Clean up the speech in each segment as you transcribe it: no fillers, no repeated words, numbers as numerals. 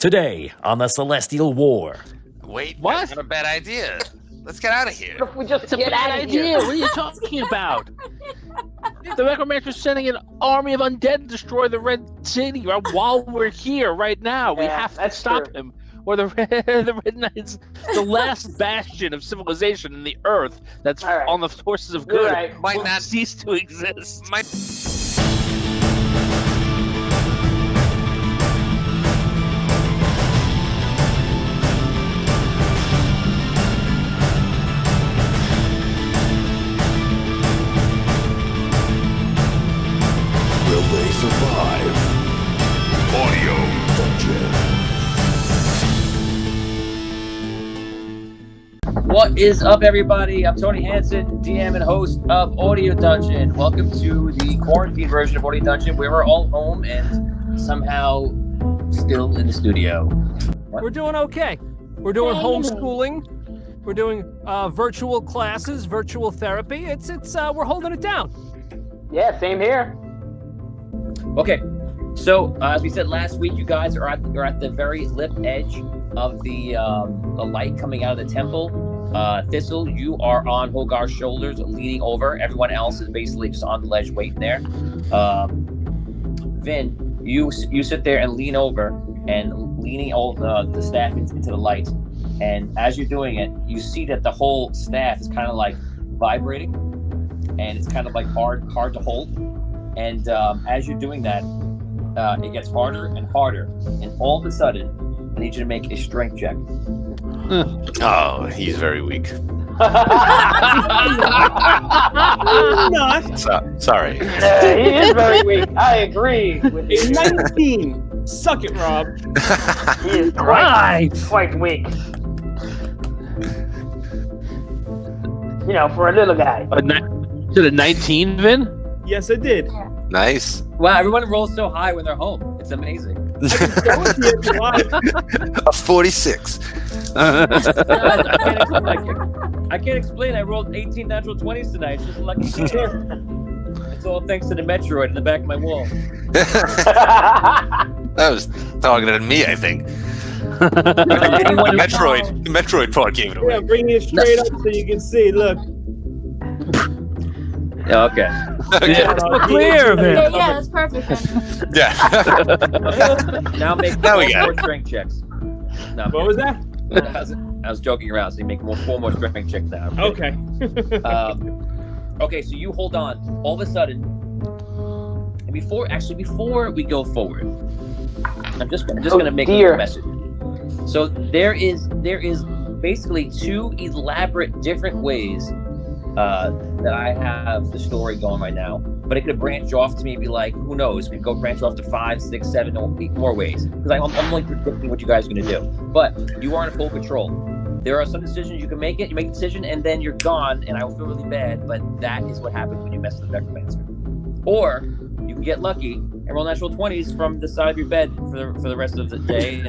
Today on the Celestial War. Wait, What? that's not a bad idea. Let's get out of here. If we just It's a get bad out of idea. here. What are you talking about? The Necromancer's sending an army of undead to destroy the Red City while we're here right now. We Yeah, have to that's stop true. him. Or the Red Knight's the last bastion of civilization in the earth that's All right. on the forces of You're good right. Might will not- cease to exist. Will they survive? Audio Dungeon. What is up, everybody? I'm Tony Hansen, DM and host of Audio Dungeon. Welcome to the quarantine version of Audio Dungeon, where we're all home and somehow still in the studio. We're doing okay. We're doing homeschooling. We're doing virtual classes, virtual therapy. It's we're holding it down. Yeah, same here. Okay, so as we said last week, you guys are at the very lip edge of the light coming out of the temple. Thistle, you are on Hogar's shoulders, leaning over. Everyone else is basically just on the ledge waiting there. Vin, you sit there and lean over and leaning all the staff into the light. And as you're doing it, you see that the whole staff is kind of like vibrating, and it's kind of like hard to hold. And as you're doing that, it gets harder and harder. And all of a sudden, I need you to make a strength check. Oh, he's very weak. Sorry. Yeah, he is very weak. I agree with you. 19. Suck it, Rob. He is Right. quite weak. You know, for a little guy. Did a 19, Vin? Yes, I did. Nice. Wow, everyone rolls so high when they're home. It's amazing. I can go with you if you like. A 46. I can't explain. I rolled 18 natural 20s tonight. It's just lucky. It's all thanks to the Metroid in the back of my wall. That was targeted at me, I think. The Metroid part gave it Yeah, away. bring it straight up so you can see. Look. Yeah, okay. Okay. We're clear, Vin. Yeah, that's perfect. Yeah. Now make Now we four got more it. strength checks. No, What was that? I was joking around. So you make four more strength checks now. Okay. Okay, so you hold on. All of a sudden, and before we go forward, I'm just gonna make dear. a message. So there is basically two elaborate different ways that I have the story going right now. But it could branch off to maybe like, who knows? We could go branch off to 5, 6, 7 or 8 more ways. Because I'm only predicting what you guys are going to do. But you are in full control. There are some decisions you can make it. You make a decision and then you're gone, and I will feel really bad. But that is what happens when you mess with the Necromancer. Or you can get lucky and roll natural 20s from the side of your bed for the rest of the day.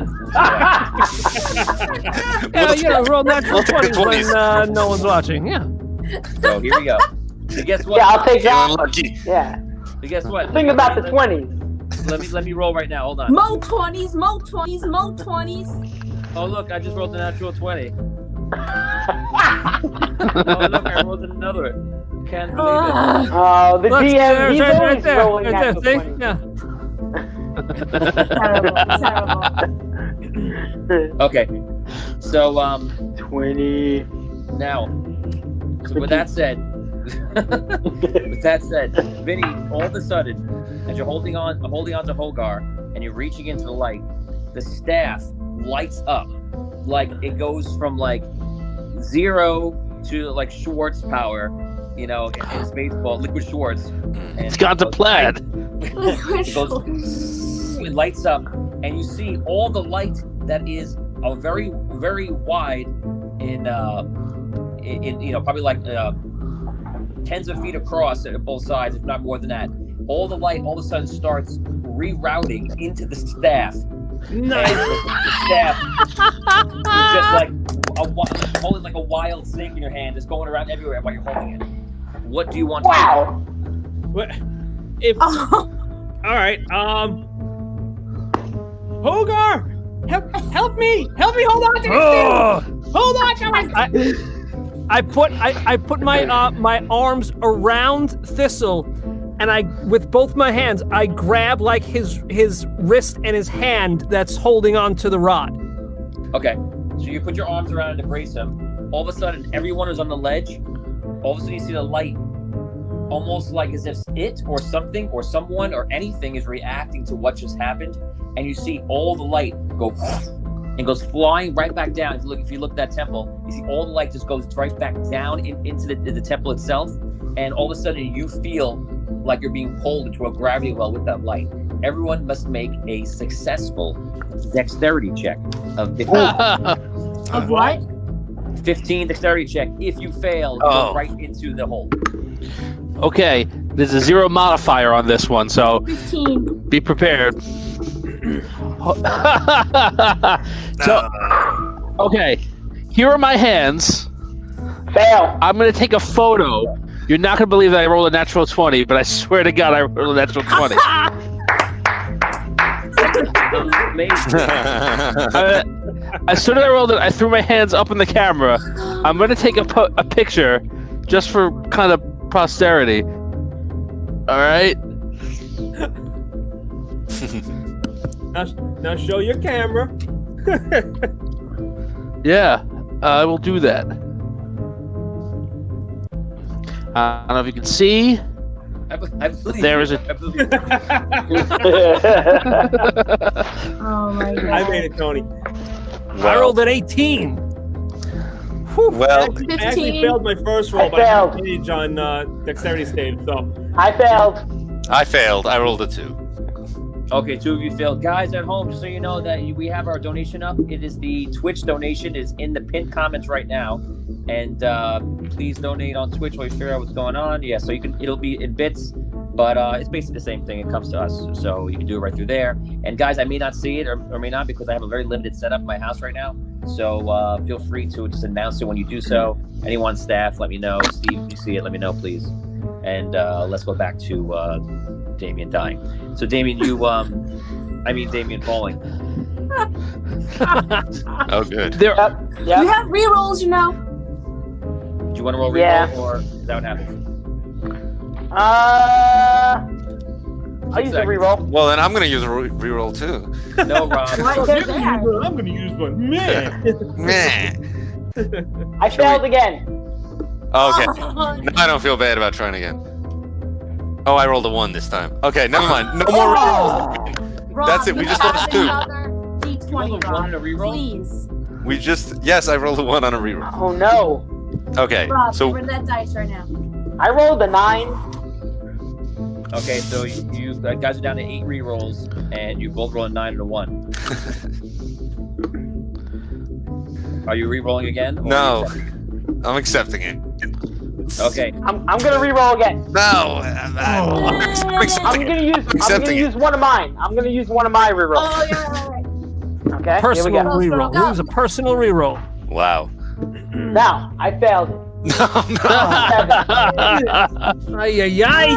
Yeah, roll natural I'll take the 20s when no one's watching. Yeah. So here we go. So guess what? Yeah, I'll take that. Feeling lucky. Yeah. So guess what? Think about the 20s. Let me roll right now. Hold on. Mo 20s, Mo 20s, Mo 20s. Oh look, I just rolled the natural 20. Oh look, I rolled another. Can't believe it. Oh, the Look, DM, there's he's right always there. rolling Right there. natural See? 20s. Terrible. Okay. So 20. now, so with that said, Vinny, all of a sudden, as you're holding on to Hogar and you're reaching into the light, the staff lights up. Like it goes from like 0 to like Schwartz power, you know, in baseball, liquid Schwartz. And It's got the plaid. it lights up, and you see all the light that is a very, very wide in you know, probably like tens of feet across at both sides, if not more than that. All the light all of a sudden starts rerouting into the staff. Nice. And the staff is just like holding like a wild snake in your hand, just going around everywhere while you're holding it. What do you want to do? Wow. What? If all right, Hogar, help Help me! Help me! Hold on to this thing! Hold on to it! I put my my arms around Thistle, and with both my hands I grab like his wrist and his hand that's holding on to the rod. Okay, so you put your arms around him to brace him. All of a sudden, everyone who's on the ledge, all of a sudden you see the light, almost like as if it or something or someone or anything is reacting to what just happened, and you see all the light go and goes flying right back down. If you look at that temple, you see all the light just goes right back down into the temple itself, and all of a sudden you feel like you're being pulled into a gravity well with that light. Everyone must make a successful dexterity check of 15. Of what? 15 dexterity check. If you fail, you go right into the hole. Okay, there's a 0 modifier on this one, so 15. be prepared. So, okay, here are my hands. Fail. I'm gonna take a photo. You're not gonna believe that I rolled a natural 20, but I swear to God I rolled a natural 20. Amazing. As soon as I rolled it, I threw my hands up in the camera. I'm gonna take a picture, just for kind of posterity. All right. Now show your camera. Yeah, I will do that. I don't know if you can see. I believe There you. is a- I believe you. Oh my god. I made it, Tony. I rolled an 18. Well, I actually 15. failed my first roll I by failed. advantage on dexterity save. So I failed. I failed. I rolled a 2. Okay, 2 of you failed. Guys at home, just so you know that we have our donation up. It is the Twitch donation is in the pinned comments right now. And please donate on Twitch while you figure out what's going on. Yeah, so it'll be in bits, but it's basically the same thing. It comes to us, so you can do it right through there. And guys, I may not see it or may not because I have a very limited setup in my house right now. So feel free to just announce it when you do so. Anyone on staff, let me know. Steve, if you see it, let me know, please. And let's go back to Damien dying. So Damien, Damien falling. Oh, good. There. You Yep. have rerolls, you know. Do you want to roll reroll Yeah. or is that what happens? I'll use a reroll. Well, then I'm going to use a reroll too. No, Rob. What? I'm gonna use one. Man. Meh. I failed again. Okay. Oh, No, I don't feel bad about trying again. Oh, I rolled a 1 this time. Okay, never mind. No more rerolls. Rob, That's it, we you just have lost 2. another D20, rolled a 1 Rob. and a reroll? Please. Yes, I rolled a 1 on a reroll. Oh no. Okay, Rob, so over that dice right now. I rolled a 9. Okay, so you guys are down to 8 rerolls, and you both roll a 9 and a 1. Are you rerolling again? or No. are you I'm accepting it. Okay. I'm gonna reroll again. No, I'm I'm accepting gonna it. use Accepting it. one of mine. I'm gonna use one of my rerolls. Oh, yeah, right. Okay. Personal Here we go. reroll. Go. It was a personal reroll. Wow. Now I failed it. No, no. Ay, ay, ay.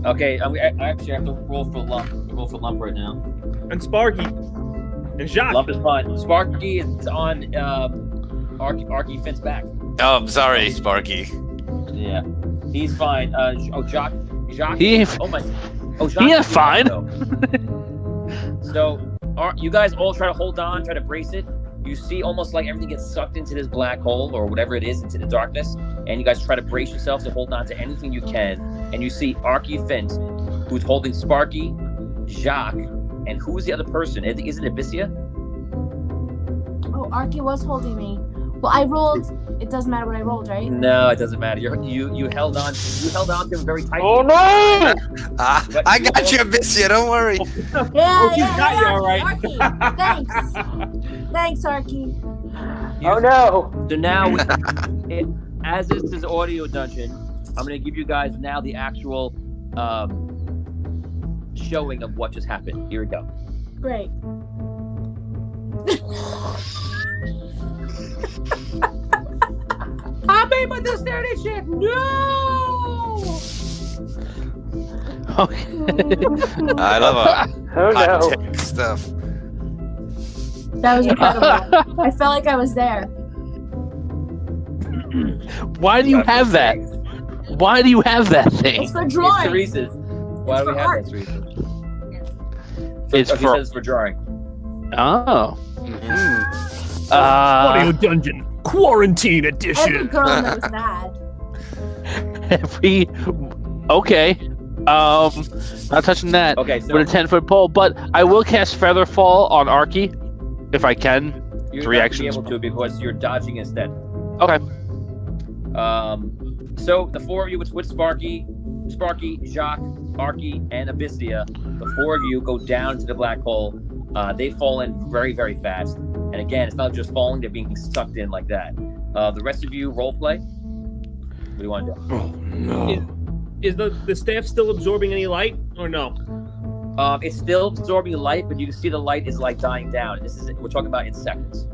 Okay, I actually have to roll for lump. Roll for lump right now. And Sparky. And Jacques. Lump is fine. Sparky is on Arky Finn's back. Oh, I'm sorry, Sparky. Yeah, he's fine. Jacques. He- Oh my. Oh, Jacques. He is ain't fine. So, you guys all try to hold on, try to brace it. You see almost like everything gets sucked into this black hole or whatever it is, into the darkness. And you guys try to brace yourself to hold on to anything you can. And you see Arky Finn, who's holding Sparky, Jacques, and who's the other person? Is it Abyssia? Oh, Arky was holding me. Well, I rolled. It doesn't matter what I rolled, right? No, it doesn't matter. You held on. You held on to him very tightly. Oh no! I got you, Abyssia. Don't worry. Yeah, she's yeah, got yeah. you all right. Arky, thanks. Thanks, Arky. Oh no! So now, as this is audio dungeon, I'm going to give you guys now the actual showing of what just happened. Here we go. Great. I made my dexterity check. No. Okay. I love Oh high no! tech stuff. That was incredible. I felt like I was there. Why do you have that? Why do you have that thing? It's for It's drawing. Teresa's. Why do for we have art. that, Teresa? It's He for says for drawing. oh. Audio Dungeon Quarantine Every Edition. girl knows that. Every okay. Not touching that. Okay, so With a 10-foot pole, but I will cast Featherfall on Arky if I can. you're three not actions. gonna be able to because you're dodging instead. Okay. So the four of you, it's with Sparky, Jacques, Arky, and Abyssia. The four of you go down to the black hole. They fall in very, very fast. And again, it's not just falling; they're being sucked in like that. The rest of you role play. What do you want to do? Oh no. Is the staff still absorbing any light or no? It's still absorbing light, but you can see the light is like dying down. We're talking about in seconds.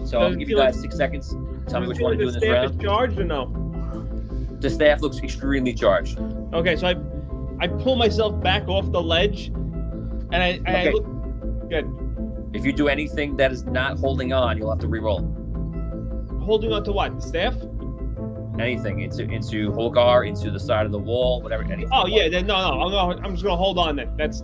So I'll give you guys 6 seconds. Tell me what you want to do in this The staff round. is charged or no? The staff looks extremely charged. Okay, so I pull myself back off the ledge, and I Okay. look good. If you do anything that is not holding on, you'll have to re-roll. Holding on to what? The staff? Anything into Holgar, into the side of the wall, whatever. Anything. Oh yeah, then no. I'm just gonna hold on then. That's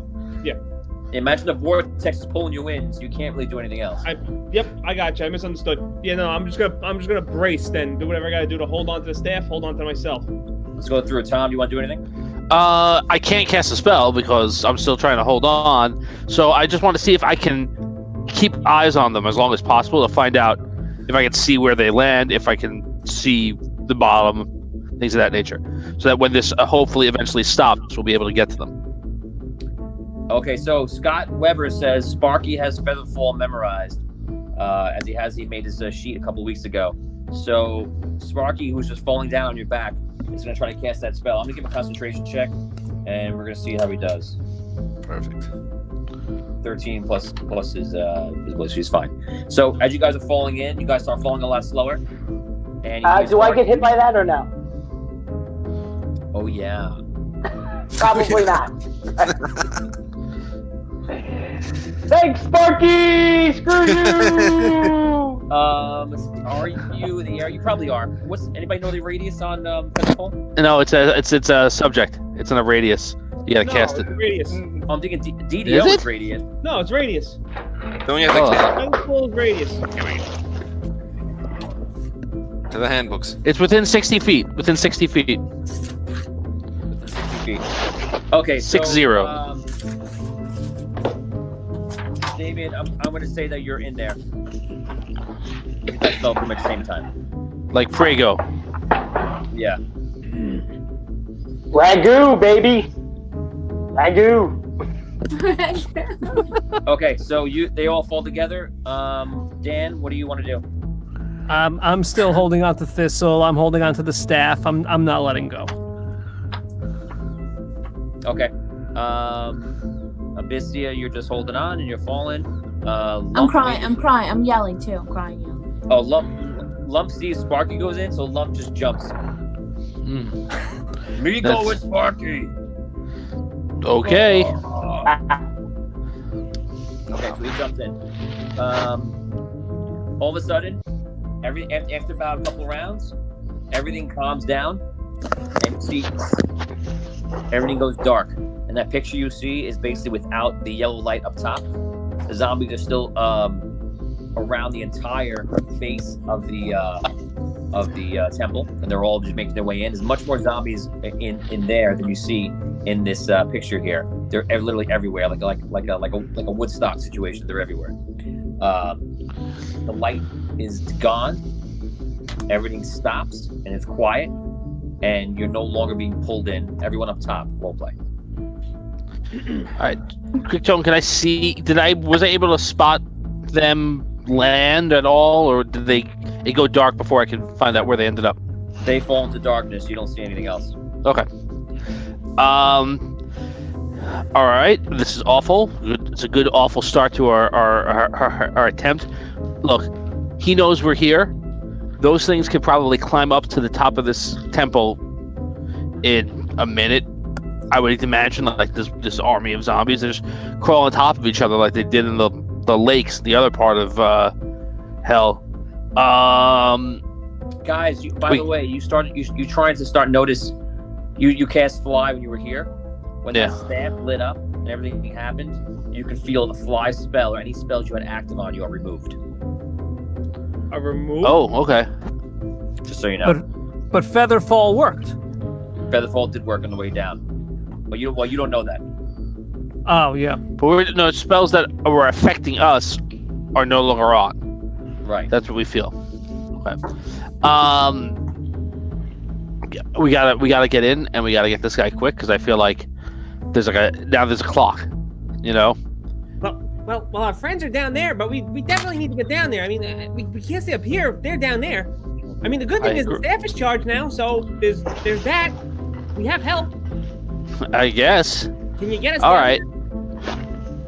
Imagine the vortex is pulling you in, so you can't really do anything else. yep. I got you. I misunderstood. Yeah, no. I'm just gonna brace then. Do whatever I gotta do to hold on to the staff. Hold on to myself. Let's go through it. Tom, do you want to do anything? I can't cast a spell because I'm still trying to hold on. So I just want to see if I can keep eyes on them as long as possible to find out if I can see where they land, if I can see the bottom, things of that nature, so that when this hopefully eventually stops, we'll be able to get to them. Okay, so Scott Weber says Sparky has Featherfall memorized, as he made his sheet a couple weeks ago. So Sparky, who's just falling down on your back, is going to try to cast that spell. I'm going to give him a concentration check, and we're going to see how he does. Perfect. 13 plus his bliss. He's fine. So as you guys are falling in, you guys start falling a lot slower. And Do I get hit by that or no? Oh yeah. Probably not. Thanks, Sparky! Screw you! Are you in the air? You probably are. Anybody know the radius on Featherfall? No, it's a subject. It's in a radius. You gotta cast it. It's radius. I'm thinking DDO Is it? is radius. No, it's radius. Don't you have Featherfall is radius. to the handbooks? It's within 60 feet. Within 60 feet. 60 feet. Okay, so 60. David, I'm going to say that you're in there. You guys fell pretty much the same time. Like Prego. Yeah. Ragu, baby! Ragu! Okay, so they all fall together. Dan, what do you want to do? I'm still holding on to Thistle. I'm holding on to the staff. I'm not letting go. Okay. Abyssia, you're just holding on and you're falling. I'm crying. I'm yelling too. I'm crying, yelling. Oh, Lump sees Sparky goes in, so Lump just jumps. Me go That's- with Sparky. Okay. Okay, so he jumps in. All of a sudden, after about a couple rounds, everything calms down, and you see everything goes dark. And that picture you see is basically without the yellow light up top. The zombies are still around the entire face of the temple, and they're all just making their way in. There's much more zombies in there than you see in this picture here. They're literally everywhere, like a Woodstock situation. They're everywhere. The light is gone. Everything stops, and it's quiet, and you're no longer being pulled in. Everyone up top, role play. All right, quick Tone, can I see? Was I able to spot them land at all, or did it go dark before I can find out where they ended up? They fall into darkness. You don't see anything else. Okay. All right. This is awful. It's a good awful start to our attempt. Look, he knows we're here. Those things could probably climb up to the top of this temple in a minute. I would imagine like this army of zombies that just crawl on top of each other like they did in the the lakes, the other part of hell. Guys, by the way, you trying to start notice. You cast fly when you were here. When that staff lit up and everything happened, you can feel the fly spell or any spells you had active on you are removed. A remove? Oh, okay. Just so you know. But Featherfall worked. Featherfall did work on the way down. But you don't know that. Oh yeah. But spells that were affecting us are no longer on. Right. That's what we feel. Okay. We gotta get in, and we gotta get this guy quick because I feel like there's a clock. You know. Well, our friends are down there, but we definitely need to get down there. I mean, we can't stay up here. They're down there. I mean, the good thing is the staff is charged now, so there's that. We have help. I guess. Can you get us? All down right.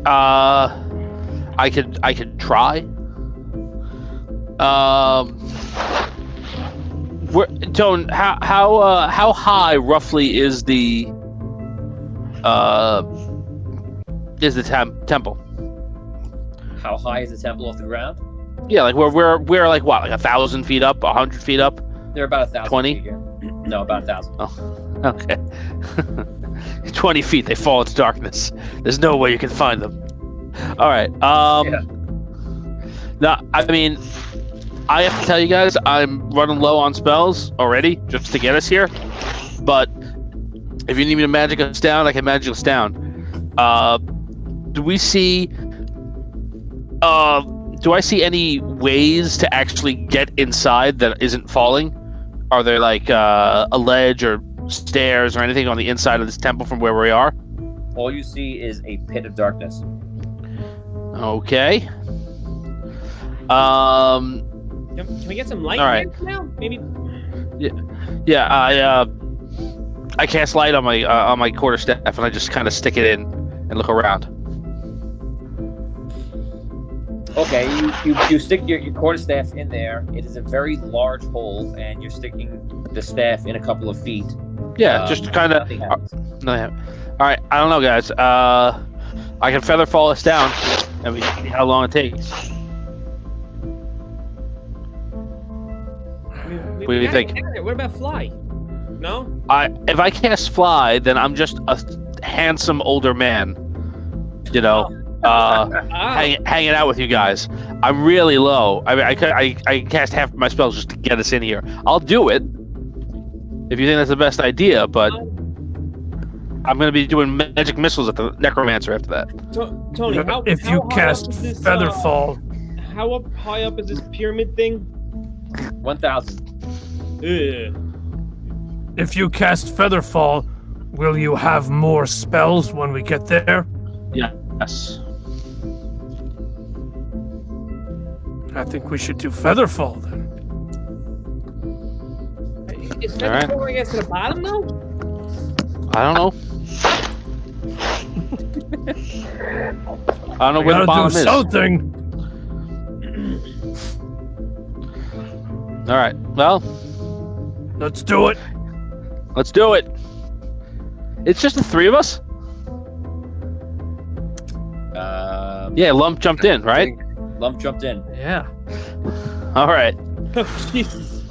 there? I could try. Tone, how high roughly is the temple? How high is the temple off the ground? Yeah, like we're like what, like 1,000 feet up, 100 feet up? They're about 1,000 20? feet here. No, about 1,000. Oh, okay. 20 feet, they fall into darkness. There's no way you can find them. All right. Now, I mean, I have to tell you guys, I'm running low on spells already, just to get us here. But if you need me to magic us down, I can magic us down. Do I see any ways to actually get inside that isn't falling? Are there like a ledge or stairs or anything on the inside of this temple from where we are? All you see is a pit of darkness. Okay. Can we get some light all right. now? Maybe. Yeah. I cast light on my quarterstaff and I just kind of stick it in and look around. Okay, you stick your quarterstaff in there. It is a very large hole, and you're sticking the staff in a couple of feet. Yeah, just kind of. Nothing happens. All right, I don't know, guys. I can feather fall us down, and we see how long it takes. What do you think? What about fly? No. If I cast fly, then I'm just a handsome older man. You know. Hanging out with you guys. I'm really low. I mean, I cast half of my spells just to get us in here. I'll do it if you think that's the best idea, but I'm going to be doing magic missiles at the necromancer after that. Tony, if you cast Featherfall, how high up is this pyramid thing? 1,000. if you cast Featherfall, will you have more spells when we get there? Yes. I think we should do Featherfall then. Is Featherfall going to the bottom though? I don't know. I don't know where the bottom is. Something. All right. Well, let's do it. Let's do it. It's just the three of us. Yeah, Lump jumped in, right? Lump jumped in. Yeah. All right. Oh, Jesus.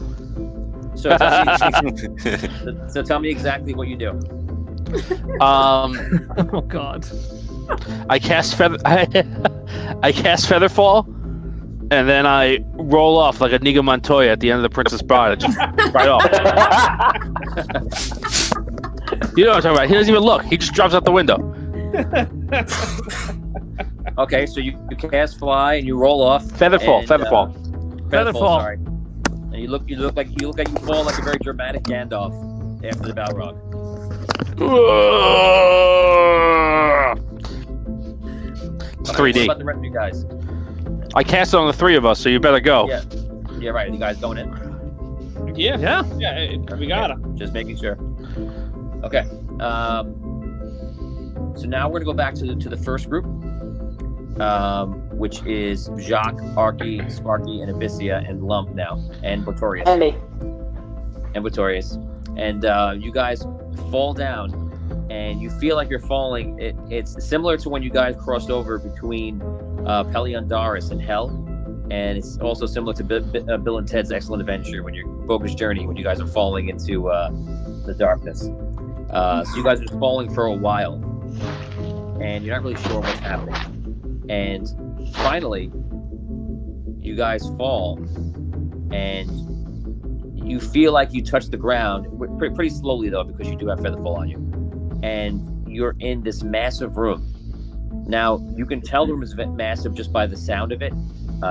So tell me exactly what you do. Oh God. I cast Featherfall, and then I roll off like a Inigo Montoya at the end of The Princess Bride. I just right off. You know what I'm talking about. He doesn't even look. He just drops out the window. Okay, so you cast fly and you roll off. Featherfall. Featherfall. Sorry. And you look like you fall like a very dramatic Gandalf after the Balrog. It's Okay, 3D. what about the rest of you guys? I cast it on the three of us, so you better go. Yeah, right. Are you guys going in? Yeah, we gotta. Just making sure. Okay. So now we're gonna go back to the first group, which is Jacques, Arky, Sparky, and Abyssia, and Lump now, and Botorius. And me. And Botorius. And you guys fall down, and you feel like you're falling. It's similar to when you guys crossed over between Peliondaris in Hell, and it's also similar to Bill and Ted's Excellent Adventure when you're Bogus Journey, when you guys are falling into the darkness. So you guys are just falling for a while, and you're not really sure what's happening. And finally, you guys fall, and you feel like you touch the ground pretty slowly, though, because you do have Featherfall on you. And you're in this massive room. Now, you can tell the room is massive just by the sound of it.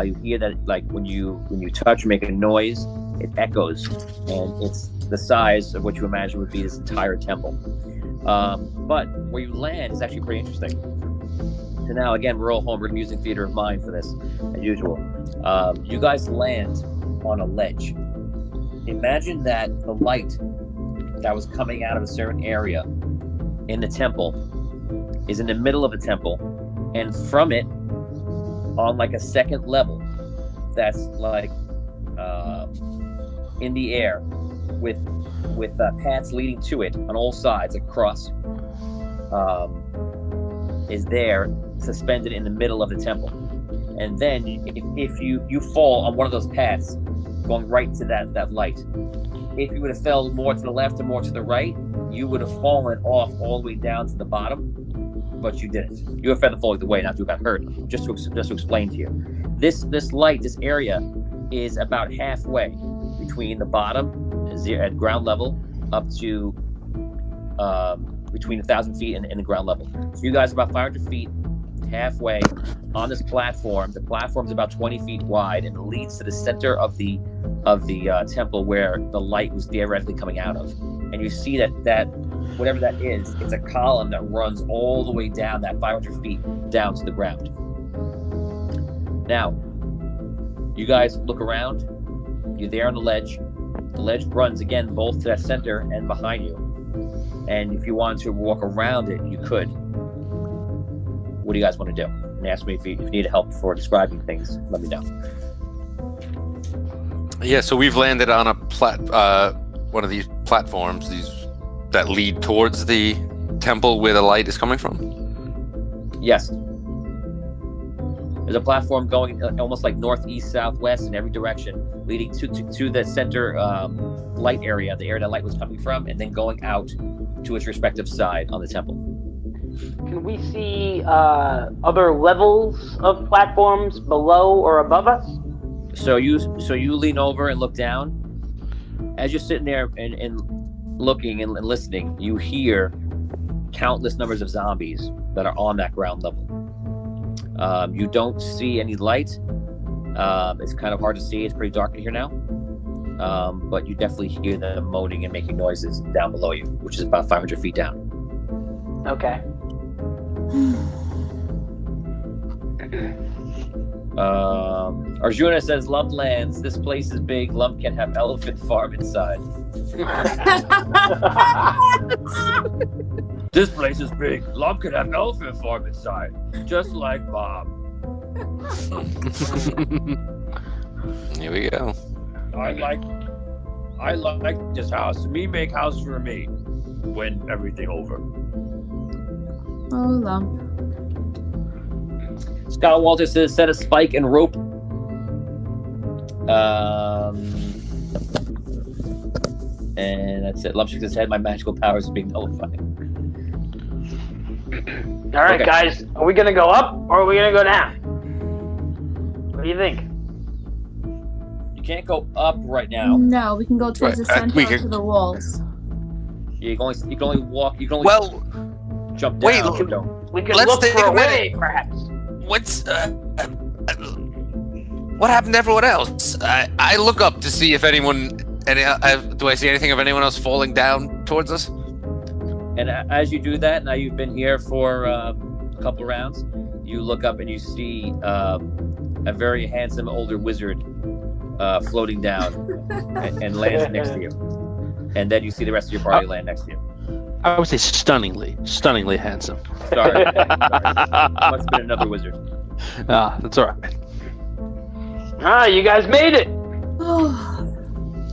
You hear that, like, when you touch or make a noise, it echoes, and it's the size of what you imagine would be this entire temple. But where you land is actually pretty interesting. So now, again, we're all home. We're using theater of mind for this, as usual. You guys land on a ledge. Imagine that the light that was coming out of a certain area in the temple is in the middle of a temple, and from it, on like a second level, that's like in the air, with paths leading to it on all sides, across, is there suspended in the middle of the temple. And then if you fall on one of those paths, going right to that light. If you would have fell more to the left or more to the right, you would have fallen off all the way down to the bottom, but you didn't. You have Featherfall either way, not to got hurt. Just to explain to you, this light, this area, is about halfway between the bottom at ground level up to between 1,000 feet and the ground level. So you guys are about 500 feet, halfway on this platform. The platform's about 20 feet wide, and it leads to the center of the temple where the light was theoretically coming out of. And you see that whatever that is, it's a column that runs all the way down that 500 feet down to the ground. Now, you guys look around. You're there on the ledge. The ledge runs again both to that center and behind you. And if you wanted to walk around it, you could. What do you guys want to do? And ask me if you need help for describing things. Let me know. Yeah, so we've landed on a one of these platforms, that lead towards the temple where the light is coming from. Yes. There's a platform going almost like northeast, southwest in every direction, leading to the center light area, the area that light was coming from, and then going out to its respective side on the temple. Can we see other levels of platforms below or above us? So you lean over and look down. As you're sitting there and looking and listening, you hear countless numbers of zombies that are on that ground level. You don't see any light. It's kind of hard to see. It's pretty dark in here now. But you definitely hear them moaning and making noises down below you, which is about 500 feet down. Okay. Arjuna says, Lump lands. This place is big. Lump can have elephant farm inside. This place is big. Lump can have elephant farm inside. Just like Bob. Here we go. I like this house. Me make house for me. When everything over. Oh, Lump. Scott Walter says, set a spike and rope. And that's it. Lump shakes his head. My magical powers are being nullified. All right, Okay. guys. Are we gonna go up or are we gonna go down? What do you think? You can't go up right now. No, we can go towards the Right, center we to can- the walls. You can only walk. You can only Well, jump down. wait, but don't. We can Let's look take for a a minute. way, perhaps. what's what happened to everyone else? I look up to see if anyone. Do I see anything of anyone else falling down towards us? And as you do that, now you've been here for a couple rounds. You look up and you see a very handsome older wizard floating down and lands next to you. And then you see the rest of your party land next to you. I would say stunningly handsome. Sorry. Must have been another wizard. That's all right. Ah, you guys made it.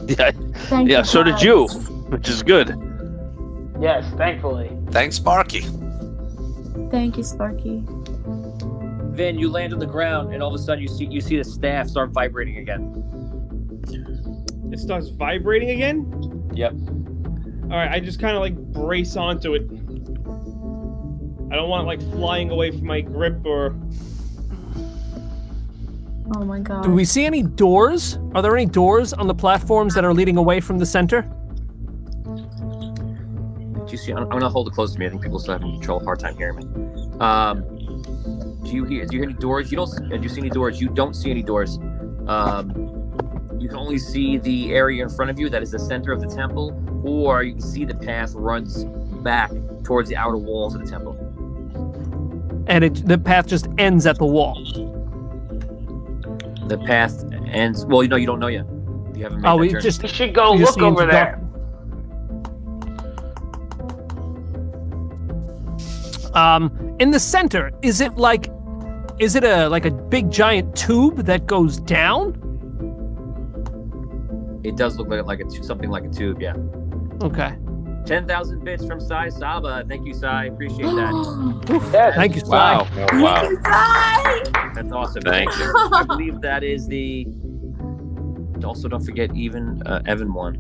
Yeah, Thank yeah. So did you, guys. which is good. Yes, thankfully. Thanks, Sparky. Thank you, Sparky. Vin, you land on the ground, and all of a sudden you see the staff start vibrating again. It starts vibrating again? Yep. Alright, I just kind of like brace onto it. I don't want it like flying away from my grip or... Oh my god. Do we see any doors? Are there any doors on the platforms that are leading away from the center? Do you see? I'm gonna hold it close to me. I think people still having a hard time hearing me. Do you hear any doors? Do you see any doors? You don't see any doors. You can only see the area in front of you that is the center of the temple, or you can see the path runs back towards the outer walls of the temple. And the path just ends at the wall. The path ends. Well, you don't know yet. You haven't made that we journey. just. You should go we just look see into over there. In the center, is it like a big giant tube that goes down? It does look like something like a tube. Yeah. Okay. 10,000 bits from Sai Saba. Thank you, Sai. Appreciate that. Yes. Thank you, Wow. Sai. Oh, wow. That's awesome. Thank you. I believe that is the. Also, don't forget even Evan won.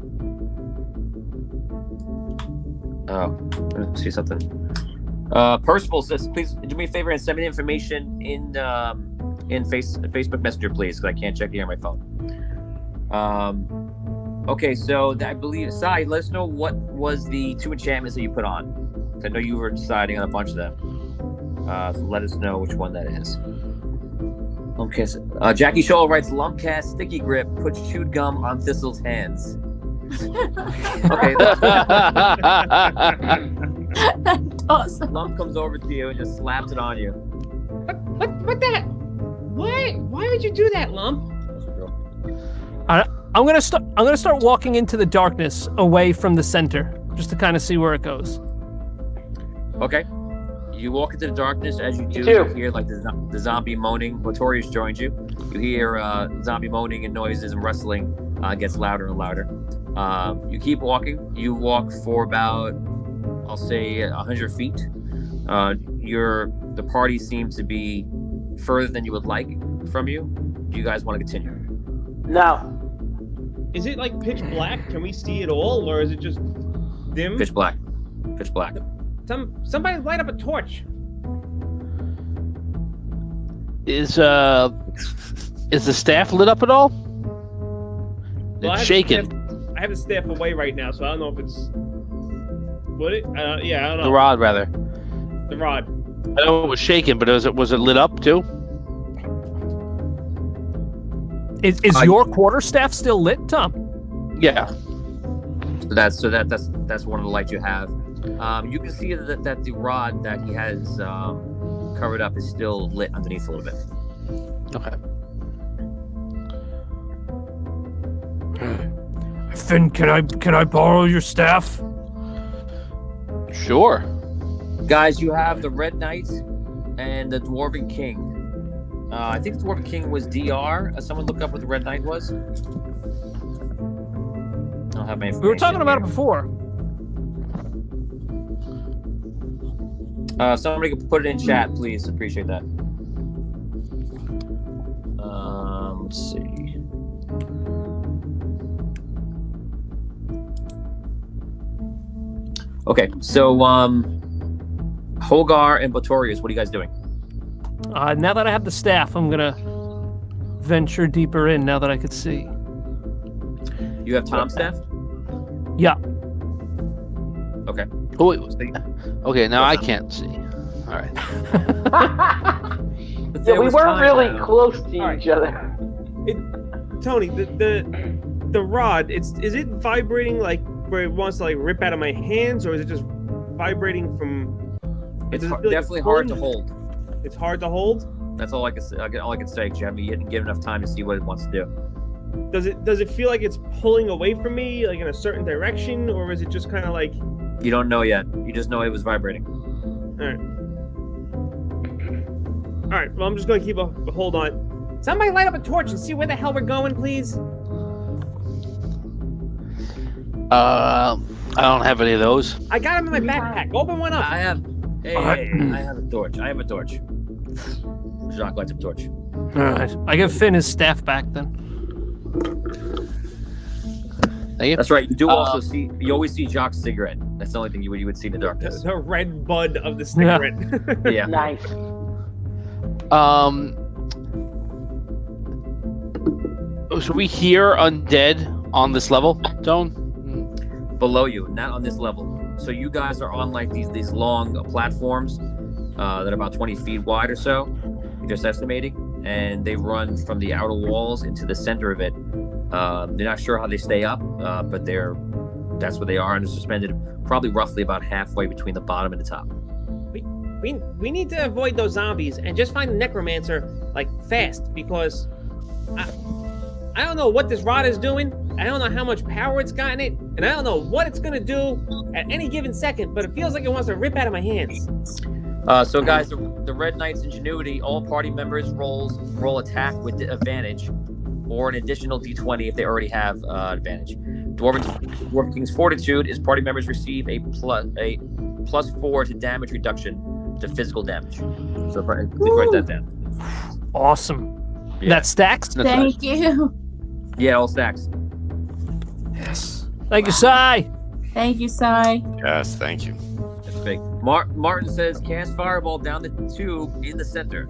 Oh, let's see something. Percival says, please do me a favor and send me the information in Facebook Messenger, please, because I can't check it on my phone. Okay, so I believe, Sai, let us know what was the 2 enchantments that you put on. I know you were deciding on a bunch of them. So let us know which one that is. Okay, so, Jackie Scholl writes, Lumpcast Sticky Grip puts chewed gum on Thistle's hands. Okay. That's awesome. Lump comes over to you and just slaps it on you. What that? Why would you do that, Lump? I'm gonna start walking into the darkness away from the center, just to kind of see where it goes. Okay. You walk into the darkness. As you do, too. you hear like the zombie moaning. Botorius joins you. You hear zombie moaning and noises and rustling gets louder and louder. You keep walking. You walk for about, I'll say, 100 feet. The party seems to be further than you would like from you. Do you guys want to continue? No. Is it like pitch black? Can we see it all, or is it just dim? Pitch black. Pitch black. Somebody light up a torch. Is the staff lit up at all? Well, It's shaking. I have the staff away right now, so I don't know if it's. Would it? Yeah, I don't know. The rod, rather. The rod. I know it was shaking, but was it lit up too? Is your quarterstaff still lit, Tom? Yeah. That's one of the lights you have. You can see that the rod that he has covered up is still lit underneath a little bit. Okay. Finn, can I borrow your staff? Sure. Guys, you have the Red Knight and the Dwarven King. I think the Dwarven King was DR. Someone look up what the Red Knight was. I don't have my information. We were talking about it before. Somebody can put it in chat, please. Appreciate that. Let's see. Okay, so Holgar and Botorius, what are you guys doing? Now that I have the staff, I'm gonna venture deeper in. Now that I could see. You have Tom's staff? Yeah. Okay. Oh, wait. Okay, now I can't see. All right. Yeah, we weren't really close to All right. each other. Tony, the rod, is it vibrating like where it wants to like rip out of my hands, or is it just vibrating from? It's does it feel like definitely hard to pulling? hold. It's hard to hold. That's all I can say. All I can say, Jim. You didn't give enough time to see what it wants to do. Does it feel like it's pulling away from me, like in a certain direction, or is it just kind of like? You don't know yet. You just know it was vibrating. All right. Well, I'm just gonna keep a hold on it. Somebody light up a torch and see where the hell we're going, please. I don't have any of those. I got them in my backpack. Open one up. I have. Hey, I have a torch. I have a torch. Jacques lights up a torch. All right. I give Finn his staff back then. Thank you. That's right. You do also see. You always see Jacques' cigarette. That's the only thing you would see in the darkness. The red bud of the cigarette. Yeah. Nice. So we hear undead on this level, Tone? Below you, not on this level. So you guys are on like these long platforms that are about 20 feet wide or so, just estimating, and they run from the outer walls into the center of it. They're not sure how they stay up, but that's where they are, and they're suspended probably roughly about halfway between the bottom and the top. We need to avoid those zombies and just find the necromancer like fast, because I don't know what this rod is doing. I don't know how much power it's got in it, and I don't know what it's gonna do at any given second, but it feels like it wants to rip out of my hands. So guys, the Red Knight's ingenuity, all party members roll attack with advantage, or an additional d20 if they already have advantage. Dwarven King's Fortitude is party members receive a +4 to damage reduction to physical damage. So write that down. Awesome. Yeah. That stacks? Thank you. Yeah, all stacks. Yes. Thank you, Sai. Thank you, Sai. Yes, thank you. That's big. Martin says cast fireball down the tube in the center.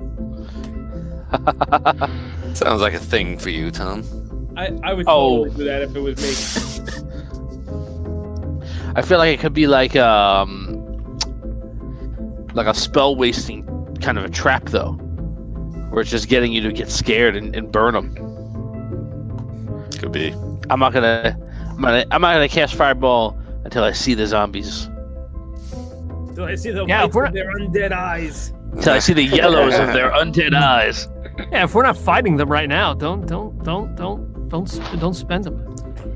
Sounds like a thing for you, Tom. I would totally do that if it was me. I feel like it could be like a spell wasting kind of a trap, though, where it's just getting you to get scared and burn them. Could be. I'm not gonna cast fireball until I see the zombies. So I see the Yeah, whites of their undead eyes. Until I see the yellows of their undead eyes. Yeah, if we're not fighting them right now, don't spend them.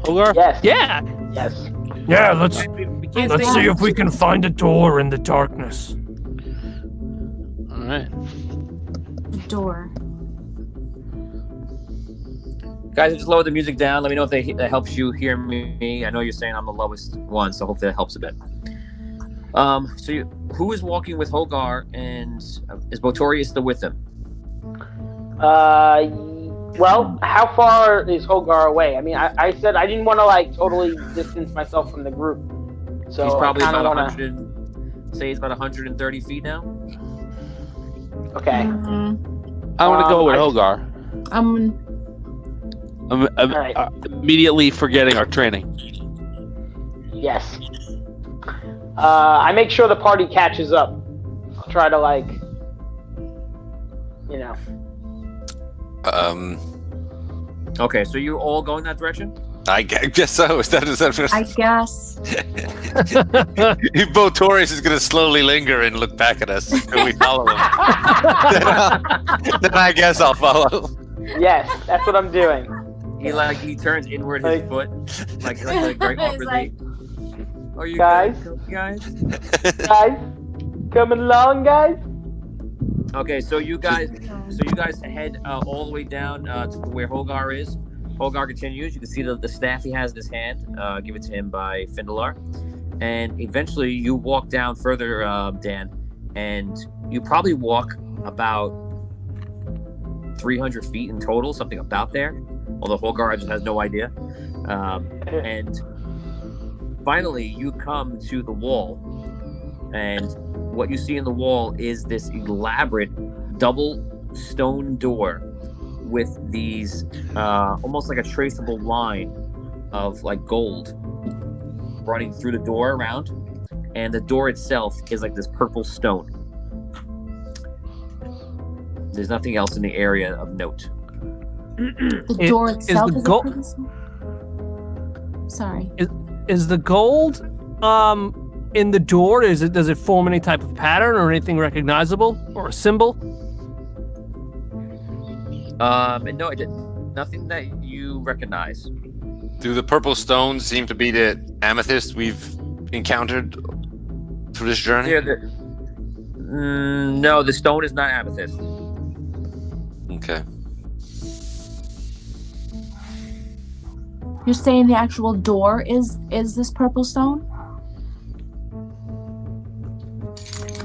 Hogar? Yes. Yeah. Yes. Yeah, let's We can't Let's stay see if we can find a door in the darkness. All right. The door. Guys, I just lowered the music down. Let me know if that helps you hear me. I know you're saying I'm the lowest one, so hopefully that helps a bit. Who is walking with Hogar, and is Botorius still with him? Well, how far is Hogar away? I mean, I said I didn't want to like totally distance myself from the group, so He's probably I kinda about wanna... 100. Say he's about 130 feet now. Okay. I want to go with I- Hogar. I'm I'm right. immediately forgetting our training. Yes. I make sure the party catches up. I'll try to like, you know. Okay, so you're all going that direction? I guess so. Is that I guess. Bo Torres is going to slowly linger and look back at us when we follow him. then I guess I'll follow. Yes, that's what I'm doing. He turns inward his foot, like right He's awkwardly. like- Are you Guys? good, guys? Guys, coming along, guys. Okay, so you guys head all the way down to where Hogar is. Hogar continues. You can see the staff he has in his hand. Give it to him by Findalar. And eventually you walk down further, Dan, and you probably walk about 300 feet in total, something about there. Although Hogar just has no idea. And finally you come to the wall. And what you see in the wall is this elaborate double stone door with these almost like a traceable line of like gold running through the door around, and the door itself is like this purple stone. There's nothing else in the area of note. The door is itself the is go- a pretty small... Sorry. Is the gold in the door? Does it form any type of pattern or anything recognizable or a symbol? And no, it didn't. Nothing that you recognize. Do the purple stones seem to be the amethyst we've encountered through this journey? Yeah, no, the stone is not amethyst. Okay. You're saying the actual door is this purple stone?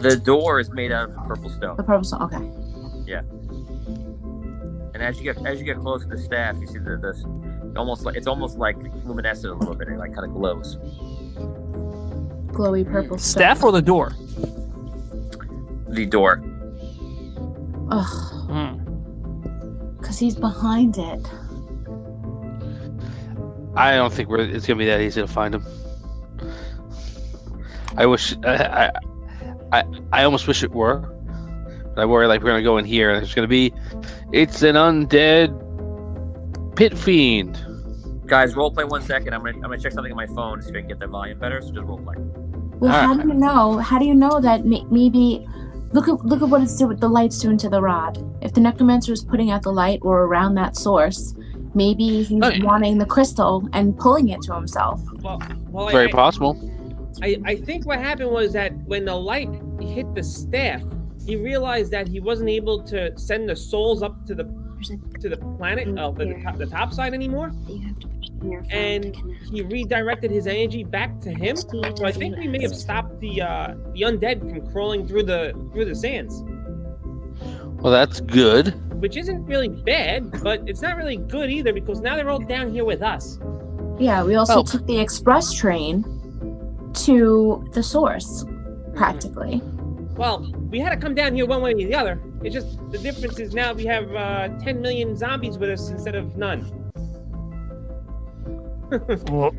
The door is made out of purple stone. The purple stone. Okay. And as you get close to the staff, you see it's almost like luminescent a little bit. It like kind of glows. Glowy purple Staff or the door? The door. Ugh. Because he's behind it. I don't think it's gonna be that easy to find him. I wish I almost wish it were. But I worry like we're gonna go in here and it's an undead pit fiend. Guys, role play 1 second. I'm gonna check something on my phone to see if I can get the volume better. So just role play. Well, how do you know? How do you know that maybe? Look at what it's doing. The light's doing to the rod. If the necromancer is putting out the light or around that source, maybe he's wanting the crystal and pulling it to himself. Well, Very possible. I think what happened was that when the light hit the staff, he realized that he wasn't able to send the souls up to the planet, the top side anymore, and he redirected his energy back to him. So I think we may have stopped the undead from crawling through the sands. Well, that's good. Which isn't really bad, but it's not really good either because now they're all down here with us. Yeah, we also took the express train to the source, practically. Well, we had to come down here one way or the other. It's just the difference is now we have 10 million zombies with us instead of none. What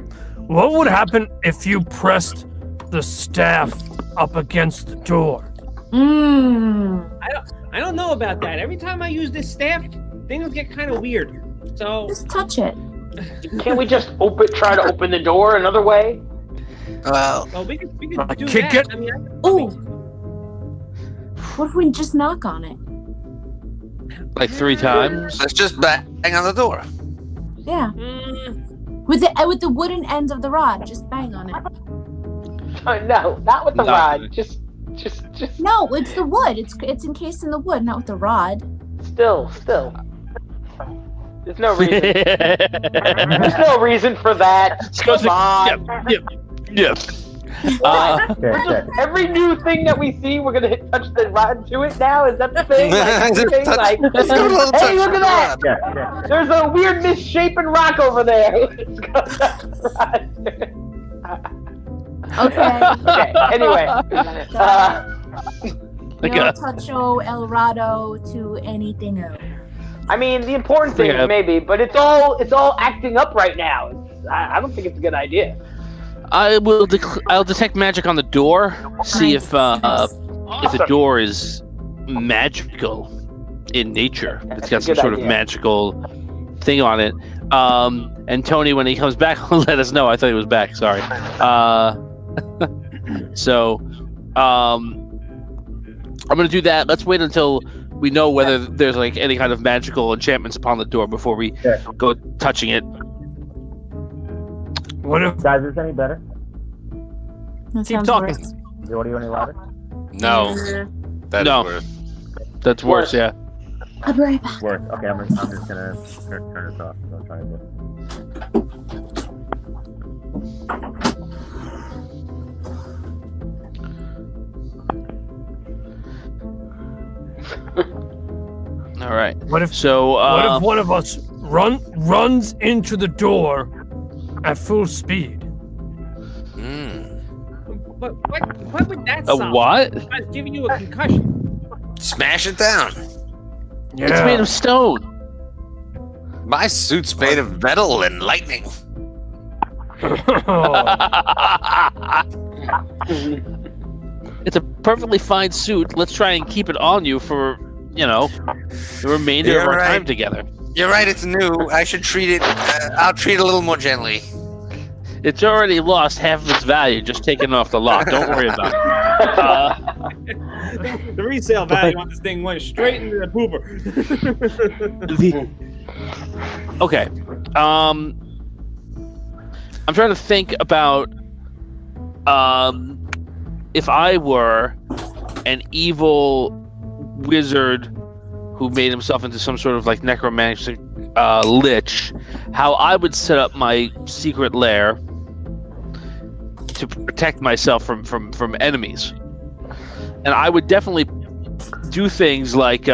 would happen if you pressed the staff up against the door? I don't know about that. Every time I use this staff, things get kind of weird. So just touch it. Can't we just try to open the door another way? Well, we could do kick that. it. I mean, Ooh. What if we just knock on it? Like 3 times. let's just bang on the door. Yeah. With the wooden end of the rod, just bang on it. No, not with the rod. Just. No, it's the wood. It's encased in the wood, not with the rod. Still. There's no reason. There's no reason for that. Come on. Yep. Every new thing that we see, we're gonna touch the rod to it now. Is that the thing? Let's go to the hey, look at that! Yeah. There's a weird misshapen rock over there. Let's go touch the rod. Okay. Anyway. No toucho el rado to anything else. I mean, the important thing is maybe, but it's all acting up right now. I don't think it's a good idea. I'll detect magic on the door. See if the door is magical in nature. It's got some sort of magical thing on it. And Tony, when he comes back, will let us know. I thought he was back. Sorry. So, I'm gonna do that. Let's wait until we know whether there's like any kind of magical enchantments upon the door before we go touching it. What if Guys, is this any better? keep talking? Is the audio any louder? No, that's No. worse. That's worse, yeah. I'll be right back. Worse. Okay, I'm just gonna turn this off. I'll try it. All right. What if one of us runs into the door at full speed? But what would that A solve? what? It's giving you a concussion. Smash it down. It's made of stone. My suit's made of metal and lightning. It's a perfectly fine suit. Let's try and keep it on you for, the remainder of our time together. You're right, it's new. I should treat it, I'll treat it a little more gently. It's already lost half of its value just taking off the lock. Don't worry about it. The resale value on this thing went straight into the pooper. Okay. I'm trying to think about if I were an evil wizard who made himself into some sort of like necromantic lich, how I would set up my secret lair to protect myself from enemies. And I would definitely do things like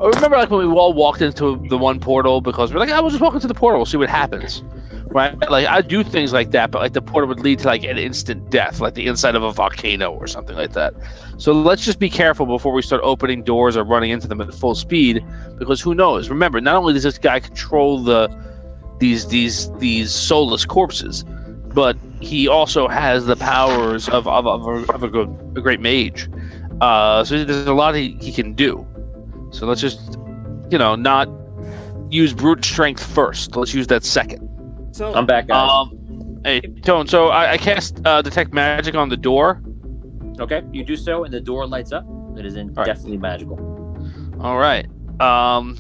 I remember like when we all walked into the one portal because we're like, I was just walking to the portal, we'll see what happens. Right? Like I do things like that, but like the portal would lead to like an instant death, like the inside of a volcano or something like that. So let's just be careful before we start opening doors or running into them at full speed, because who knows? Remember, not only does this guy control these soulless corpses, but he also has the powers of a great mage. So there's a lot he can do. So let's just, not use brute strength first. Let's use that second. So I'm back, guys. Hey, Tone. So I cast detect magic on the door. Okay, you do so, and the door lights up. It is definitely magical. All right. Can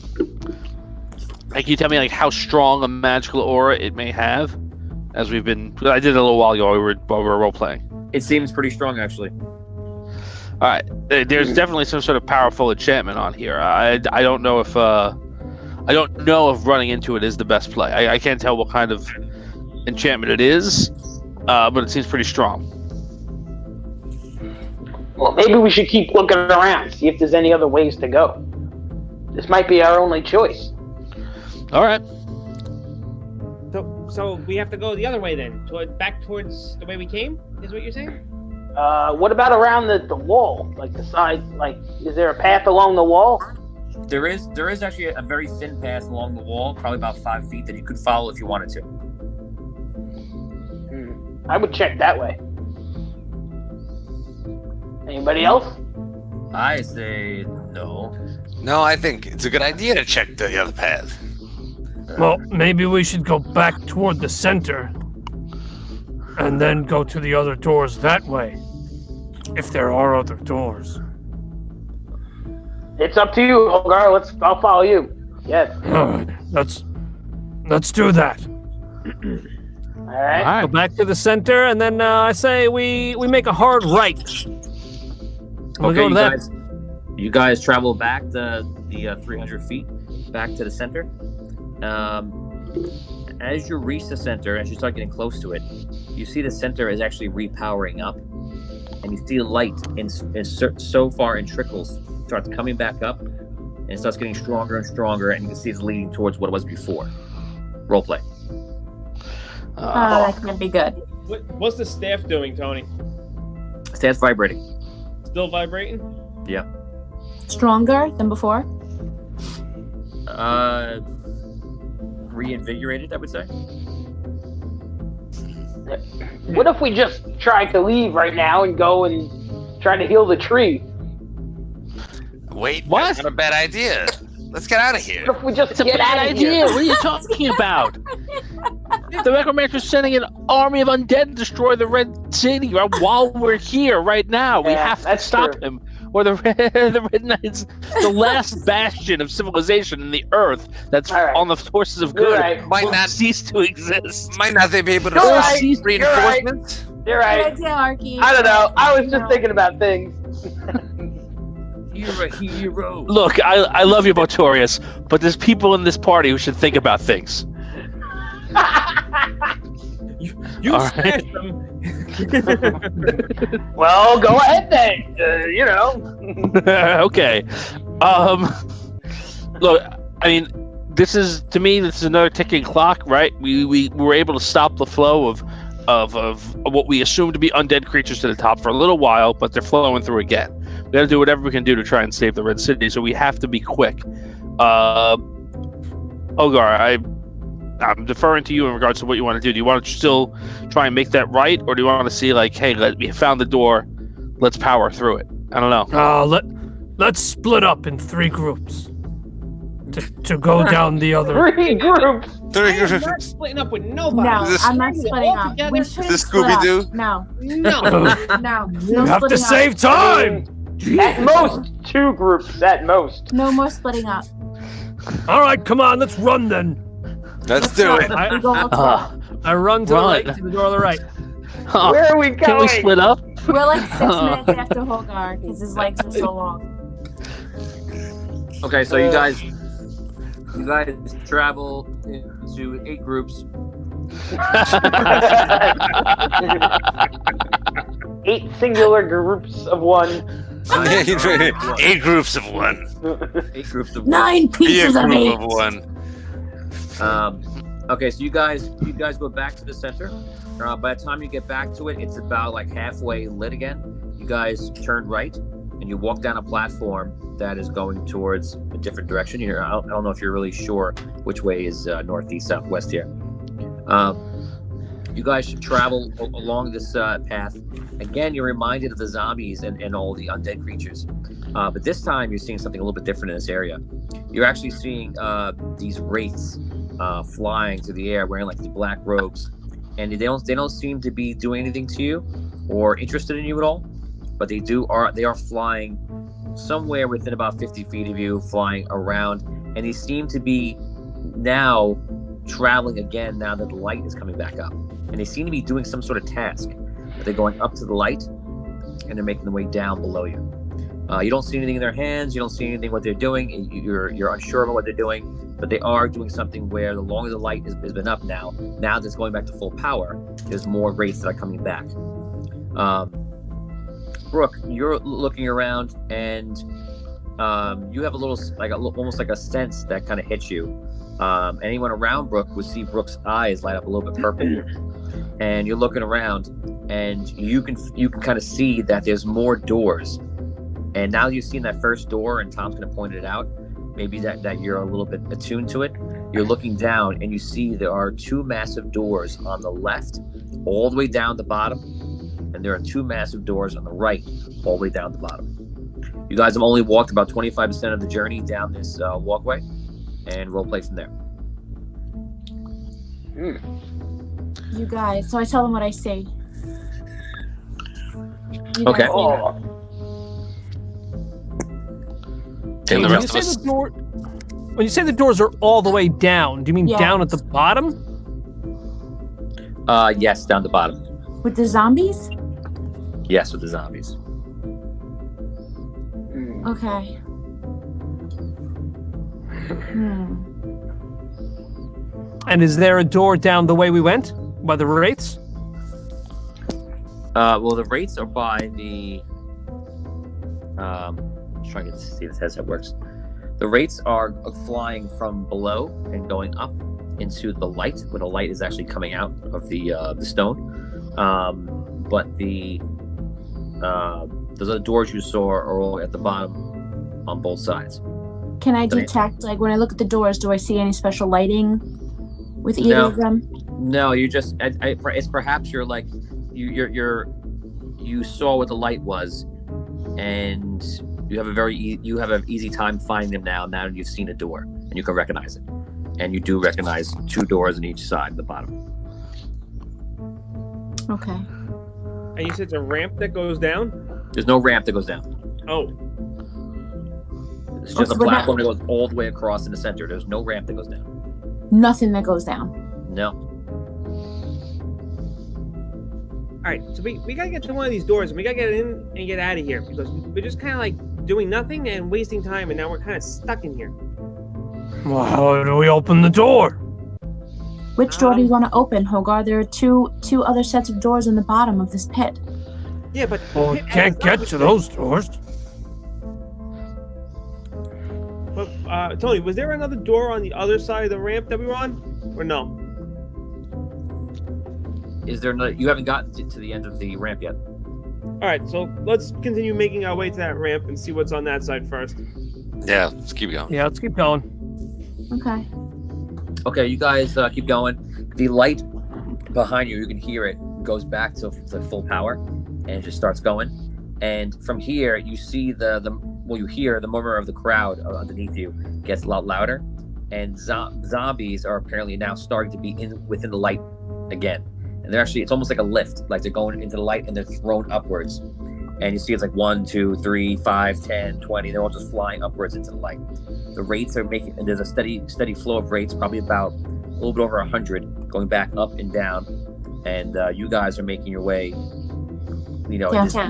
you tell me like how strong a magical aura it may have? As I did it a little while ago while we were role playing. It seems pretty strong, actually. All right. There's definitely some sort of powerful enchantment on here. I don't know if running into it is the best play. I can't tell what kind of enchantment it is, but it seems pretty strong. Well, maybe we should keep looking around, see if there's any other ways to go. This might be our only choice. All right. So we have to go the other way then, back towards the way we came. Is what you're saying? What about around the wall, like the side? Like, is there a path along the wall? There is actually a very thin path along the wall, probably about 5 feet, that you could follow if you wanted to. I would check that way. Anybody else? I say no. No, I think it's a good idea to check the other path. Well, maybe we should go back toward the center and then go to the other doors that way. If there are other doors. It's up to you, Holgar. I'll follow you. Yes. All right, let's do that. All right. Go back to the center, and then I say we make a hard right. We'll go to that. You guys travel back the 300 feet back to the center. As you reach the center, as you start getting close to it, you see the center is actually repowering up, and you see light so far in trickles starts coming back up, and it starts getting stronger and stronger, and you can see it's leading towards what it was before. Roleplay. That can be good. What's the staff doing, Tony? Staff's vibrating. Still vibrating? Yeah. Stronger than before? Reinvigorated, I would say. What if we just try to leave right now and go and try to heal the tree? Wait, What? that's not a bad idea. Let's get out of here. What if we just It's a get bad out of idea. here? What are you talking about? The Necromancer's sending an army of undead to destroy the Red City while we're here right now. We Yeah, have to that's stop true. him. Or the Red Knight's the last bastion of civilization in the earth that's All right. on the forces of You're good right. Might will not- cease to exist. Might not they be able to You're right. receive You're right. reinforcements? You're Good right. idea, Arky. I don't know. I was just thinking about things. You're a hero. Look, I love you, Botorius, but there's people in this party who should think about things. You All smashed right. them. Well, go ahead then. Okay. Look, I mean, this is another ticking clock, right? We were able to stop the flow of what we assume to be undead creatures to the top for a little while, but they're flowing through again. We got to do whatever we can do to try and save the Red City, so we have to be quick. Ogar, I'm deferring to you in regards to what you want to do. Do you want to still try and make that right, or do you want to see like, hey, we found the door, let's power through it? I don't know. Let's split up in 3 groups to go down the other. 3 groups. I am not splitting up with nobody. No, Is this- I'm not Bring it splitting all up. together. We Is shouldn't this split up. Scooby-Doo? No, No. no. You No have to splitting save up. time. At most, 2 groups. At most. No more splitting up. All right, come on, let's run then. Let's do it. We go look for it. I run to the Right. right, to the door on the right. Where are we going? Can we split up? We're like 6 minutes after Holgar because his legs are so long. Okay, so you guys travel into 8 groups. 8 singular groups of 1. 8 groups of 1. 8 groups of 9 Be a pieces of group 8. of 1. Okay, so you guys go back to the center. By the time you get back to it, it's about like halfway lit again. You guys turn right, and you walk down a platform that is going towards a different direction. I don't know if you're really sure which way is northeast, southwest here. You guys should travel along this path. Again, you're reminded of the zombies and all the undead creatures. But this time, you're seeing something a little bit different in this area. You're actually seeing these wraiths flying through the air, wearing like the black robes, and they don't seem to be doing anything to you or interested in you at all. But they are flying somewhere within about 50 feet of you, flying around, and they seem to be now traveling again now that the light is coming back up, and they seem to be doing some sort of task. They're going up to the light, and they're making their way down below you. You don't see anything in their hands. You don't see anything what they're doing. You're unsure about what they're doing, but they are doing something where the longer the light has been up now that it's going back to full power, there's more wraiths that are coming back. Brooke, you're looking around, and you have a little, almost like a sense that kind of hits you. Anyone around Brooke would see Brooke's eyes light up a little bit purple, and you're looking around, and you can kind of see that there's more doors. And now you've seen that first door, and Tom's going to point it out. Maybe that you're a little bit attuned to it. You're looking down, and you see there are 2 massive doors on the left, all the way down the bottom, and there are 2 massive doors on the right, all the way down the bottom. You guys have only walked about 25% of the journey down this walkway, and we'll play from there. You guys. So I tell them what I see. You Okay. guys see- And the When you rest say of us. when you say the doors are all the way down, do you mean Yeah. down at the bottom? Yes, down the bottom. With the zombies? Yes, with the zombies. Okay. And is there a door down the way we went by the wraiths? Well, the wraiths are by the. Just trying to see if this headset works. The wraiths are flying from below and going up into the light, where the light is actually coming out of the stone. But those other doors you saw are all at the bottom on both sides. Can I detect, like, when I look at the doors, do I see any special lighting with either of them? No, you just. It's perhaps you're like you saw what the light was, and you have an easy time finding them now that you've seen a door and you can recognize it, and you do recognize 2 doors on each side at the bottom. Okay. And you said it's a ramp that goes down? There's no ramp that goes down. Oh. It's just so a we're not- platform that goes all the way across in the center. There's no ramp that goes down. Nothing that goes down. No. All right, so we gotta get to one of these doors, and we gotta get in and get out of here, because we're just kind of like doing nothing and wasting time, and now we're kind of stuck in here. Well, how do we open the door? Which door do you want to open, Hogar? There are two other sets of doors in the bottom of this pit. Yeah, but Well, we can't get to those doors. But Tony, was there another door on the other side of the ramp that we were on, or no? Is there no? You haven't gotten to the end of the ramp yet. All right, so let's continue making our way to that ramp and see what's on that side first. Yeah, let's keep going. Yeah, let's keep going. Okay. Okay, you guys keep going. The light behind you can hear it, goes back to full power, and it just starts going. And from here, you see you hear the murmur of the crowd underneath you gets a lot louder, and zombies are apparently now starting to be within the light again. And they're actually, it's almost like a lift, like they're going into the light and they're thrown upwards. And you see it's like 1, 2, 3, 5, 10, 20. They're all just flying upwards into the light. The wraiths are and there's a steady flow of wraiths, probably about a little bit over 100, going back up and down. And you guys are making your way, Downtown.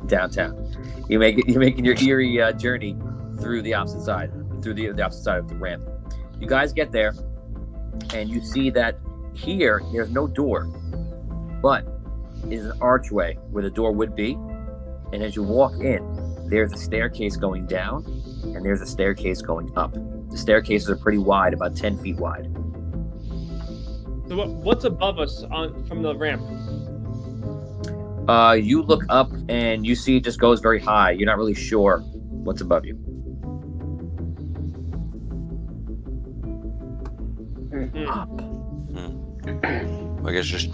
downtown. You're making your eerie journey through the opposite side, the opposite side of the ramp. You guys get there, and you see that here there's no door, but is an archway where the door would be. And as you walk in, there's a staircase going down, and there's a staircase going up. The staircases are pretty wide, about 10 feet wide. So what's above us from the ramp? You look up and you see it just goes very high. You're not really sure what's above you. Up. I guess just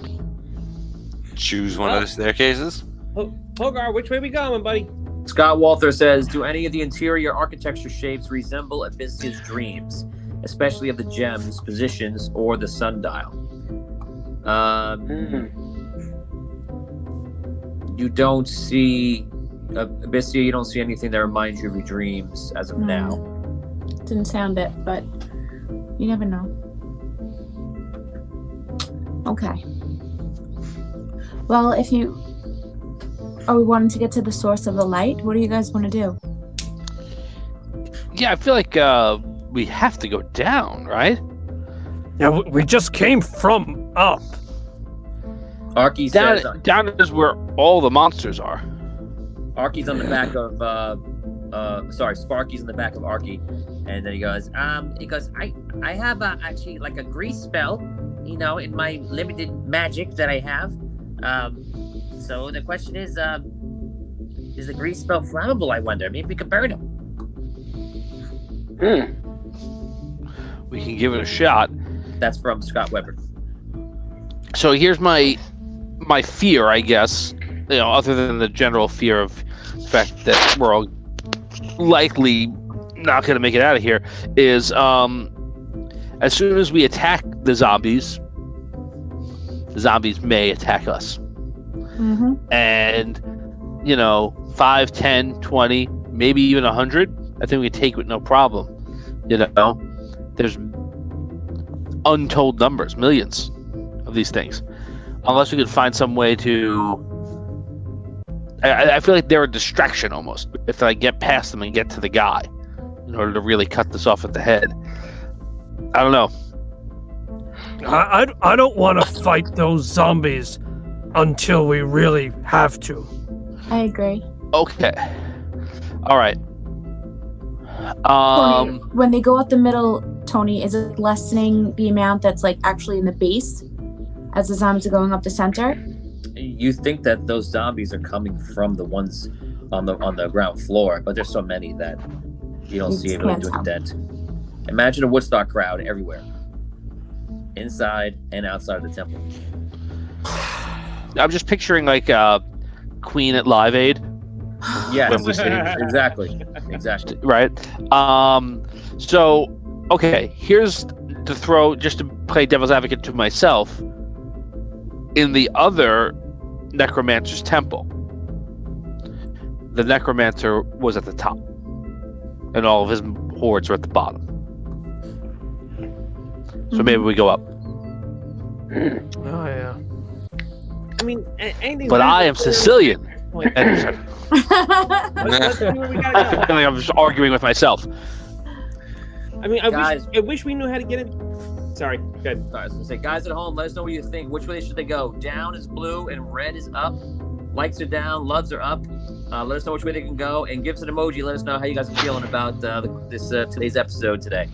choose one of the staircases. Hogar, which way we going, buddy? Scott Walther says, do any of the interior architecture shapes resemble Abyssea's dreams, especially of the gems, positions, or the sundial? You don't see, Abyssea, you don't see anything that reminds you of your dreams as of now. Didn't sound it, but you never know. Okay. Well, are we wanting to get to the source of the light? What do you guys want to do? Yeah, I feel like we have to go down, right? Yeah, we just came from up. Arky says, Down is where all the monsters are. Arky's on the back of, Sparky's in the back of Arky, and then he goes, I have actually like a grease spell, in my limited magic that I have. So the question is the grease spell flammable, I wonder? Maybe we could burn him. We can give it a shot. That's from Scott Weber. So here's my fear, I guess, other than the general fear of the fact that we're all likely not going to make it out of here, is as soon as we attack the zombies may attack us. Mm-hmm. And, 5, 10, 20, maybe even 100, I think we can take with no problem. There's untold numbers, millions of these things. Unless we could find some way to... I feel like they're a distraction almost. If I get past them and get to the guy in order to really cut this off at the head. I don't know. I don't want to fight those zombies until we really have to. I agree. Okay. All right. Tony, when they go up the middle, Tony, is it lessening the amount that's like actually in the base as the zombies are going up the center? You think that those zombies are coming from the ones on the ground floor, but there's so many that you don't see it really doing a dent. Imagine a Woodstock crowd everywhere, inside and outside of the temple. I'm just picturing like Queen at Live Aid. Yes, exactly. Right. So, okay, here's to throw, just to play devil's advocate to myself, in the other necromancer's temple, the necromancer was at the top and all of his hordes were at the bottom. So maybe we go up. Oh yeah. I mean, anything. But I am Sicilian. Let's see where we gotta I feel like I'm just arguing with myself. go. I mean, I Guys. wish we knew how to get in. Sorry, good. Sorry, I was gonna say, guys at home, let us know what you think. Which way should they go? Down is blue and red is up. Lights are down, LUDs are up. Let us know which way they can go, and give us an emoji. Let us know how you guys are feeling about this today's episode today.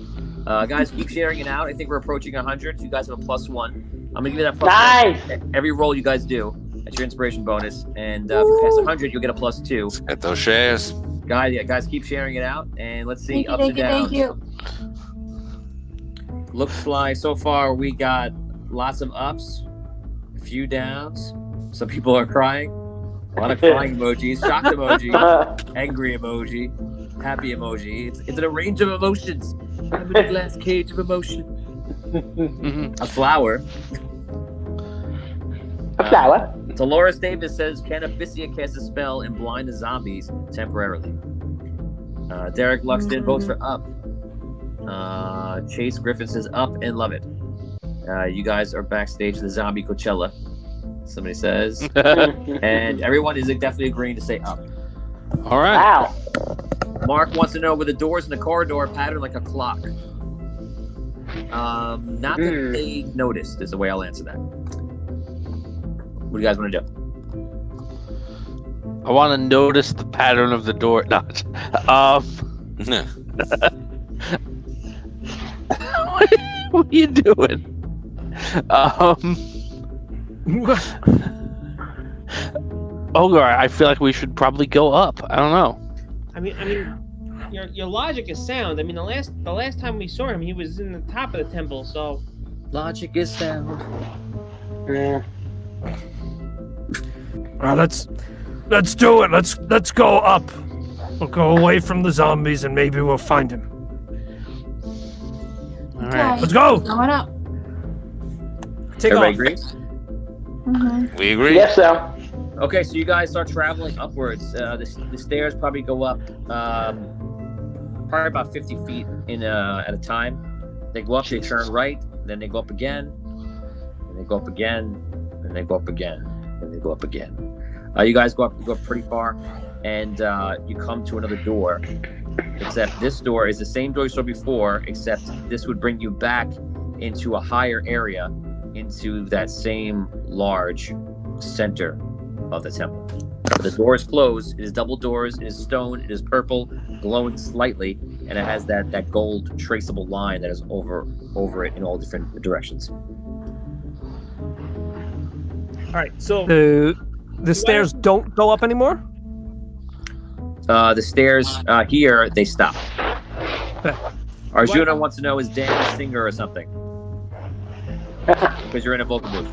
Guys, keep sharing it out. I think we're approaching 100. You guys have a +1. I'm gonna give you that +1. Every roll you guys do, that's your inspiration bonus. And if you pass 100, you'll get a +2. Get those shares. Guys, keep sharing it out, and let's see ups and Thank downs. you. Looks like so far we got lots of ups, a few downs. Some people are crying. A lot of crying emojis, shocked emoji, angry emoji, happy emoji. It's a range of emotions. I'm in a glass cage of emotion. A flower. A flower? Dolores Davis says, can Abyssea cast a spell and blind the zombies temporarily? Derek Luxton votes for up. Chase Griffin says up and love it. You guys are backstage at the zombie Coachella, somebody says. And everyone is definitely agreeing to say up. All right. Wow. Mark wants to know, were the doors in the corridor patterned like a clock? Not that they noticed is the way I'll answer that. What do you guys want to do? I want to notice the pattern of the door. No. What are you doing? Ogar, I feel like we should probably go up. I don't know. I mean, your logic is sound. I mean, the last time we saw him, he was in the top of the temple. So Logic is sound. Yeah. Let's do it. Let's go up. We'll go away from the zombies and maybe we'll find him. All right. Let's go. Going up. Take Everybody off. agrees? Mm-hmm. We agree. Yes, so. Okay, so you guys start traveling upwards. The stairs probably go up probably about 50 feet at a time. They go up, they turn right, then they go up again, and they go up again, and they go up again, and they go up again. You guys go up pretty far, and you come to another door. Except this door is the same door you saw before, except this would bring you back into a higher area, into that same large center of the temple. The door is closed. It is double doors. It is stone. It is purple, glowing slightly, and it has that gold traceable line that is over it in all different directions. all right. So The stairs don't go up anymore? The stairs here, they stop. Okay. Arjuna wants to know, is Dan a singer or something? Because you're in a vocal booth.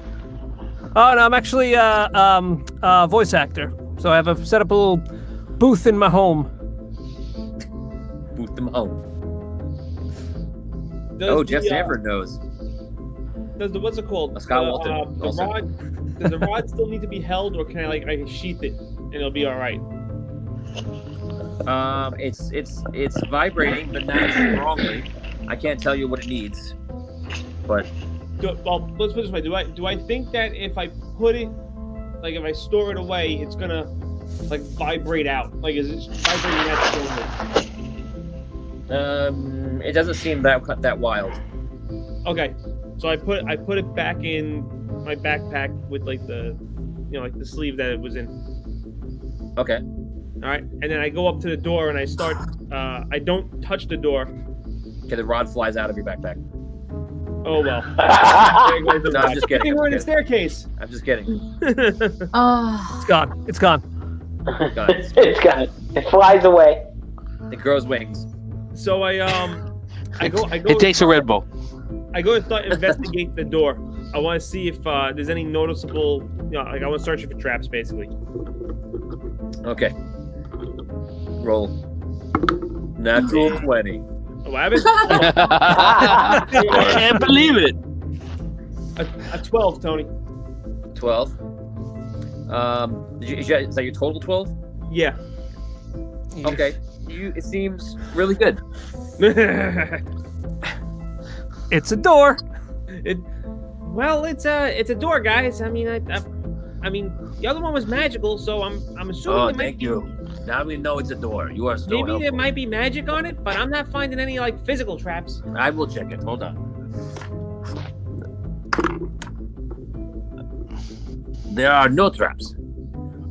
Oh no, I'm actually a voice actor. So I have set up a little booth in my home. Booth them home. does Jeff the, Sanford knows. Does the what's it called? Scott Walton The also. rod. Does the rod still need to be held, or can I can sheath it and it'll be all right? It's vibrating, but not strongly. I can't tell you what it needs, but Well, let's put it this way. Do I think that if I put it, like if I store it away, it's gonna like vibrate out? Like is it vibrating out slowly? it doesn't seem that wild. Okay, so I put it back in my backpack with like the like the sleeve that it was in. Okay. All right, and then I go up to the door and I start. I don't touch the door. Okay, the rod flies out of your backpack. Oh well. There goes the No, I'm rod. just kidding. We're in the staircase. I'm just kidding. Oh, It's gone. It's gone. It's got it. It flies away. It grows wings. So I go. It takes a Red Bull. I go and start investigate the door. I want to see if there's any noticeable. Like I want to search it for traps, basically. Okay. Roll. Natural 20. What happened? I can't believe it. A 12, Tony. 12. Is that your total 12? Yeah. Okay. It seems really good. It's a door. It's a door, guys. I mean, I mean, the other one was magical, so I'm assuming Oh, it might thank be, you. Now we know it's a door. You are so maybe helpful. there might be magic on it, but I'm not finding any like physical traps. I will check it. Hold on. There are no traps.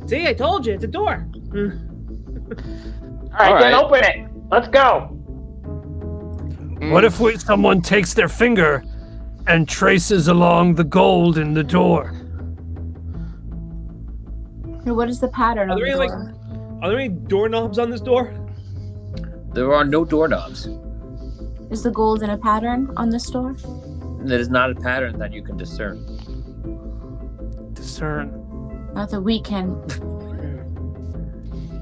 See, I told you, it's a door. All right, then open it. Let's go. What if someone takes their finger and traces along the gold in the door? what is the pattern Are of there the any door? are there any doorknobs on this door? There are no doorknobs. Is the gold in a pattern on this door? That is not a pattern that you can discern. Discern. Not that we can.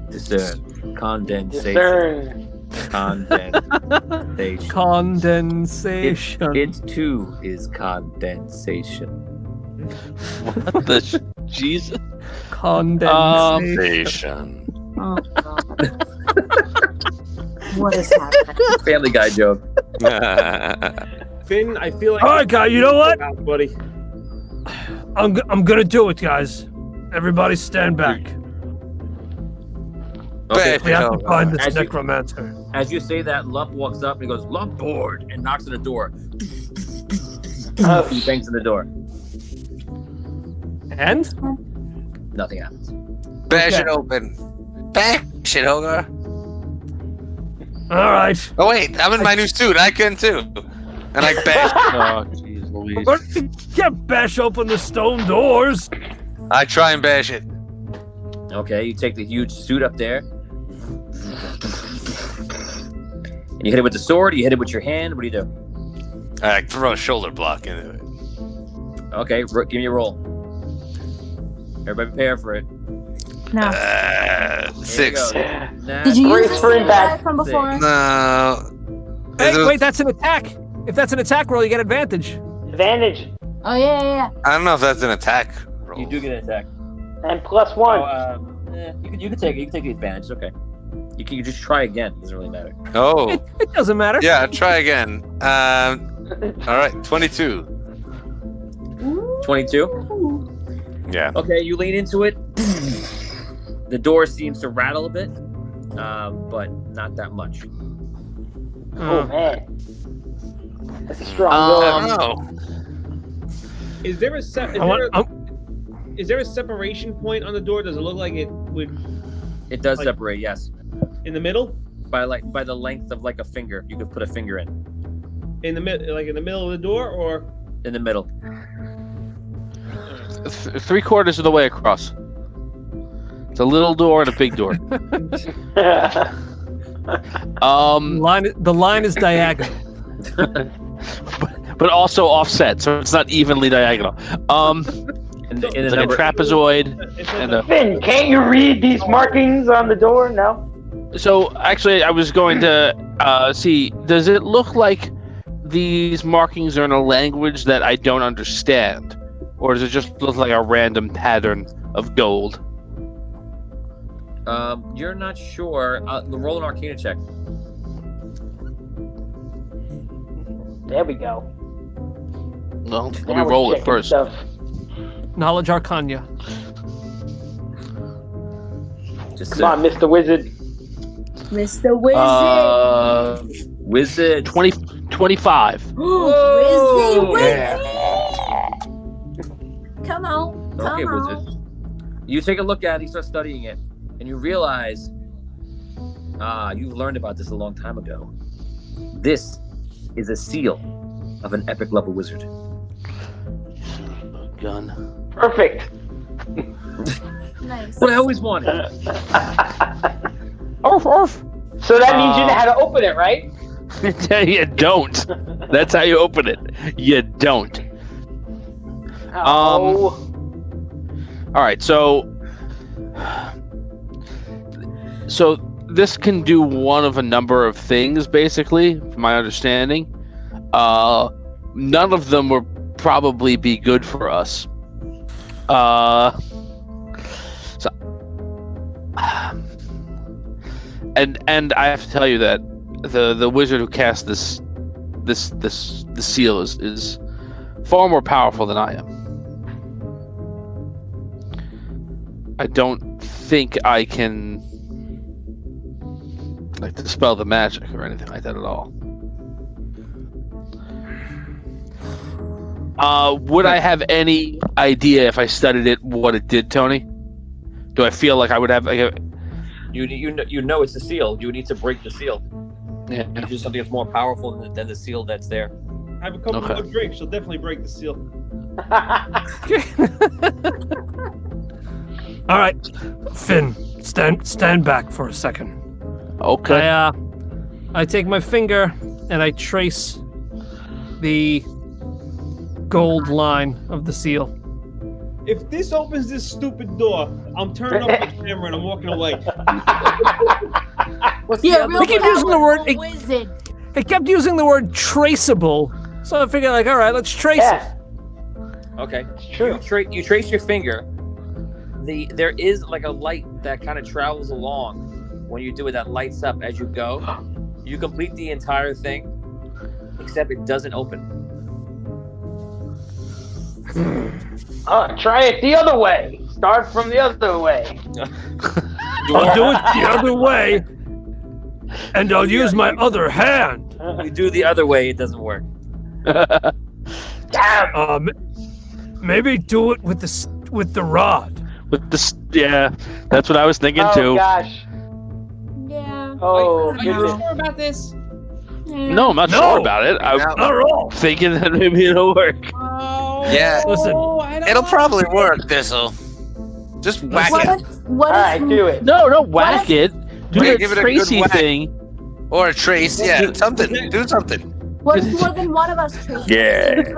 Discern. Condensation. Discern. Condensation. Condensation. It too is condensation. What the Jesus? Condensation. Oh, God. What is happening? Family Guy joke. Finn, I feel like. All right, guys. You know what? buddy? I'm gonna do it, guys. Everybody, stand back. Okay. We have to find this As you- necromancer. As you say that, Lump walks up and he goes, "Lump board," and knocks on the door. He bangs on the door. And Nothing happens. Bash Okay. it open. Bash it, Hogar. All right. Oh wait, I'm in my new suit. I can too. And I bash. Oh, jeez, Louise. But you can't bash open the stone doors. I try and bash it. Okay, you take the huge suit up there. And you hit it with the sword, you hit it with your hand. What do you do? I throw a shoulder block into it. Okay, give me a roll. Everybody prepare for it. No. Here 6. you go. Did you use the Spring same back. die from before? No. Hey, wait, that's an attack. If that's an attack roll, you get advantage. Advantage. Oh yeah. I don't know if that's an attack roll. You do get an attack. And +1. You can take it. You can take the advantage. It's okay. You can just try again. It doesn't really matter. Oh. It doesn't matter. Yeah, try again. All right, 22. 22. Yeah. Okay, you lean into it. The door seems to rattle a bit, but not that much. Oh man, that's a strong I door. don't know. Is there a separation point on the door? Does it look like it would It does Like- separate, yes. in the middle? By the length of like a finger, you could put a finger in In the middle of the door, or the middle. 3/4 of the way across. It's a little door and a big door. The line is diagonal. but also offset, so it's not evenly diagonal. In the It's like number, a trapezoid. it's And like Finn, can't you read these markings on the door? No. So actually, I was going to see. Does it look like these markings are in a language that I don't understand, or does it just look like a random pattern of gold? you're not sure. Roll an Arcana check. There we go. Well, let me Now we're roll it checking first. stuff. Knowledge Arcana. Just Come on, Mr. Wizard. Mr. Wizard. Wizard. 25. Wizzy, Wizzy. Yeah. Come on. Come Okay, on. Wizard. You take a look at it, you start studying it, and you realize, you've learned about this a long time ago. This is a seal of an epic level wizard. Gun. Perfect. Nice. What I always wanted. Orf, orf. So that means you know how to open it, right? You don't. That's how you open it. You don't. Oh. All right, so this can do one of a number of things, basically, from my understanding. None of them would probably be good for us. And I have to tell you that the wizard who cast this seal is far more powerful than I am. I don't think I can dispel the magic or anything like that at all. Would I have any idea if I studied it what it did, Tony? Do I feel like I would have? You know it's a seal. You need to break the seal. Yeah. You do something that's more powerful than the seal that's there. have a couple Okay. more drinks. She'll definitely break the seal. All right, Finn, stand back for a second. Okay. I take my finger and I trace the gold line of the seal. If this opens this stupid door, I'm turning off the camera and I'm walking away. Yeah, real They keep using the word- powerful wizard. It kept using the word traceable, so I figured, all right, let's trace Yeah, it. Okay. it's true. You trace your finger. There is like a light that kind of travels along when you do it, that lights up as you go. You complete the entire thing, except it doesn't open. Try it the other way. Start from the other way. I'll do it the other way, and I'll use my other hand. You do the other way, it doesn't work. Damn. Maybe do it with the rod. With this, yeah, that's what I was thinking Oh too. gosh. Yeah. Oh Are you goodness. sure about this? Yeah. No, I'm not sure about it. I'm No. Not wrong. thinking that maybe it'll work. Oh, Yeah. Listen, I don't It'll like probably it. work, this'll. Just whack What it. if, what All if right, we- do it. No, don't whack it. Do Wait, the give it a good Tracy whack. thing. Or a trace. Yeah, something. Do something. What if more than one of us trace Yeah. at the same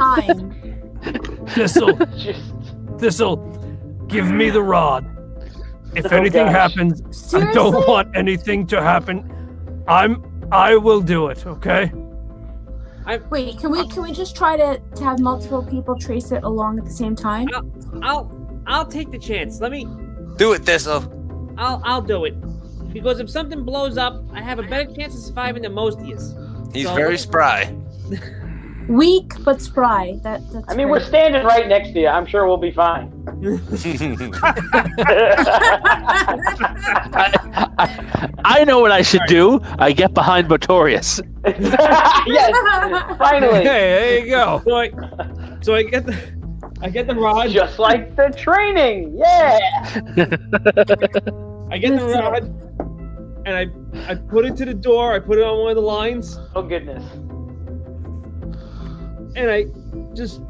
time? Thistle, give me the rod. If Oh, anything gosh. happens, I Seriously? don't want anything to happen. I will do it, okay? Wait, can we just try to have multiple people trace it along at the same time? I'll take the chance. Do it, Thistle. I'll do it. Because if something blows up, I have a better chance of surviving than most of you. He's So- very spry. Weak but spry. That's I mean, we're great. standing right next to you. I'm sure we'll be fine. I know what I should do. I get behind Botorius. Yes, finally. Hey, there you go. So I get the rod. Just like the training. Yeah. I get the rod, and I put it to the door. I put it on one of the lines, Oh goodness. and I just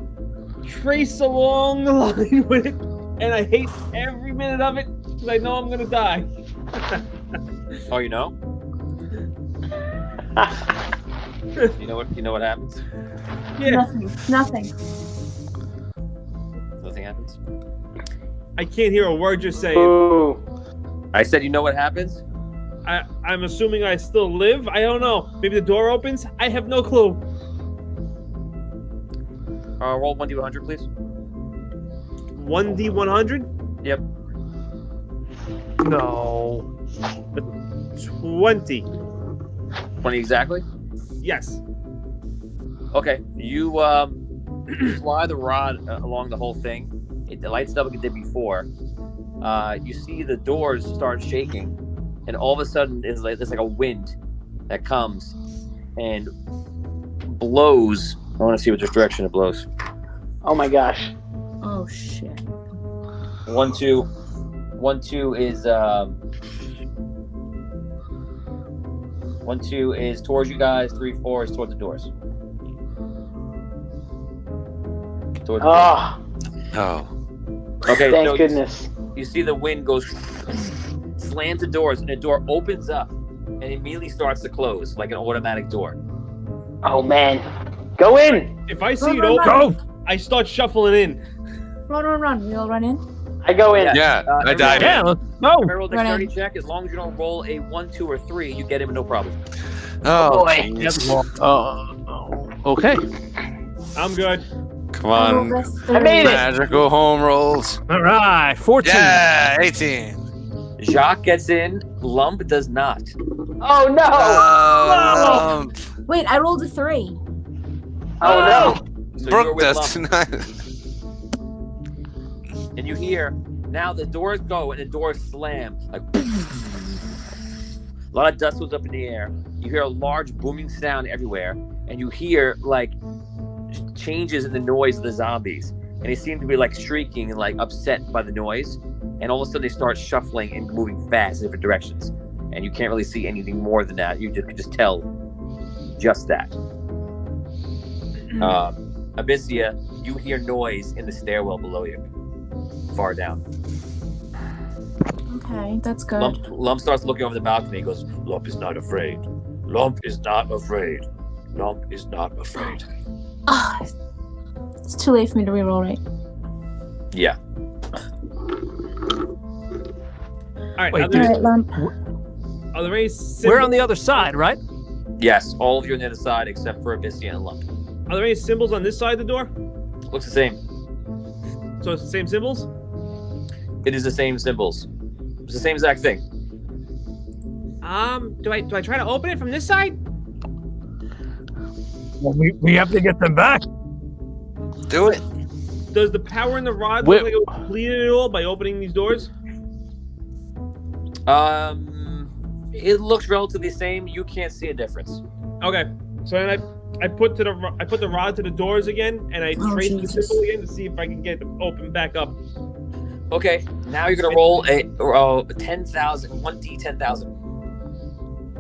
trace along the line with it. And I hate every minute of it because I know I'm gonna die. Oh, you know? You know what happens? Yeah, Nothing. Nothing happens. I can't hear a word you're saying. Ooh. I said, you know what happens? I'm assuming I still live. I don't know. Maybe the door opens. I have no clue. Roll 1d100, please. 1d100. Yep. No. 20. 20 exactly? Yes. Okay. You fly the rod along the whole thing. It lights up like it did before. You see the doors start shaking, and all of a sudden there's like a wind that comes and blows. I want to see which direction it blows. Oh my gosh. Oh shit. 1, 2. 1, 2 is 1, 2 is towards you guys. 3, 4 is towards the doors. Towards the doors. Oh, Oh. Okay, thank so goodness. you see the wind goes slams the doors, and the door opens up and immediately starts to close like an automatic door. Oh man. Go in. If I see it Run, open, Go! I start shuffling in. Run. We all run in. I go in. Yeah, I died. Yeah, let's go. If I roll a Run dexterity in. check, as long as you don't roll a 1, 2, or 3, you get him no problem. Oh, boy. jeez. Okay. I'm good. Come I on. rolled a I made it. Magical home rolls. All right, 14. Yeah, 18. Jacques gets in, Lump does not. Oh no. Oh, Wait, I rolled a 3. Oh no. So you're Brooke with does Lump. tonight. And you hear, now the doors go and the doors slam. Like, a lot of dust goes up in the air. You hear a large booming sound everywhere. And you hear, like, changes in the noise of the zombies. And they seem to be, like, shrieking and, like, upset by the noise. And all of a sudden they start shuffling and moving fast in different directions. And you can't really see anything more than that. You could just tell just that. Abyssia, you hear noise in the stairwell below you. Far down. Okay, that's good. Lump starts looking over the balcony. He goes, Lump is not afraid. Lump is not afraid. Lump is not afraid. Ah, it's too late for me to reroll, right? Yeah. All right. Wait, are All there, right, Lump. are there any symbols, We're on the other side, right? Yes, all of you on the other side except for Abyssia and Lump. Are there any symbols on this side of the door? Looks the same. So it's the same symbols? It is the same symbols. It's the same exact thing. Do I try to open it from this side? Well, we have to get them back. Do it. Does the power in the rod Wait- look like it was completed at all by opening these doors? It looks relatively the same. You can't see a difference. Okay. So then I put the rod to the doors again, and I Oh, trace the Jesus. symbol again to see if I can get them open back up. Okay, now you're gonna roll a 10,000, 1d10,000.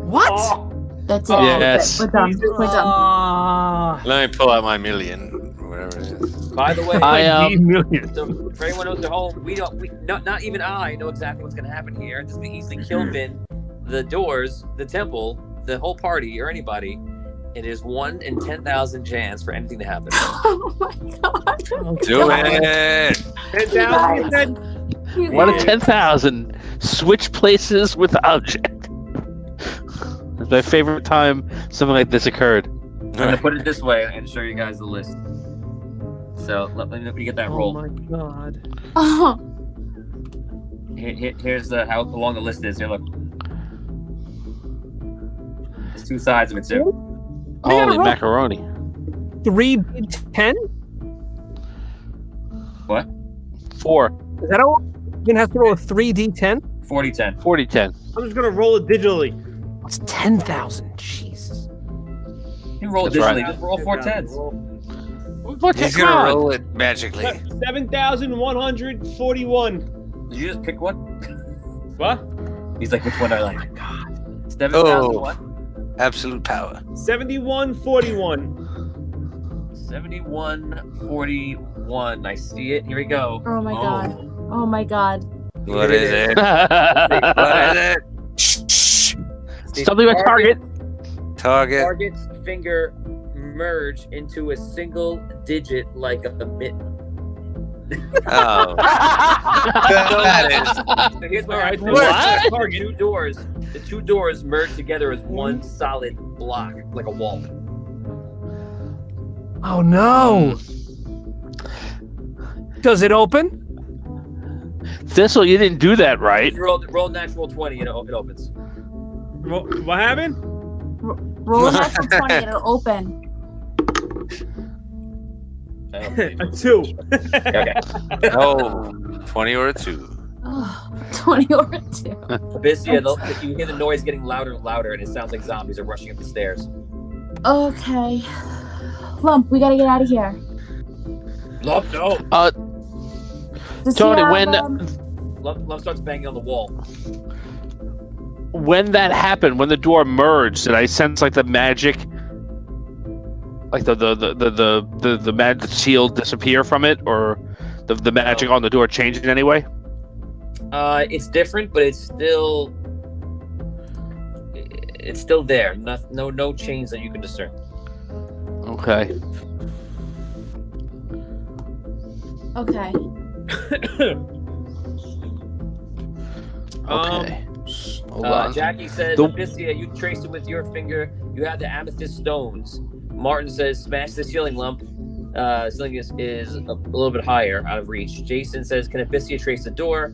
What? Oh, That's it. Oh, yes. We're done. We're done. Let me pull out my million, whatever it is. By the way, million. so for anyone else at home, not even I know exactly what's gonna happen here. This can easily kill Vin, the doors, the temple, the whole party, or anybody. It is 1 in 10,000 chance for anything to happen. Oh my god. Do it! 10,000, you said? You 1 in guys. 10,000. Switch places with object. It's my favorite time something like this occurred. I'm gonna put it this way and show you guys the list. So let me get that Oh roll. my god. Oh, Here's how long the list is. Here, look. There's 2 sides of it too. Holy macaroni. 3d10? What? 4. Is that all? Vin has to roll a 3d10? 40-10. 40-10. I'm just gonna roll it digitally. It's 10,000. Jesus. You can roll That's digitally. right. Just roll 4 10s. He's gonna roll it magically. 7,141. Did you just pick one? What? He's like, which one do I like? 7,000 Oh. what? Absolute power. 7141. 7141. I see it. Here we go. oh my god. Oh my god. What is it? What is it? Shh. Something about target. Target. Target's finger merge into a single digit like a mitten. Oh. That is. So here's what All right, happens. what? Target. The two doors merge together as one solid block, like a wall. Oh no. Does it open? Thistle, you didn't do that right. Roll natural 20 and it opens. What happened? Roll a natural 20 and it'll open. Okay. A 2. Okay. Oh, 20 or a 2. Oh, 20 or a 2. Abyssia, you hear the noise getting louder and louder, and it sounds like zombies are rushing up the stairs. Okay. Lump, we gotta get out of here. Lump, no. Does he Tony, have, when Lump starts banging on the wall. when that happened, when the door merged, did I sense like the magic, like the magic shield disappear from it, or the magic on the door change in any way? It's different, but it's still there. No change that you can discern. Okay. Okay. Okay. Hold on. Jackie says, Abyssia, you traced it with your finger. You have the amethyst stones. Martin says, smash the ceiling, Lump. Ceiling is a little bit higher, out of reach. Jason says, can Abyssia trace the door?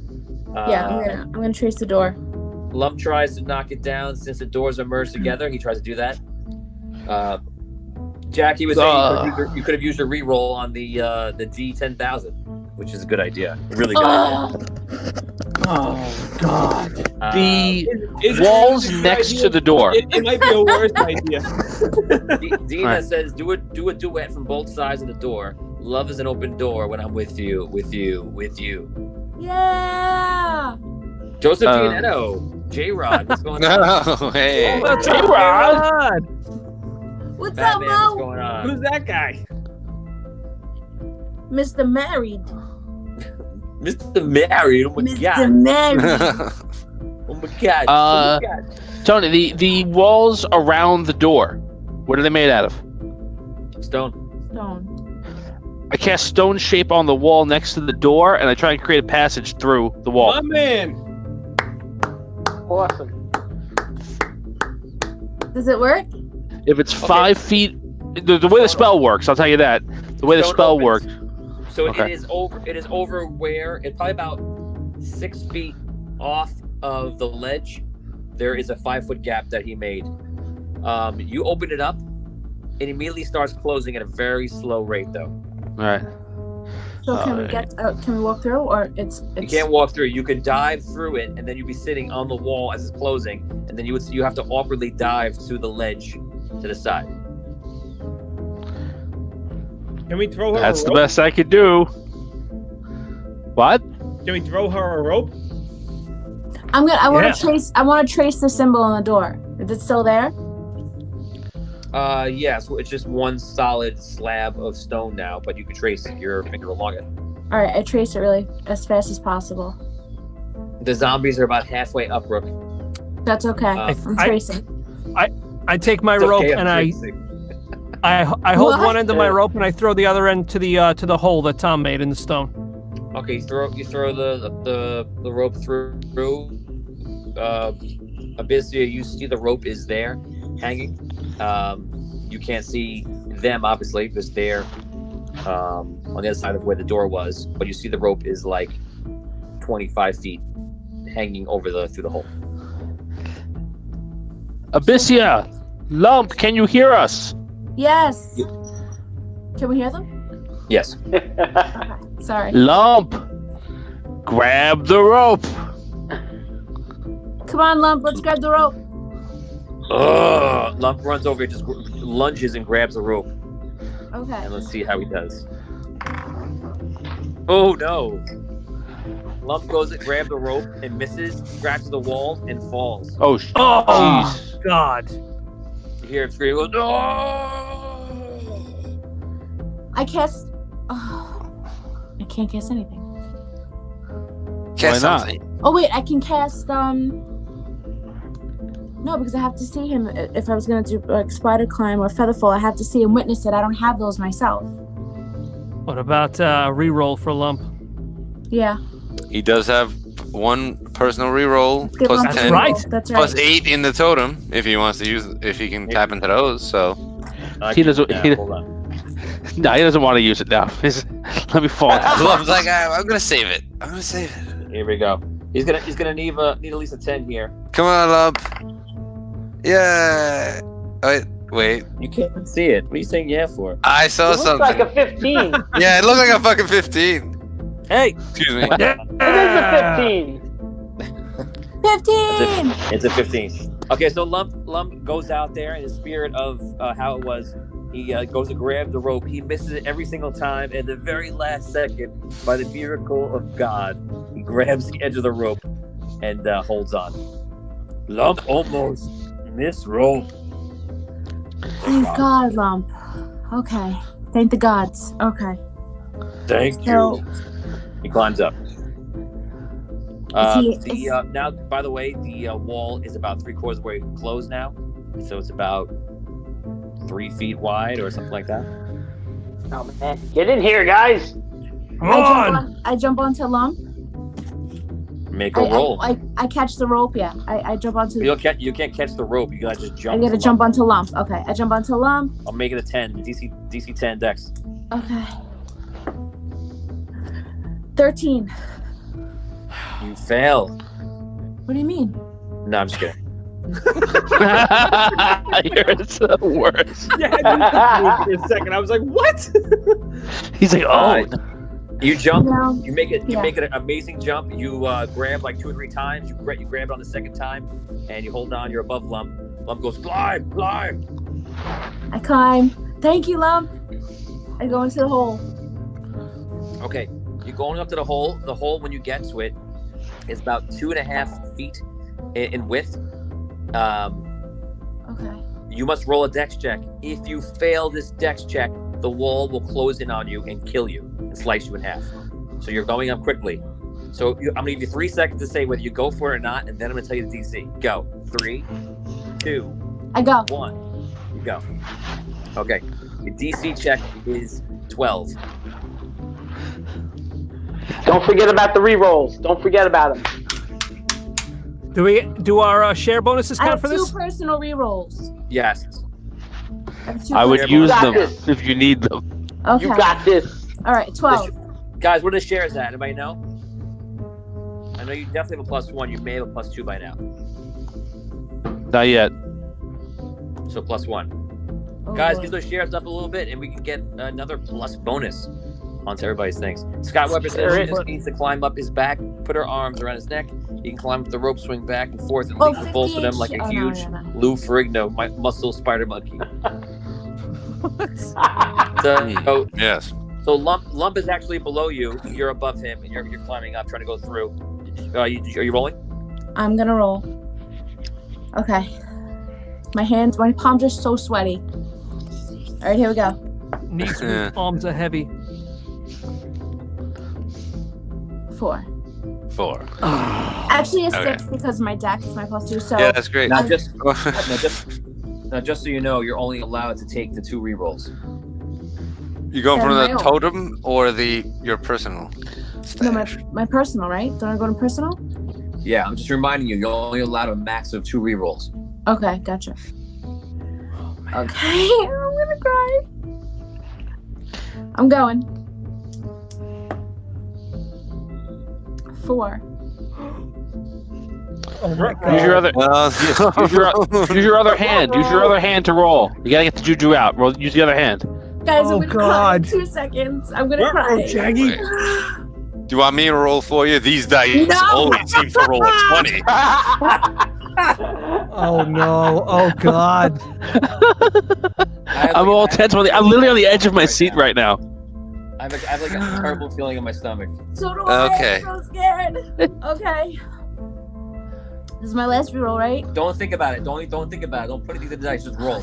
Yeah, I'm gonna trace the door. Lump tries to knock it down since the doors are merged together. He tries to do that. Jackie was saying you could have used a reroll on the D10,000, which is a good idea. Really good idea. Oh god. The Is it walls really a good next idea? to the door. It might be a worse idea. Dina Right. says, do a duet from both sides of the door. Love is an open door when I'm with you. Yeah. Joseph Gianetto, J-Rod, what's going on? No, hey. What's Hey, up, Rod? Rod? What's Batman, up, what's Mo? going on? Who's that guy? Mr. Married. Mr. Married, oh my Mr. god. Married. Oh my god. Oh my god. Tony, the walls around the door, what are they made out of? Stone. Stone. I cast stone shape on the wall next to the door, and I try and create a passage through the wall. My man. Awesome. Does it work? If it's 5 feet, the way the spell works, I'll tell you that. The way the Stone spell opens. works. So Okay. it is over where it's probably about 6 feet off of the ledge. There is a 5-foot gap that he made. You open it up, it immediately starts closing at a very slow rate, though. All right. So can we can we walk through, or it's You can't walk through. You can dive through it, and then you'd be sitting on the wall as it's closing, and then you have to awkwardly dive to the ledge to the side. Can we throw her That's a the rope? best I could do. What? Can we throw her a rope? I want to trace the symbol on the door. Is it still there? Yes, it's just one solid slab of stone now, but you can trace your finger along it. All right, I trace it really as fast as possible. The zombies are about halfway up, Rook. That's okay. I'm tracing. I take my It's rope okay, I'm and tracing. I hold What? one end of my rope and I throw the other end to the hole that Tom made in the stone. Okay, you throw the rope through. Abyssia, you see the rope is there, hanging. You can't see them obviously because they're on the other side of where the door was, but you see the rope is like 25 feet hanging over through the hole. Abyssia, Lump, can you hear us? Yes. Can we hear them? Yes. Okay. Sorry. Lump, grab the rope. Come on, Lump. Let's grab the rope. Lump runs over, just lunges and grabs the rope, Okay. and let's see how he does. Oh no! Lump goes and grabs the rope and misses, scratches the wall, and falls. Oh, Oh, jeez. God. You hear him scream, "No!" I cast. Oh, I can't cast anything. Cast Why not? something. Oh wait, I can cast No, because I have to see him. If I was gonna do like spider climb or featherfall, I have to see him witness it. I don't have those myself. What about reroll for Lump? Yeah. He does have one personal reroll Give plus Lump a 10, right. roll. That's right. plus 8 in the totem if he wants to use, if he can tap into those. So He doesn't- he- Hold on. No, he doesn't want to use it now. Let me fall. Lump's like, I'm gonna save it. I'm gonna save it. Here we go. He's gonna need at least a 10 here. Come on, Lump. Yeah. Wait. You can't see it. What are you saying yeah for? I saw It looks something. like a 15. Yeah, it looked like a fucking 15. Hey! Excuse me. It is a 15. 15. It's a 15. Okay, so Lump goes out there in the spirit of how it was. He goes to grab the rope. He misses it every single time. And the very last second, by the miracle of God, he grabs the edge of the rope and holds on. Lump almost missed rope. Thank God, Lump. Okay. Thank the gods. Okay. Thank So- you. He climbs up. Is Now, by the way, the wall is about 3/4 of the way closed now. So it's about 3 feet wide or something like that. Oh man, get in here, guys. Come on. I jump onto Lump. Make a roll. I catch the rope. Yeah. I jump onto. You can't catch the rope. You gotta just jump. I gotta Lump. jump onto Lump. Okay. I jump onto Lump. I'll make it a 10. DC 10 dex. Okay. 13. You fail. What do you mean? No, I'm just kidding. You're the worst. Yeah, I didn't for a second. I was like, what? He's like, oh. You jump. No. You make it. You Yeah. make it an amazing jump. You grab like 2 or 3 times. You grab it on the second time, and you hold on. You're above Lump. Lump goes climb. I climb. Thank you, Lump. I go into the hole. Okay, you're going up to the hole. The hole, when you get to it, is about 2.5 feet in width. Okay. You must roll a dex check. If you fail this dex check, the wall will close in on you and kill you and slice you in half. So you're going up quickly. So I'm gonna give you 3 seconds to say whether you go for it or not, and then I'm gonna tell you the DC. Go. 3, 2, I go. 1. You go. Okay. Your DC check is 12. Don't forget about the rerolls. Don't forget about them. Do our share bonuses I count have for 2 this? personal rerolls. Yes. I would use them Got this. if you need them. Okay. You got this. All right. 12. Guys, what are the shares at? Anybody know? I know you definitely have a +1. You may have a +2 by now. Not yet. So +1. Oh, Guys, boy. get those shares up a little bit, and we can get another plus bonus onto everybody's things. Scott Weber says she just needs to climb up his back, put her arms around his neck. You can climb up the rope, swing back and forth, and leap the both of them like a huge Lou Ferrigno muscle spider monkey. So, Yes. So Lump is actually below you. You're above him, and you're climbing up, trying to go through. Are you rolling? I'm gonna roll. Okay. My palms are so sweaty. All right, here we go. Knees weak, arms are heavy. 4. 4. Actually, a Okay. 6 because my deck is my +2. So Yeah, that's great. Now just so you know, you're only allowed to take the 2 rerolls. You going from Yeah, the my own. totem or your personal? no, Stash? my personal, right? Don't I go to personal? Yeah, I'm just reminding you, you're only allowed a max of 2 rerolls. Okay, gotcha. Okay, I'm gonna cry. I'm going. 4. Oh my Use your god. other. Use your other hand. Use your other hand to roll. You gotta get the juju out. Roll. Use the other hand. Guys, Oh, I'm gonna cry in God. 2 seconds. I'm gonna Ruh-roh, cry. Shaggy. Do you want me to roll for you? These dice No! always seem to roll a 20. Oh no. Oh god. I'm all tense. I'm literally on the edge of my seat right now. I have like a terrible feeling in my stomach. So do I. Okay. I'm so scared. Okay. This is my last reroll, right? Don't think about it. Don't think about it. Don't put it through the dice. Just roll.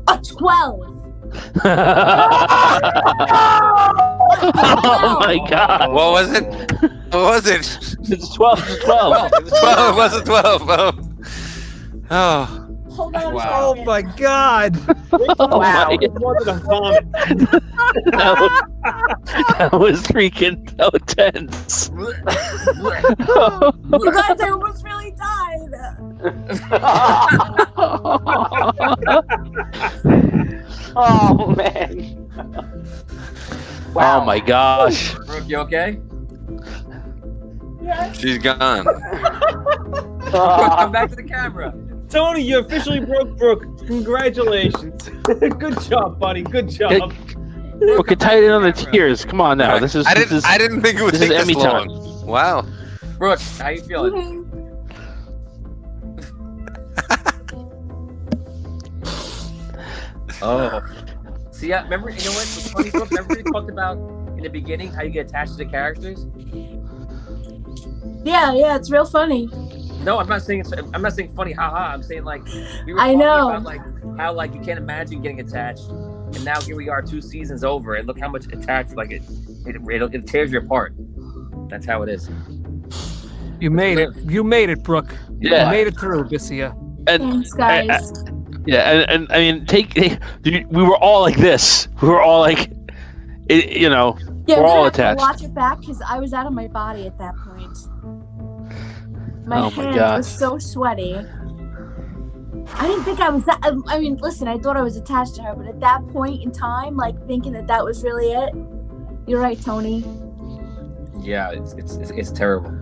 A 12. Oh my god. What was it? What was it? It's 12. It's 12. 12. Was it 12? Oh. Hold on. Wow. Oh my god. Oh Wow. my It wasn't a vomit. that was freaking so tense. You guys, I almost really died. Oh man. Wow. Oh my gosh. Brooke, you okay? Yes. She's gone. Brooke, come back to the camera. Tony, you officially broke Brooke. Congratulations. Good job, buddy. Good job. We can tie it in on the tears. Come on now. This is. I didn't think it would this is take this Emmy time. long. Wow. Brooke, how you feeling? Oh. See, yeah, remember, you know what? It's funny, Brooke, remember we talked about in the beginning how you get attached to the characters? Yeah, it's real funny. No, I'm not saying funny, haha. I'm saying like we were I talking know. about like how like you can't imagine getting attached, and now here we are 2 seasons over, and look how much attached like it tears you apart. That's how it is. You made it. You made it, Brooke. Yeah. You made it through, Bissia. And Thanks, guys. yeah, and I mean, we were all like this. We were all like, you know, Yeah, we're I'm all gonna have to attached. watch it back because I was out of my body at that point. My Oh my hands gosh. were so sweaty. I didn't think I was that. I mean, listen, I thought I was attached to her, but at that point in time, like thinking that was really it. You're right, Tony. Yeah, it's terrible.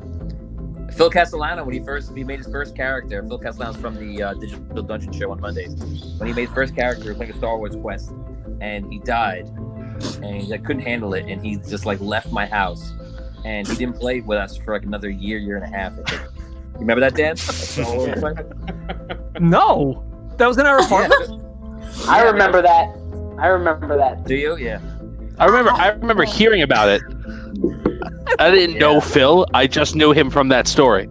Phil Castellano, when he made his first character, Phil Castellano's from the Digital Dungeon Show on Mondays. When he made his first character, he was playing a Star Wars quest, and he died, and he couldn't handle it, and he just like left my house, and he didn't play with us for like another year and a half. I think. You remember that, Dan? No, that was in our apartment. I remember that. I remember that. Do you? Yeah. I remember hearing about it. I didn't know Phil. I just knew him from that story.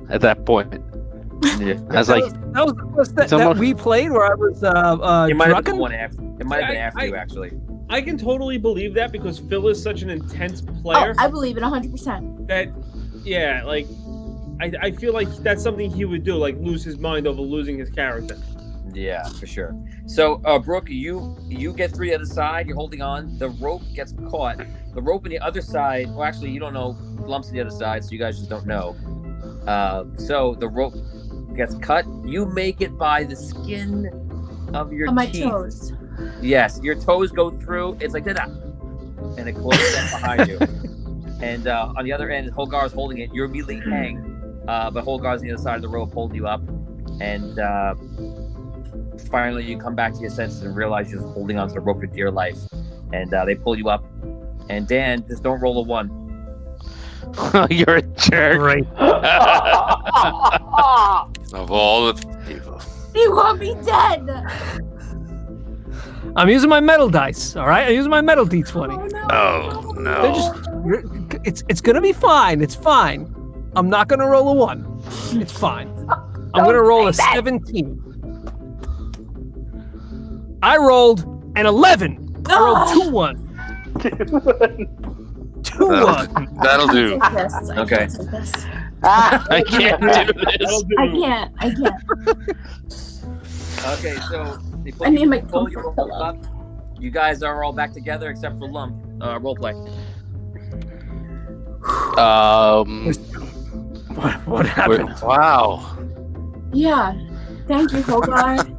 At that point, Yeah. I was like, That was the first that Someone- we played where I was It might have been drunken. one after. It might have been after you, actually. I can totally believe that because Phil is such an intense Oh, player I believe it 100%. that, yeah, like, I feel like that's something he would do, like lose his mind over losing his character. Yeah, for sure. So, Brooke, you get through the other side. You're holding on. The rope gets caught. The rope on the other side. Well, actually, you don't know. Lump's on the other side, so you guys just don't know. So the rope gets cut. You make it by the skin of your On my teeth. toes. Yes, your toes go through. It's like that, and it closes up behind you. And on the other end, Holgar's holding it. You're immediately hang, but Holgar's on the other side of the rope holding you up. And finally, you come back to your senses and realize you're just holding onto the rope for dear life. And they pull you up. And Dan, just don't roll a 1. "You're a jerk." Great. Of all the people. You want me dead? I'm using my metal dice. All right, I'm using my metal d20. Oh They're no! just, it's gonna be fine. It's fine. I'm not gonna roll a 1. It's fine. I'm gonna roll a 17. I rolled an 11. I rolled 2 1. 2 1. That'll do. Okay. I can't do this. I can't. Okay, so I need my pull your comfort pillow. up. You guys are all back together except for Lump. Roleplay. What happened? Wow. Yeah. Thank you, Hogarth.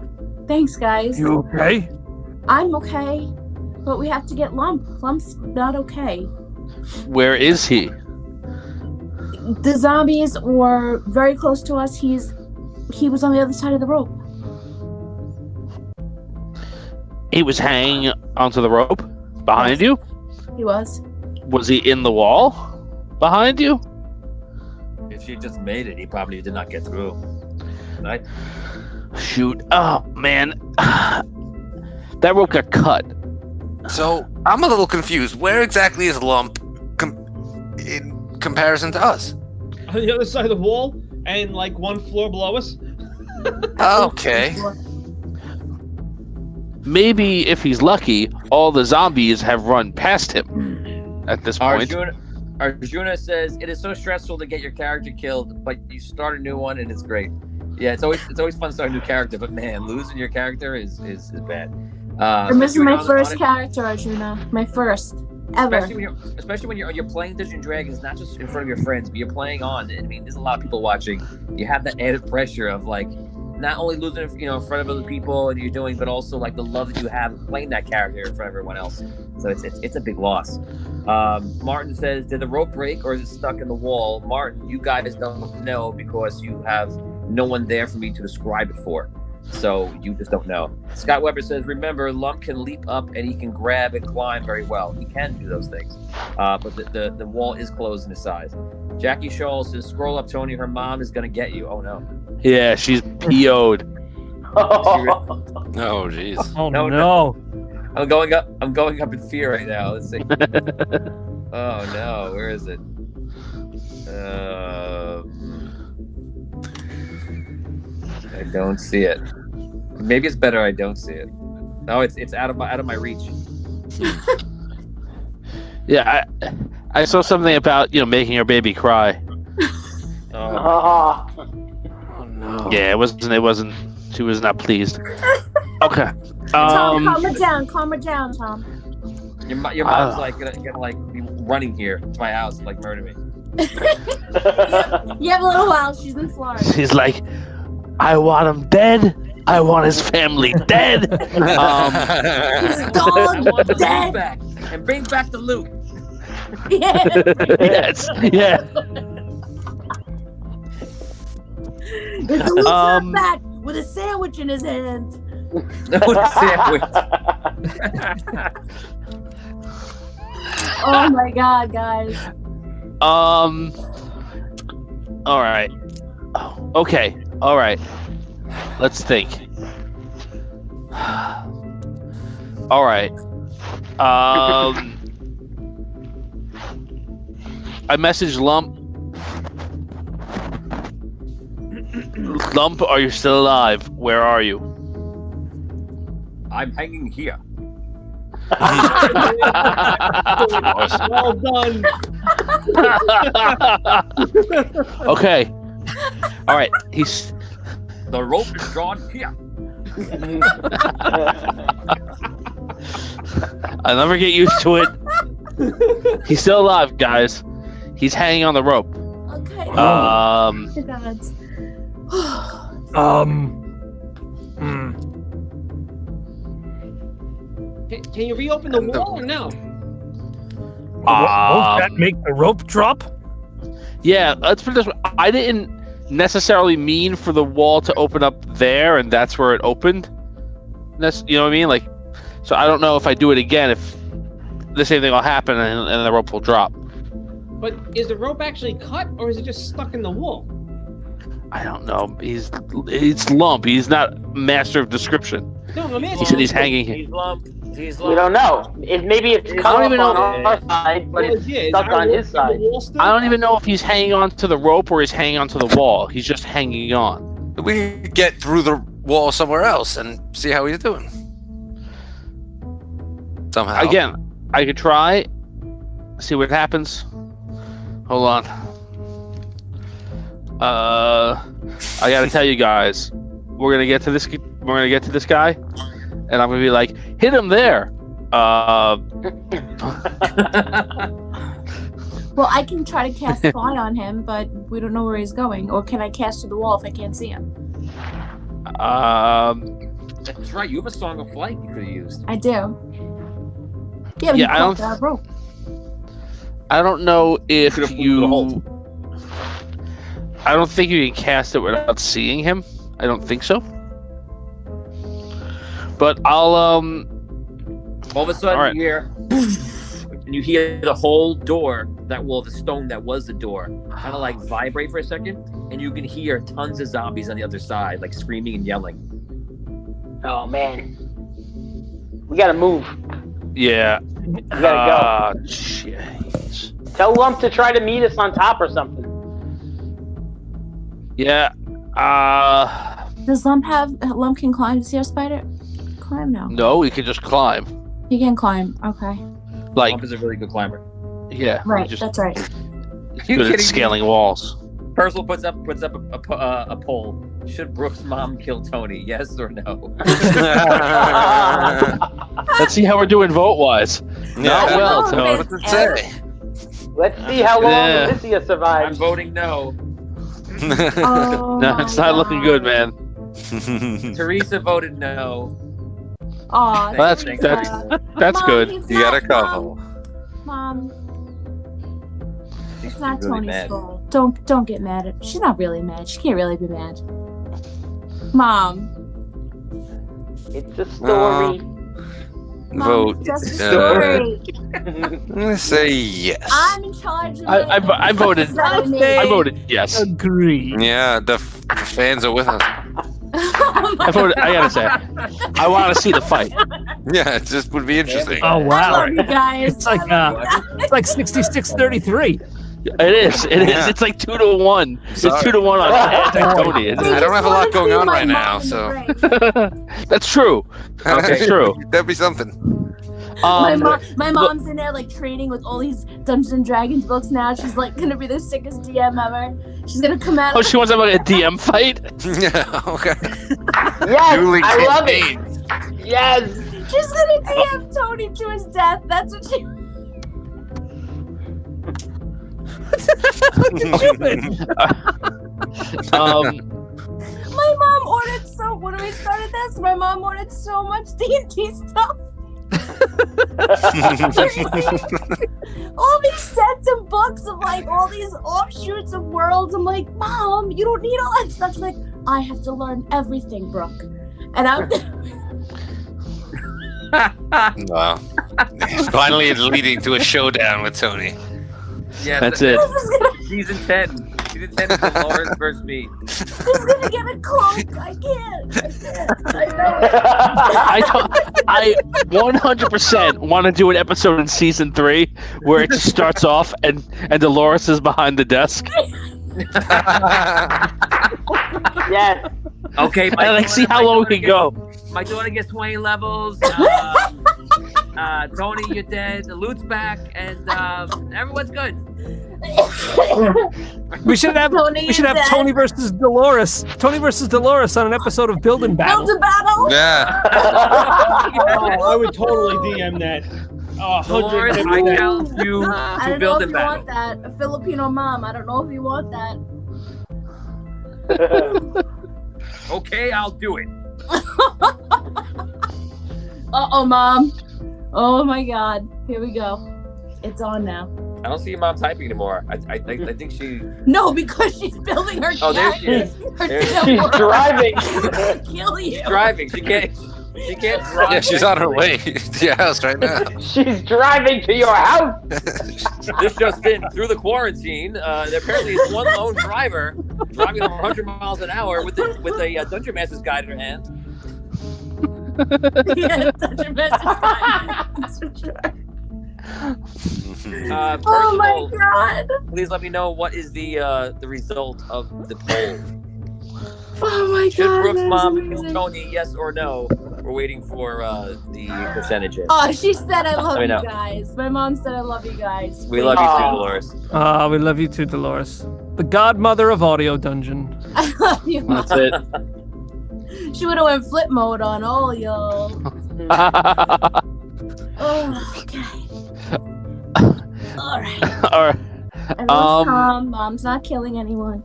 Thanks, guys. You okay? I'm okay, but we have to get Lump. Lump's not okay. Where is he? The zombies were very close to us. He was on the other side of the rope. He was hanging onto the rope behind you? He was. Was he in the wall behind you? If she just made it, he probably did not get through. Right? Shoot. Oh, man. That rope got cut. So I'm a little confused. Where exactly is Lump in comparison to us? On the other side of the wall, and like 1 floor below us. Okay. Maybe if he's lucky, all the zombies have run past him at this point. Arjuna says it is so stressful to get your character killed, but you start a new one and it's great. Yeah, it's always fun to start a new character, but man, losing your character is bad. I'm missing my first character, Arjuna. My first ever. Especially when you're playing Dungeons and Dragons, not just in front of your friends, but you're playing on. I mean, there's a lot of people watching. You have that added pressure of like not only losing in front of other people and you're doing, but also like the love that you have playing that character in front of everyone else. So it's a big loss. Martin says, did the rope break or is it stuck in the wall? Martin, you guys don't know because you have no one there for me to describe it for. So you just don't know. Scott Weber says, remember, Lump can leap up and he can grab and climb very well. He can do those things. But the wall is closed in his size. Jackie Shaw says, scroll up, Tony. Her mom is going to get you. Oh, no. Yeah, she's PO'd. Oh, jeez. Oh no. I'm going up in fear right now. Let's see. Oh no, where is it? I don't see it. Maybe it's better I don't see it. No, it's out of my reach. Yeah, I saw something about making her baby cry. Oh, No. Yeah, it wasn't. She was not pleased. Okay. Tom, calm her down, Tom. Your mom's like gonna be running here to my house, like murder me. You have a little while. She's in Florida. She's like, I want him dead. I want his family dead. His dog dead. Back and bring back the loot. Yeah. Yes. Yeah. The loot's not back with a sandwich in his hand. With a sandwich. Oh my god, guys. All right. Oh, okay. All right. Let's think. All right. I messaged Lump. Lump, are you still alive? Where are you? I'm hanging here. Well done. Okay. All right. He's. The rope is drawn here. I'll never get used to it. He's still alive, guys. He's hanging on the rope. Okay. Can you reopen the wall or no? Won't that make the rope drop? Yeah, let's put it this way. I didn't necessarily mean for the wall to open up there, and that's where it opened. That's what I mean. Like, so I don't know if I do it again if the same thing will happen and the rope will drop. But is the rope actually cut or is it just stuck in the wall? I don't know. It's Lump. He's not master of description. No, let me ask He you. said he's hanging. He's lump. He's We lump. don't know. Maybe it's cut don't off even on know- our side, but it's stuck on his side. I don't even know if he's hanging on to the rope or he's hanging onto the wall. He's just hanging on. We could get through the wall somewhere else and see how he's doing. Somehow. Again, I could try. See what happens. Hold on. I gotta tell you guys, we're gonna get to this. We're gonna get to this guy, and I'm gonna be like, hit him there. Well, I can try to cast fly on him, but we don't know where he's going. Or can I cast to the wall if I can't see him? That's right. You have a song of flight you could have used. I do. Yeah, but Yeah, I don't- that rope. I don't know if Could've moved the hole. I don't think you can cast it without seeing him. I don't think so. But I'll All of a sudden, All right. you hear, and you hear the whole door the stone that was the door, kind of like vibrate for a second, and you can hear tons of zombies on the other side, like screaming and yelling. Oh man, we gotta move. yeah. We gotta Jeez. go. Tell Lump to try to meet us on top or something. Yeah. Does Lump can climb? Does he have spider? Climb now. No, we can just climb. He can climb. Okay. Like, Lump is a really good climber. yeah. Right. Just That's right. You good at kidding me? scaling walls. Percival puts up a poll. Should Brooke's mom kill Tony? Yes or no? Let's see how we're doing vote-wise. Not Yeah. well, Oh, Tony. What's it say? Let's see how long Yeah. Alicia I'm survives. voting no. Oh, No, my it's not looking good, man. Teresa voted no. Aw, Well, that's Teresa. that's Mom, good. he's You got a not- couple. Mom, She's it's not really Tony's mad. fault. Don't get mad at. She's not really mad. She can't really be mad. Mom. It's a story. Mom, Vote. it's just a uh, story. I'm gonna say yes. I'm in charge of I voted. Not me. I voted yes. Agree. Yeah, the fans are with us. I voted. I gotta say, I want to see the fight. Yeah, it just would be interesting. Oh I wow. love you guys. It's like it's like 66-33. It is. It is. It's like 2-1. It's Sorry. 2-1 on Tony. I don't have a lot going on right now, so That's true. That's true. That'd be something. my mom's in there like training with all these Dungeons and Dragons books now. She's like gonna be the sickest DM ever. She's gonna come out. Oh, she wants to have like a DM fight. Yeah. Okay. Yes, Duly I love it. campaigned. Yes. She's gonna DM Tony to his death. That's what she. My mom ordered when we started this, my mom ordered so much D&D stuff. All these sets and books of like all these offshoots of worlds. I'm like, Mom, you don't need all that stuff. She's like, I have to learn everything, Brooke. And I'm Wow. Finally, it's leading to a showdown with Tony. Yeah, That's it. Season 10. Season 10 is Lawrence versus me. She's gonna get a cloak. I can't. I know it. I 100% want to do an episode in season 3 where it just starts off and Dolores is behind the desk. Yes. Okay, And like see how low we can go. My daughter gets 20 levels. Tony, you're dead. The loot's back, and everyone's good. We should have Tony is dead. Tony versus Dolores. Tony versus Dolores on an episode of Build and Battle. Build a battle. Yeah. I would totally DM that. Dolores, I 100%. challenge you I to don't know build if a you battle. want that. A Filipino mom. I don't know if you want that. Okay, I'll do it. Uh-oh, Mom. Oh my God. Here we go. It's on now. I don't see your mom typing anymore. I think she. No, because she's building her Oh, there she character. is. Her There she damn She's world. driving. Kill you. She's driving. She can't. She can't drive. Yeah, she's on her way to your house right now. She's driving to your house. This just in, through the quarantine, there apparently is one lone driver driving over 100 miles an hour with a Dungeon Master's Guide in her hand. Yeah, Dungeon Master's Guide. That's for sure. Oh my Percival, god! please let me know what is the result of the poll. Oh my Should god! Brooke's that's mom amazing. kill Tony? Yes or no? We're waiting for the percentages. Oh, she said I love I you know. guys. My mom said I love you guys. We love you too, Aw. Dolores. We love you too, Dolores. The godmother of Audio Dungeon. I love you, Mom. That's it. She would have went flip mode on all y'all. Oh, okay. All right. All right. Everyone's calm. Mom's not killing anyone.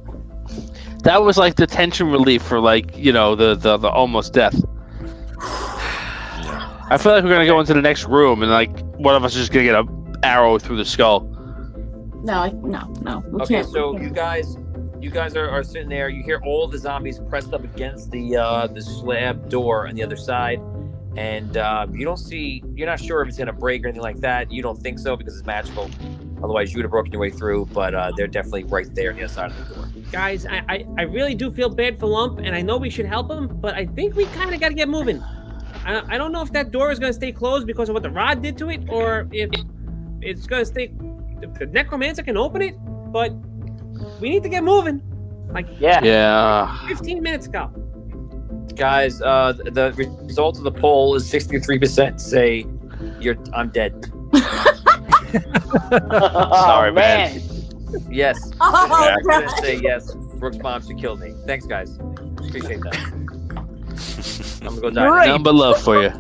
That was like the tension relief for like the almost death. I feel like we're gonna go into the next room and like one of us is just gonna get an arrow through the skull. No. We Okay, can't. so you guys are sitting there. You hear all the zombies pressed up against the slab door on the other side, and you're not sure if it's gonna break or anything like that. You don't think so because it's magical. Otherwise, you would have broken your way through. But they're definitely right there on the other side of the door. Guys, I really do feel bad for Lump, and I know we should help him, but I think we kind of got to get moving. I don't know if that door is going to stay closed because of what the rod did to it, or if it's going to stay. If the necromancer can open it, but we need to get moving. Like Yeah. 15 minutes ago. Guys, the result of the poll is 63% say I'm dead. Sorry, man. Yes. Oh, I'm gonna God. say yes. Brooke's mom should kill me. Thanks, guys. Appreciate that. I'm gonna go die. Great. Nothing but love for you.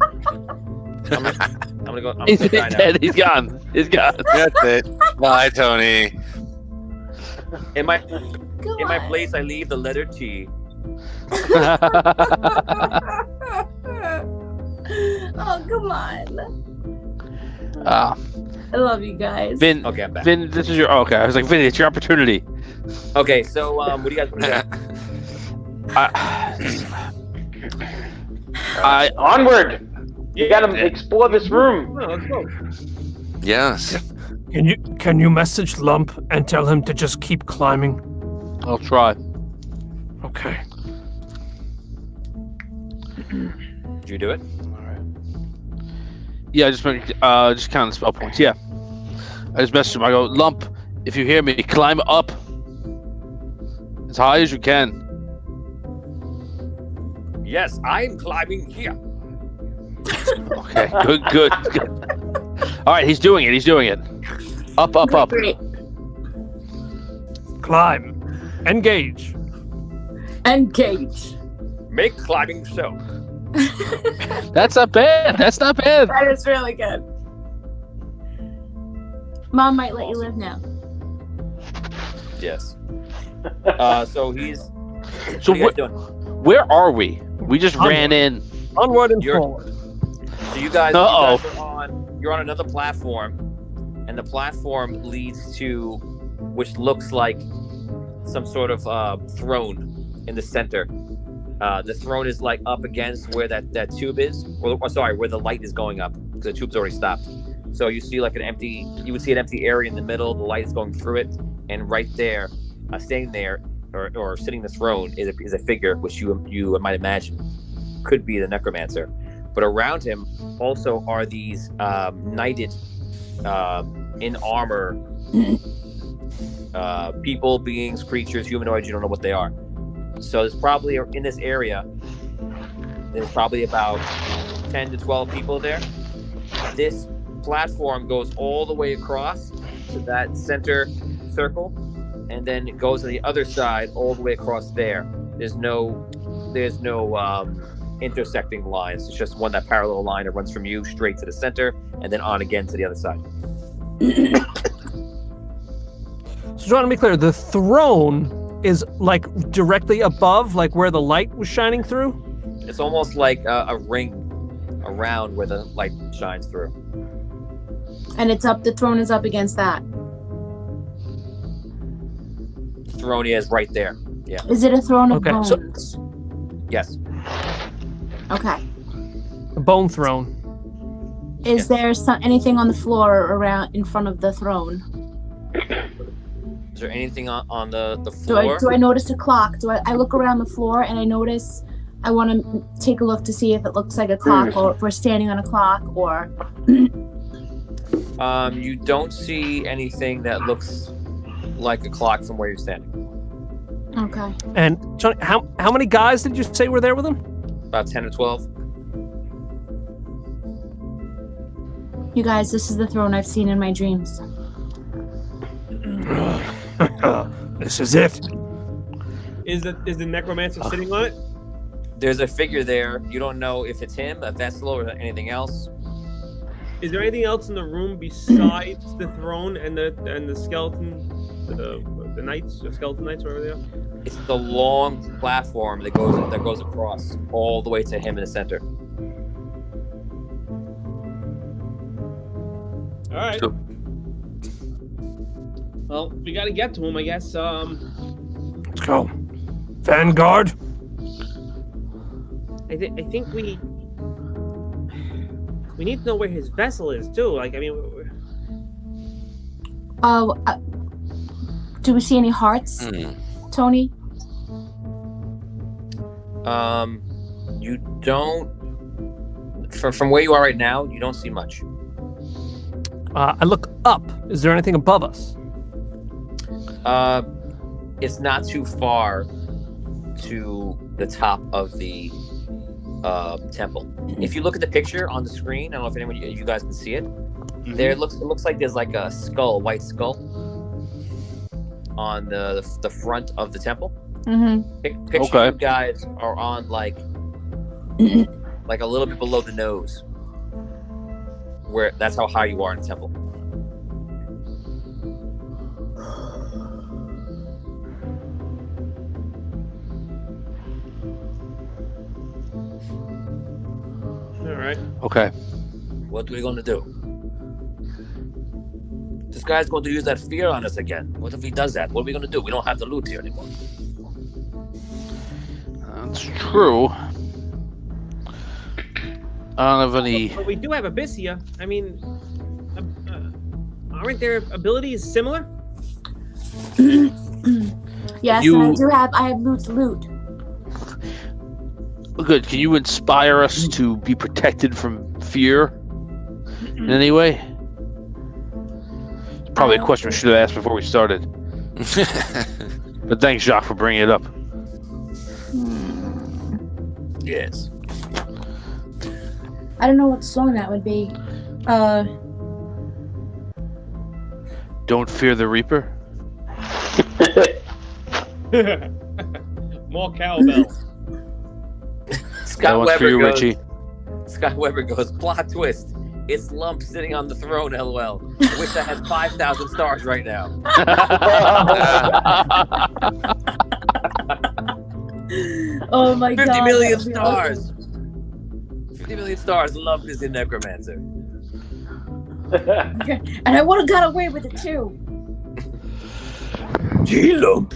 I'm gonna go. I'm He's gonna die now. dead. He's gone. He's gone. That's it. Bye, Tony. In my Come in my on. place, I leave the letter T. Oh, come on. Ah, I love you guys. Vin. Okay, I'm back. Vin, this is your. Okay, I was like, Vin, it's your opportunity. Okay, so what do you guys want to I Onward. You gotta explore this room. Oh, let's go. Yes. Can you message Lump and tell him to just keep climbing? I'll try. Okay. Did you do it? Yeah, just count the spell points. Yeah, I just messaged him. I go, Lump, if you hear me, climb up as high as you can. Yes, I'm climbing here. Okay, good. All right, he's doing it. Up. Great. Climb. Engage. Engage. Make climbing so. That's not bad. That is really good. Mom might let you live now. Yes. So he's. So What are you guys doing? where are we? We just ran in. Onward and You're- forward. So you guys Uh-oh. you're on another platform, and the platform leads to, which looks like some sort of throne in the center. The throne is like up against where that tube is, or where the light is going up, because the tube's already stopped. So you see like you would see an empty area in the middle. The light is going through it, and right there, standing there or sitting in the throne is a figure which you might imagine could be the necromancer. But around him also are these knighted, in armor, people, beings, creatures, humanoids. You don't know what they are. So there's probably in this area, there's probably about 10 to 12 people there. This platform goes all the way across to that center circle, and then it goes to the other side all the way across there. There's no intersecting lines. It's just that parallel line that runs from you straight to the center and then on again to the other side. So trying to be clear, the throne is like directly above, like where the light was shining through? It's almost like a ring around where the light shines through. And the throne is up against that. Thronia is right there. Yeah. Is it a throne of Okay, so- bones? Yes. Okay. A bone throne. Is there anything on the floor around in front of the throne? Is there anything on the floor? Do I notice a clock? I look around the floor and I notice? I want to take a look to see if it looks like a clock or if we're standing on a clock or. You don't see anything that looks like a clock from where you're standing. Okay. And Johnny, how many guys did you say were there with him? About 10 or 12. You guys, this is the throne I've seen in my dreams. This is it. Is the necromancer sitting on it? There's a figure there. You don't know if it's him, a vessel, or anything else. Is there anything else in the room besides the throne and the skeleton, the knights, the skeleton knights, wherever they are? It's the long platform that goes across all the way to him in the center. All right. So- Well, we got to get to him, I guess. Let's go. Vanguard. I think we need to know where his vessel is too. Like, I mean, Do we see any hearts, Tony? You don't. From where you are right now, you don't see much. I look up. Is there anything above us? It's not too far to the top of the temple. If you look at the picture on the screen, I don't know if anyone you guys can see it. There it looks like there's like a skull, white skull, on the front of the temple. Picture you guys are on like a little bit below the nose, where that's how high you are in the temple. all right. Okay. What are we gonna do? This guy's going to use that fear on us again. What if he does that? What are we gonna do? We don't have the loot here anymore. That's true. I don't have any. But we do have Abyssia. I mean, aren't their abilities similar? Yes, and I have loot. Good. Can you inspire us to be protected from fear in any way? It's probably a question we should have asked before we started. But thanks, Jacques, for bringing it up. Yes. I don't know what song that would be. Don't fear the Reaper. More cowbell. That one's for you, Richie. Scott Weber goes, plot twist. It's Lump sitting on the throne, LOL. I wish I had 5,000 stars right now. Oh my god. 50 million that would be stars. awesome. 50 million stars. Lump is in Necromancer. And I would have got away with it too. Gee, Lump.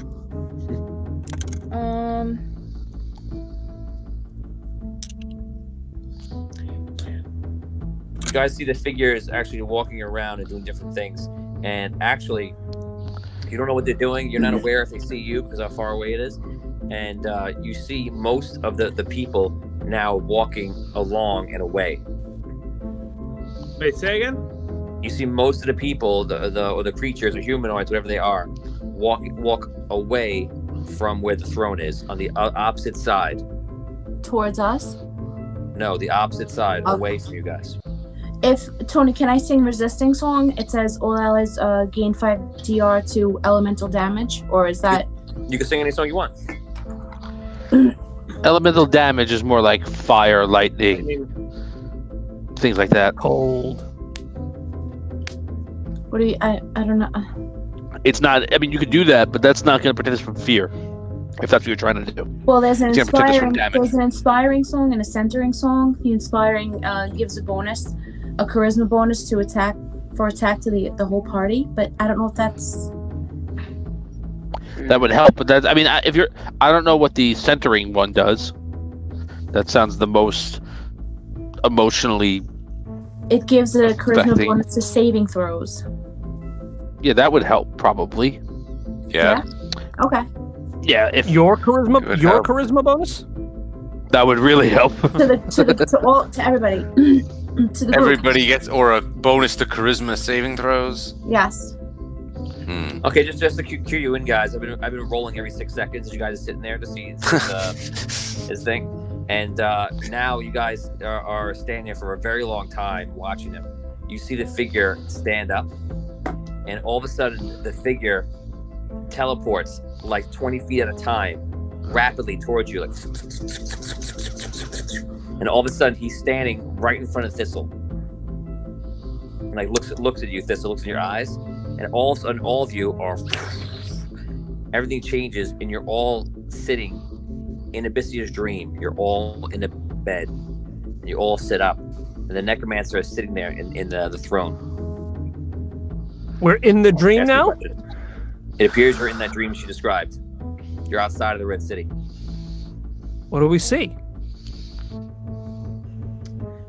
You guys see the figures actually walking around and doing different things. And actually, you don't know what they're doing. You're not aware if they see you because how far away it is. And you see most of the people now walking along and away. Wait, say again? You see most of the people, the creatures or humanoids, whatever they are, walk away from where the throne is on the opposite side. Towards us? No, the opposite side, away from you guys. If Tony, can I sing resisting song? It says all allies gain 5 DR to elemental damage, or is that? You can sing any song you want. Elemental damage is more like fire, lightning, things like that. Cold. What do you? I don't know. It's not. I mean, you could do that, but that's not going to protect us from fear. If that's what you're trying to do. Well, there's an It's gonna protect us from inspiring song and a centering song. The inspiring gives a charisma bonus to attack to the whole party. But I don't know if that's. That would help, but that, I mean, I don't know what the centering one does. That sounds the most emotionally. It gives a charisma Affecting. bonus to saving throws. Yeah, that would help probably. Yeah. Okay. Yeah, if Your It would help. charisma bonus? that would really help. To everybody. To the group. Everybody gets or a bonus to charisma saving throws. Yes. Okay, just to cue you in, guys. I've been rolling every 6 seconds as you guys are sitting there to see his thing, and now you guys are standing there for a very long time watching him. You see the figure stand up, and all of a sudden the figure teleports like 20 feet at a time, rapidly towards you, like, and all of a sudden he's standing right in front of Thistle, and like looks at you. Thistle looks in your eyes. And all of a sudden, all of you are. Everything changes, and you're all sitting in Abyssio's dream. You're all in a bed. And you all sit up, and the necromancer is sitting there in the throne. We're in the dream Asking now? questions. It appears you're in that dream she described. You're outside of the Red City. What do we see?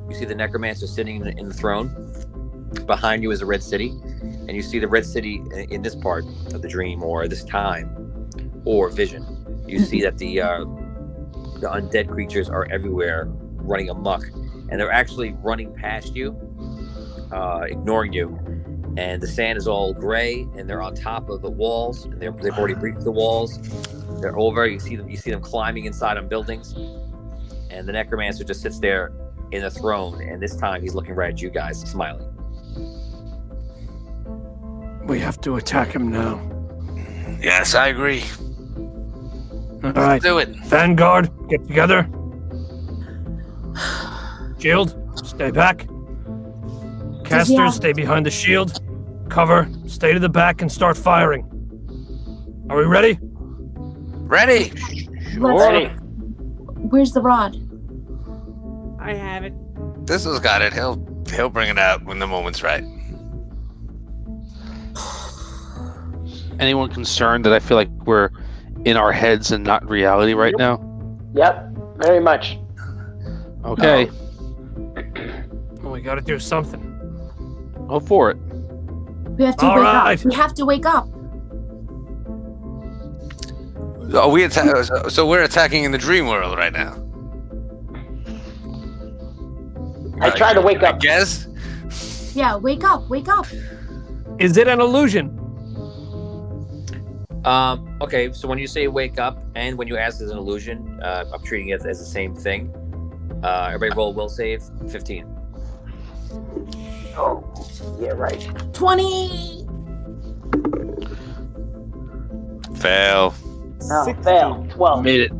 You see the necromancer sitting in the throne. Behind you is the Red City, and you see the Red City in this part of the dream, or this time, or vision. You see that the undead creatures are everywhere, running amok, and they're actually running past you, ignoring you. And the sand is all gray, and they're on top of the walls, and they've already breached the walls. They're over. You see them climbing inside on buildings, and the necromancer just sits there in the throne, and this time he's looking right at you guys, smiling. We have to attack him now. Yes, I agree. All right. Do it. Vanguard, get together. Shield, stay back. Caster, stay behind the shield. Cover, stay to the back and start firing. Are we ready? Ready. Ready. Where's the rod? I have it. This has got it. He'll bring it out when the moment's right. Anyone concerned that I feel like we're in our heads and not reality right now? Yep, very much. Okay, Well, we got to do something. go for it. We have to All wake right. up. We have to wake up. Oh, we attack. So we're attacking in the dream world right now. I try to wake I up. guess. Yeah, wake up. Wake up. Is it an illusion? Okay, so when you say wake up and when you ask as an illusion, I'm treating it as the same thing. Everybody roll will save 15. Oh, yeah, right. 20. Fail. No, 16. fail. 12. Made it.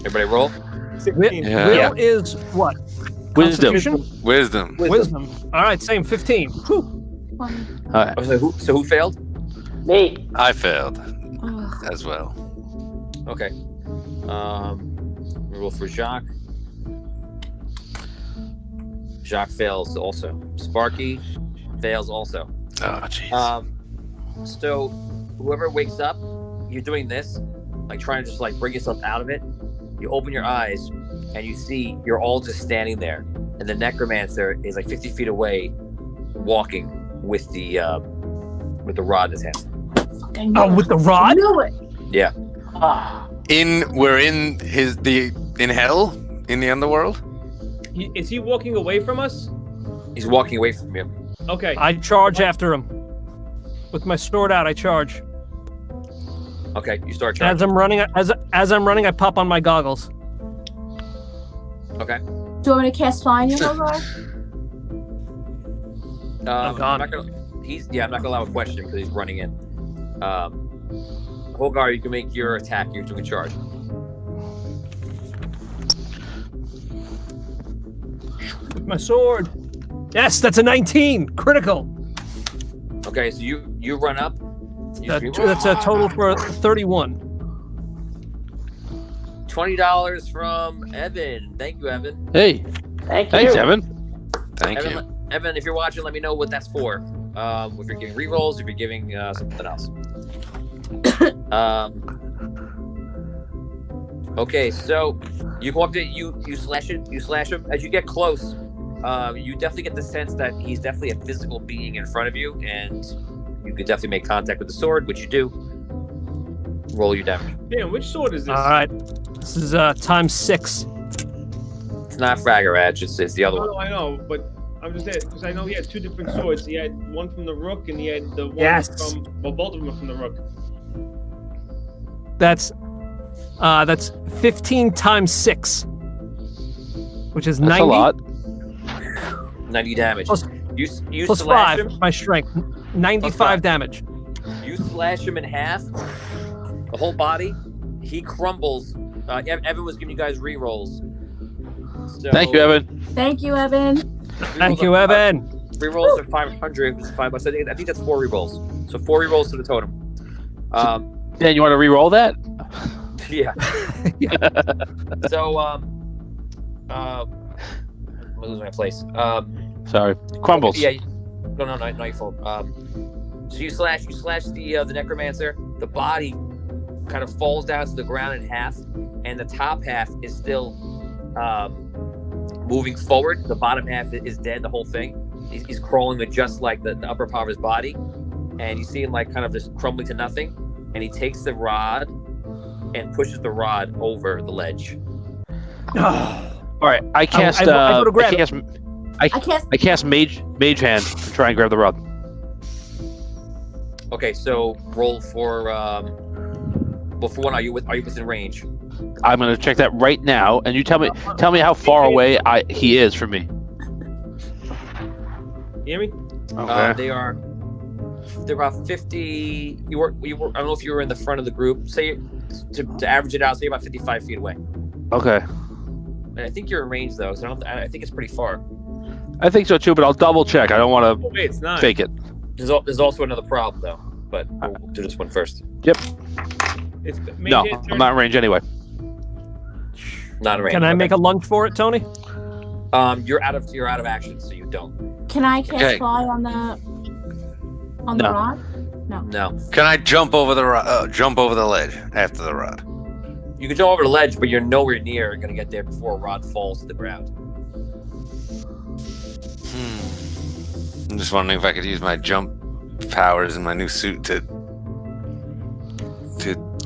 Everybody roll. 16. Yeah. Will is what? Wisdom. Constitution? Wisdom. Wisdom. All right, same. 15. Whew. 20. All right. Oh, so who failed? Me. I failed Ugh. as well. Okay. We roll for Jacques. Jacques fails also. Sparky fails also. Oh, jeez. So whoever wakes up, you're doing this, like trying to just like bring yourself out of it. You open your eyes and you see you're all just standing there, and the necromancer is like 50 feet away, walking with the rod in his hand. Fuck, I knew it. With the I rod? knew it. Yeah. Ah, We're in in hell in the underworld. Is he walking away from us? He's walking away from you. Okay. I charge after him. With my sword out, I charge. Okay, you start As charging. I'm running, as I'm running, I pop on my goggles. Okay. Do you want me to cast Flying Yellow? I'm gone. I'm not gonna allow a question because he's running in. Holgar, you can make your attack. You're doing charge. With my sword. Yes, that's a 19. Critical. Okay, so you run up. You scream, That's a total for 31. $20 from Evan. Thank you, Evan. Hey, thank thanks, you. Evan. Thank you. Evan, if you're watching, let me know what that's for. If you're giving rerolls, if you're giving something else. Okay, so you go up to you slash it, you slash him. As you get close, you definitely get the sense that he's definitely a physical being in front of you, and you could definitely make contact with the sword, which you do. Roll your damage. Damn, which sword is this? All right. This is times 6. It's not Fragger Edge, it's the other one. No, I know, but I'm just saying because I know he had 2 different swords. He had one from the Rook, and he had the one from. Well, both of them are from the Rook. That's 15 times 6, which is That's 90. a lot. 90 damage. Plus- You Plus slash 5, him. my strength. 95 damage. You slash him in half. The whole body. He crumbles. Evan was giving you guys re-rolls. So Thank you, Evan. Thank you, Evan. Thank you, Evan. Re-rolls are 500, which is $5. I think that's 4 re-rolls. So 4 re-rolls to the totem. Dan, you want to re-roll that? Yeah. So I'm losing my place. Sorry. Crumbles. Yeah. No, not your fault. So you slash the necromancer. The body kind of falls down to the ground in half, and the top half is still moving forward. The bottom half is dead. The whole thing. He's crawling with just like the upper part of his body, and you see him like kind of just crumbling to nothing. And he takes the rod and pushes the rod over the ledge. All right. I cast. I go to grab it. I can't. I cast mage hand to try and grab the rod. Okay, so roll for. Well, for one, are you within range? I'm gonna check that right now, and you tell me how far away he is from me. You hear me? Okay. They're about 50. You were. I don't know if you were in the front of the group. Say to average it out, say about 55 feet away. Okay. And I think you're in range though, so I think it's pretty far. I think so too, but I'll double check. I don't want Oh, wait, it's to not. fake it. There's also another problem though, but we'll do this one first. It's No, I'm not in range anyway. Not in range. Can I okay. make a lunge for it, Tony? You're out of action, so you don't. Can I cast Okay. fly on the No. rod? No. Can I jump over the ledge after the rod? You can jump over the ledge, but you're nowhere near going to get there before a rod falls to the ground. I'm just wondering if I could use my jump powers in my new suit to do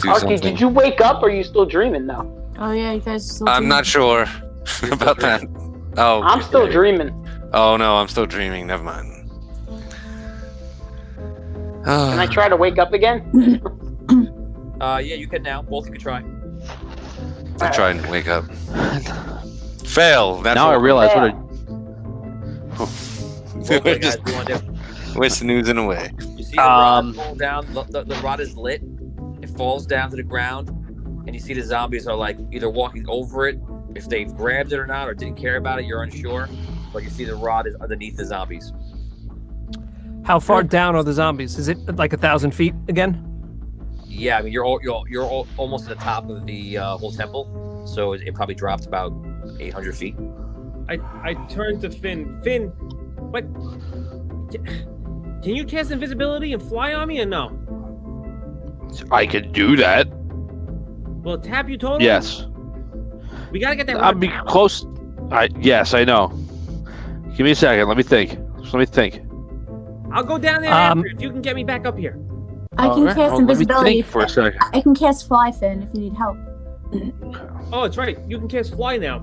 Arky, something. did you wake up or are you still dreaming though? Oh yeah, you guys are still. I'm not sure about that. Oh, I'm still dreaming. oh no, I'm still dreaming. Never mind. Can I try to wake up again? Yeah, you can now. Both you can try. I try and wake up. Fail. That's Now I what realize what Both of you guys, what do you want to do? we're snoozing away. You see the rod fall down. The rod is lit. It falls down to the ground, and you see the zombies are like either walking over it, if they've grabbed it or not, or didn't care about it. You're unsure, but you see the rod is underneath the zombies. How far down are the zombies? Is it like 1,000 feet again? Yeah, I mean you're almost at the top of the whole temple, so it probably dropped about 800 feet. I turned to Finn. Finn, what? Can you cast invisibility and fly on me or no? I could do that. Will it tap you totally? Yes. We gotta get that. I'll be close. Yes, I know. Give me a second. Let me think. I'll go down there after if you can get me back up here. I can Alright, cast well, let me invisibility. think for a second. I can cast fly, Finn, if you need help. Oh, that's right. You can cast fly now.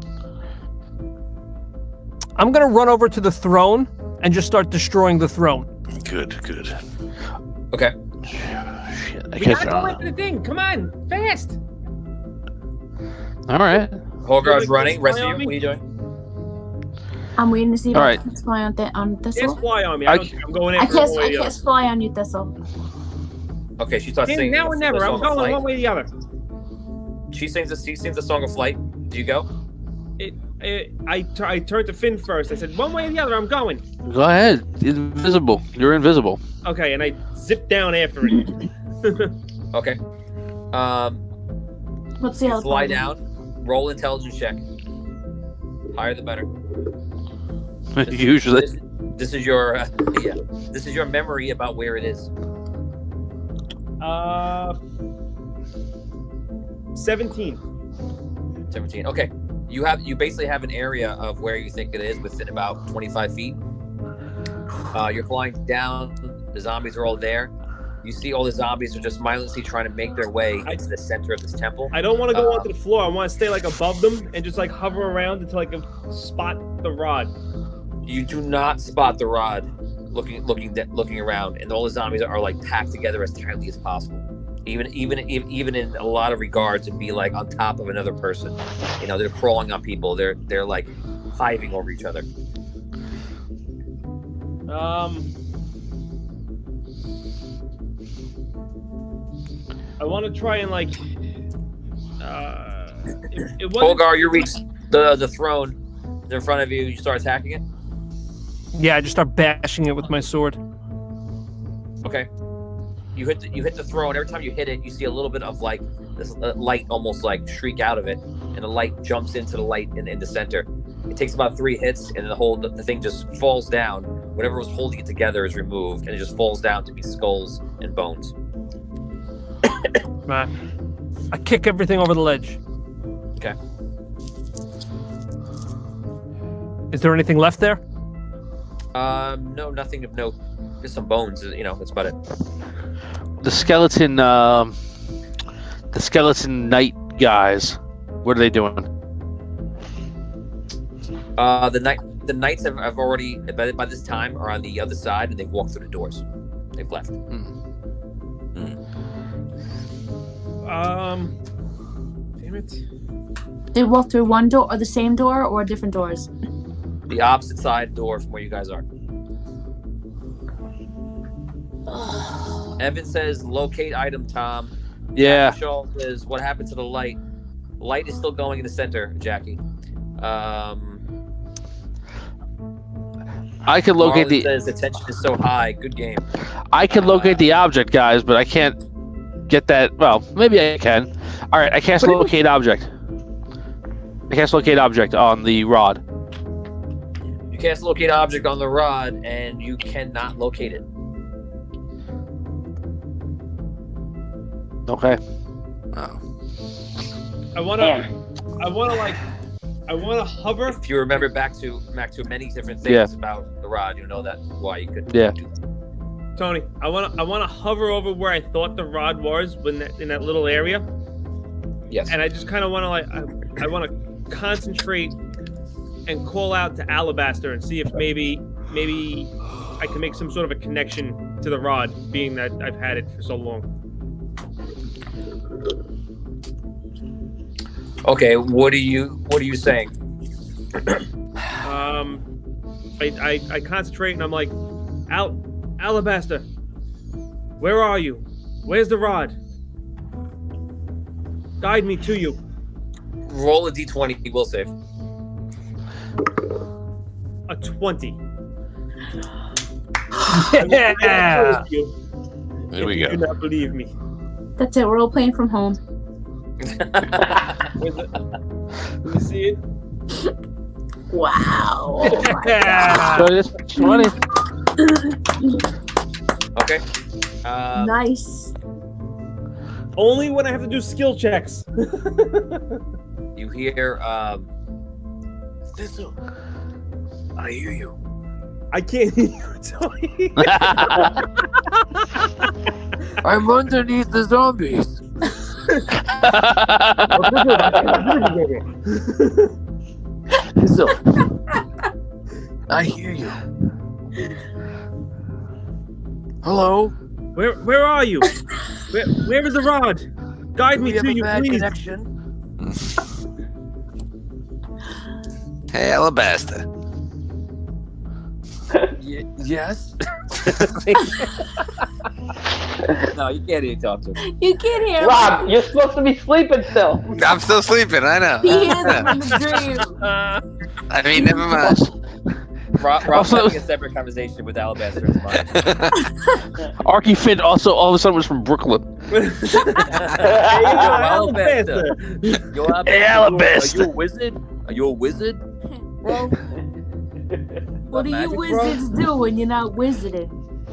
I'm gonna run over to the throne and just start destroying the throne. Good. Okay. Shit, I We guess. gotta go into the thing. Come on, fast. All right. Holgar's You running. Rest of fly you, on me? what are you doing? I'm waiting to see if All I right. can cast fly on Thistle. Cast fly on me. I- I'm going I after one cast way or the other. fly on you, Thistle. Okay, she starts singing. Now or the never. song I'm of going flight. one way or the other. She sings the song of flight. Do you go? I turned to Finn first. I said one way or the other. I'm going. Go ahead. Invisible. You're invisible. Okay, and I zipped down after it. Okay. What's the You other fly problem? down. Roll intelligence check. Higher the better. Usually. This is your This is your memory about where it is. 17. 17. Okay. You basically have an area of where you think it is within about 25 feet. You're flying down. The zombies are all there. You see all the zombies are just mindlessly trying to make their way into the center of this temple. I don't want to go onto the floor. I want to stay like above them and just like hover around until I can spot the rod. You do not spot the rod looking around, and all the zombies are like packed together as tightly as possible. Even in a lot of regards, it'd be like on top of another person. You know, they're crawling on people. They're like hiving over each other. I want to try and like. Holgar, you reach the throne in front of you. You start attacking it. Yeah, I just start bashing it with my sword. Okay. You hit the throne. Every time you hit it, you see a little bit of like this light almost like shriek out of it, and the light jumps into the light in the center. It takes about 3 hits, and the thing just falls down. Whatever was holding it together is removed, and it just falls down to be skulls and bones. Right. I kick everything over the ledge. Okay. Is there anything left there? No, nothing of note. Just some bones. You know, that's about it. The skeleton knight guys. What are they doing? The knights have already by this time are on the other side, and they've walked through the doors. They've left. Damn it. They walk through one door or the same door or different doors? The opposite side door from where you guys are. Evan says, locate item, Tom. Yeah. Shaw says, what happened to the light? Light is still going in the center, Jackie. I can locate Marlon the. says, the tension is so high. Good game. I can locate the object, guys, but I can't get that. Well, maybe I can. All right, I cast locate object. I cast locate object on the rod. You cast locate object on the rod, and you cannot locate it. Okay. Oh. I wanna hover. If you remember back to many different things about the rod, you know that why you could do that. Tony, I wanna hover over where I thought the rod was in that little area. Yes. And I just kind of want to I want to concentrate and call out to Alabaster and see if maybe I can make some sort of a connection to the rod, being that I've had it for so long. Okay, what are you saying? I concentrate and I'm like, Alabaster, where are you? Where's the rod? Guide me to you. Roll a d20. He will save. A 20. Yeah. There we You go. do not believe me. That's it. We're all playing from home. Where's it? Let me see it. Wow. So it is 20. Okay. Nice. Only when I have to do skill checks. You hear, Thistle, I hear you. I can't hear you, Tony. I'm underneath the zombies. So, I hear you. Hello? Where are you? Where is the rod? Guide me We have to a you, bad please. connection. Hey, Alabaster. Yes. No, you can't even talk to him. You can't hear Rob, you're supposed to be sleeping still. I'm still sleeping. I know. He hears it from the dream. I mean, never mind. Rob's Also- having a separate conversation with Alabaster in his mind. Arky Finn also all of a sudden was from Brooklyn. Alabaster. Yo, Hey, Alabaster. Are you a wizard? Are you a wizard, bro? What do you Magic, bro? wizards do when you're not wizarding?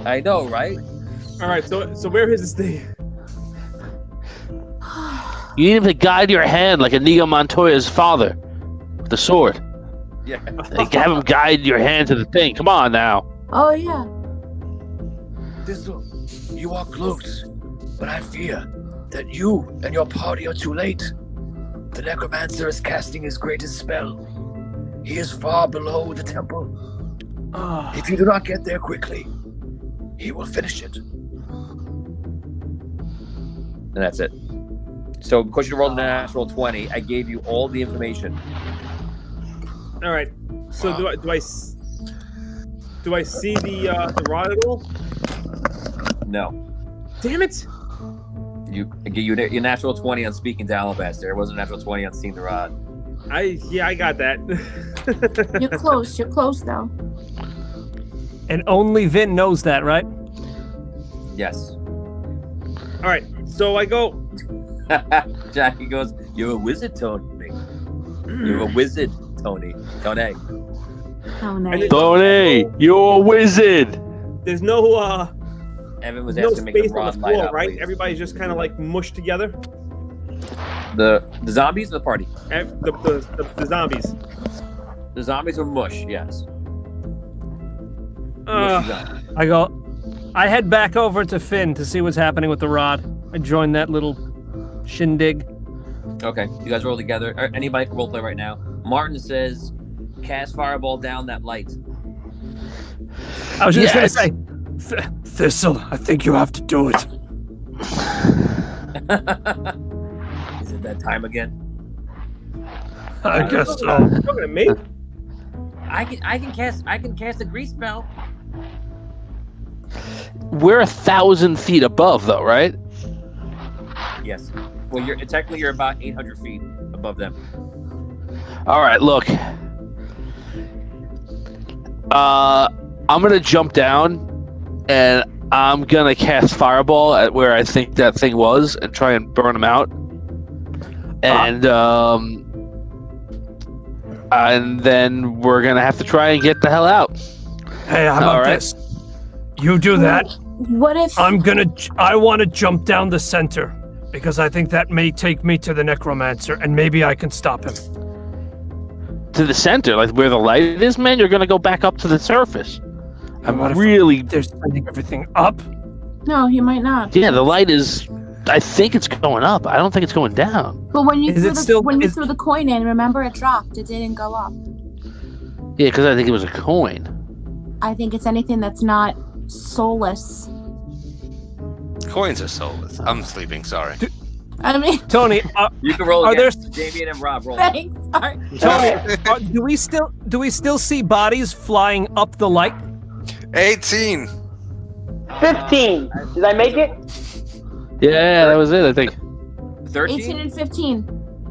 I know, right? All right, so where is this thing? You need him to guide your hand like Inigo Montoya's father with the sword. Yeah. Like, have him guide your hand to the thing. Come on now. Oh yeah. Thistle, you are close, but I fear that you and your party are too late. The necromancer is casting his greatest spell. He is far below the temple. If you do not get there quickly, he will finish it. And that's it. So because you rolled a natural 20, I gave you all the information. All right. So do I see the rod at all? No. Damn it! I give you your natural 20 on speaking to Alabaster. It wasn't a natural 20 on seeing the rod. I got that. You're close. You're close though. And only Vin knows that, right? Yes. All right. So I go. Jackie goes, "You're a wizard, Tony. You're a wizard, Tony. Tony." Oh no. Tony, you're a wizard. There's no Evan was no asking to make the space on rod the light floor, up. right? Please. Everybody's just kind of like mushed together. The zombies or the party? The zombies. The zombies are mush. Yes. Mushy zombies. I head back over to Finn to see what's happening with the rod. I join that little shindig. Okay, you guys roll together. Anybody can roleplay right now. Martin says, "Cast fireball down that light." I was just Yes. going to say, Thistle, I think you have to do it. Is it that time again? I guess so. You're talking to me? I can cast a grease spell. We're 1,000 feet above, though, right? Yes. Well, you're about 800 feet above them. All right, look. I'm gonna jump down, and I'm gonna cast fireball at where I think that thing was, and try and burn them out. And then we're gonna have to try and get the hell out. Hey, how about this? You do that. What if I want to jump down the center because I think that may take me to the necromancer and maybe I can stop him. To the center, like where the light is, man. You're gonna go back up to the surface. I'm What if really. they're sending everything up? No, he might not. Yeah, the light is. I think it's going up. I don't think it's going down. But when you Is threw it the still- when you is- threw the coin in, remember it dropped. It didn't go up. Yeah, because I think it was a coin. I think it's anything that's not soulless. Coins are soulless. I'm sleeping. Sorry. I mean, Tony, You can roll Are again. there- Damien and Rob roll. thanks. Sorry. Tony, do we still see bodies flying up the light? 18. 15. Did I make it? Yeah, that was it. I think. 13. 18 and 15.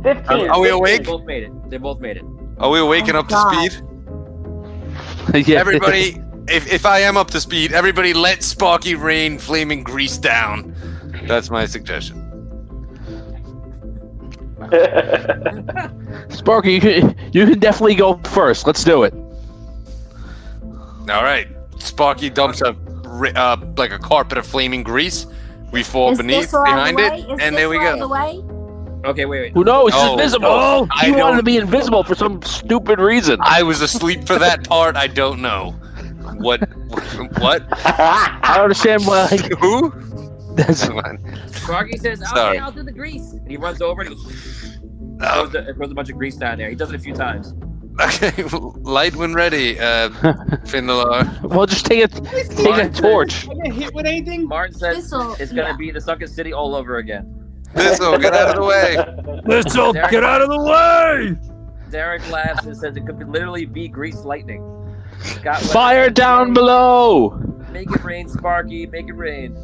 15. Are we They awake? both made it. They both made it. Are we waking Oh, up to God. speed? Yeah. Everybody, if I am up to speed, everybody let Sparky rain flaming grease down. That's my suggestion. Sparky, you can definitely go first. Let's do it. All right. Sparky dumps like a carpet of flaming grease. We fall Is beneath, Thistle out of behind the it, way? Is and there we Thistle out of the go. way? Okay, wait. Who knows? He's Oh. invisible. Oh, I He wanted don't- to be invisible for some stupid reason. I was asleep for that part. I don't know. What? What? I don't understand why. Who? That's Never mind. Sparky says, "Okay, Sorry. I'll do the grease." And he runs over and he goes, Oh, throws a bunch of grease down there. He does it a few times. okay, light when ready, Findelar. well, just take a torch. I get hit with anything? Martin says Thistle, it's gonna yeah. be the Sunken City all over again. Thistle, get out of the way. Thistle, get out of the way! Derek laughs and says it could literally be grease lightning. Scott Fire West- down below. Make it rain, Sparky. Make it rain.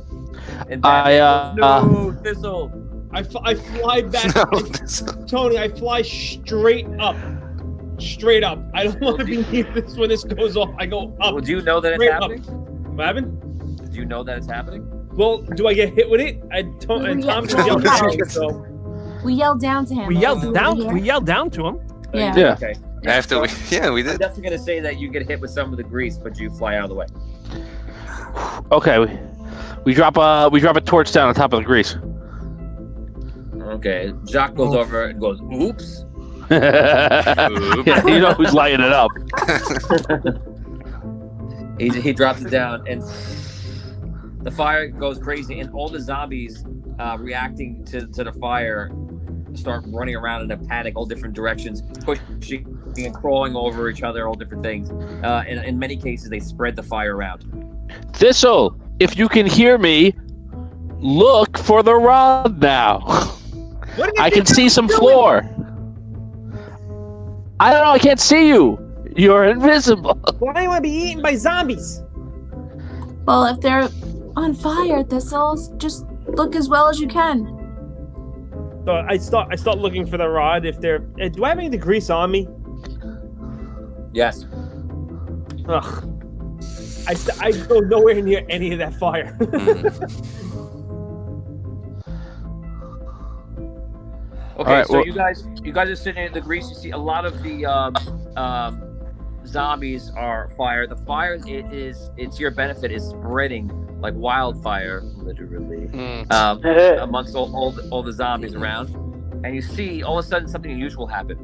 And I, Batman goes, no, Thistle. I fly back. No, Thistle. Tony, I fly straight up. Straight up. I don't want to be near this when this goes off. I go up. Well, do you know that it's Straight up. happening? What happened? Do you know that it's happening? Well, do I get hit with it? And Tom just yelled out, so. We yelled down to him. We Like, yelled over down. here. We yelled down to him. Yeah. Yeah. Okay. After we, yeah, we I'm did. definitely gonna say that you get hit with some of the grease, but you fly out of the way. Okay, we drop a torch down on top of the grease. All Okay. Jacques goes over and goes, oops. Yeah, you know who's lighting it up. He drops it down, and the fire goes crazy, and all the zombies reacting to the fire start running around in a panic, all different directions, pushing and crawling over each other, all different things. And in many cases, they spread the fire around. Thistle, if you can hear me, look for the rod now. What do you I can think see I'm some doing? floor. I don't know. I can't see you. You're invisible. Why do you want to be eaten by zombies? Well, if they're on fire, Thistles, just look as well as you can. So I start looking for the rod. If they're, do I have any of the grease on me? Yes. Ugh. I go nowhere near any of that fire. Okay, right, so well- you guys are sitting in the grease. You see a lot of the zombies are fire. The fire it's your benefit is spreading like wildfire, literally, amongst all the zombies around. And you see all of a sudden something unusual happen.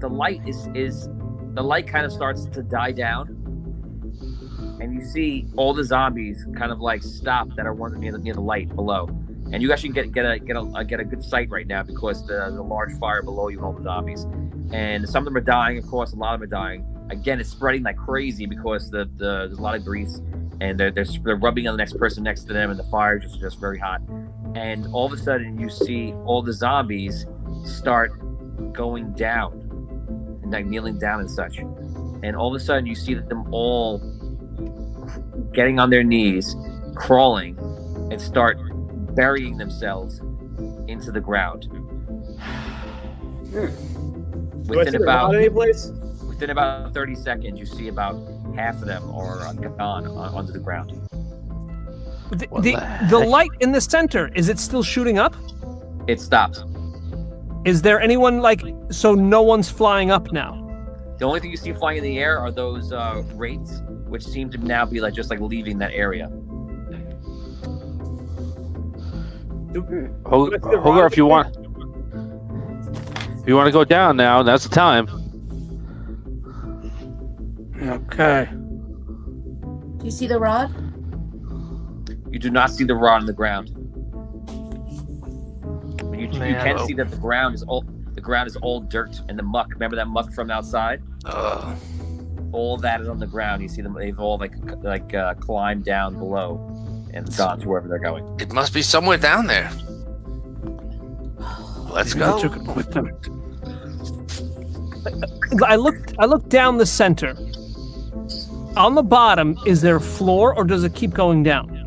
The light the light kind of starts to die down, and you see all the zombies kind of like stop that are ones near the light below. And you actually get a good sight right now because the large fire below you and all the zombies. And some of them are dying, of course. A lot of them are dying. Again, it's spreading like crazy because there's a lot of grease, and they're rubbing on the next person next to them, and the fire is just very hot. And all of a sudden, you see all the zombies start going down and like kneeling down and such. And all of a sudden, you see them all getting on their knees, crawling, and start burying themselves into the ground. Do I see the rod any place? Within about 30 seconds, you see about half of them are gone under the ground. The light in the center, is it still shooting up? It stops. Is there anyone so no one's flying up now? The only thing you see flying in the air are those wraiths, which seem to now be just leaving that area. Hogar, if you want to go down now, that's the time. Okay. Do you see the rod? You do not see the rod on the ground. You can see that the ground is all dirt and the muck. Remember that muck from outside? All that is on the ground. You see them; they've all climbed down below and gone to wherever they're going. It must be somewhere down there. Let's go. They took it with them. I looked down the center. On the bottom, is there a floor or does it keep going down?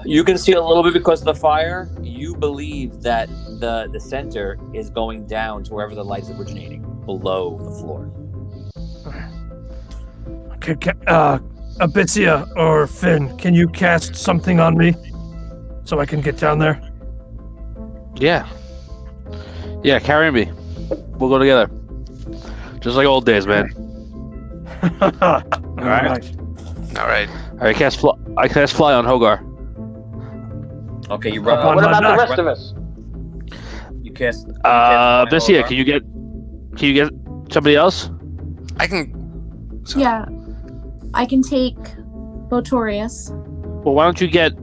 You can see a little bit because of the fire. You believe that the center is going down to wherever the light is originating, below the floor. Okay, Abitsia or Finn, can you cast something on me so I can get down there? Yeah, carry me. We'll go together. Just like old days, man. All right. I cast fly on Hogar. Okay, you run. What about the rest of us? You cast. Bessia, can you get somebody else? I can. Yeah. I can take Botorius. Well, why don't you get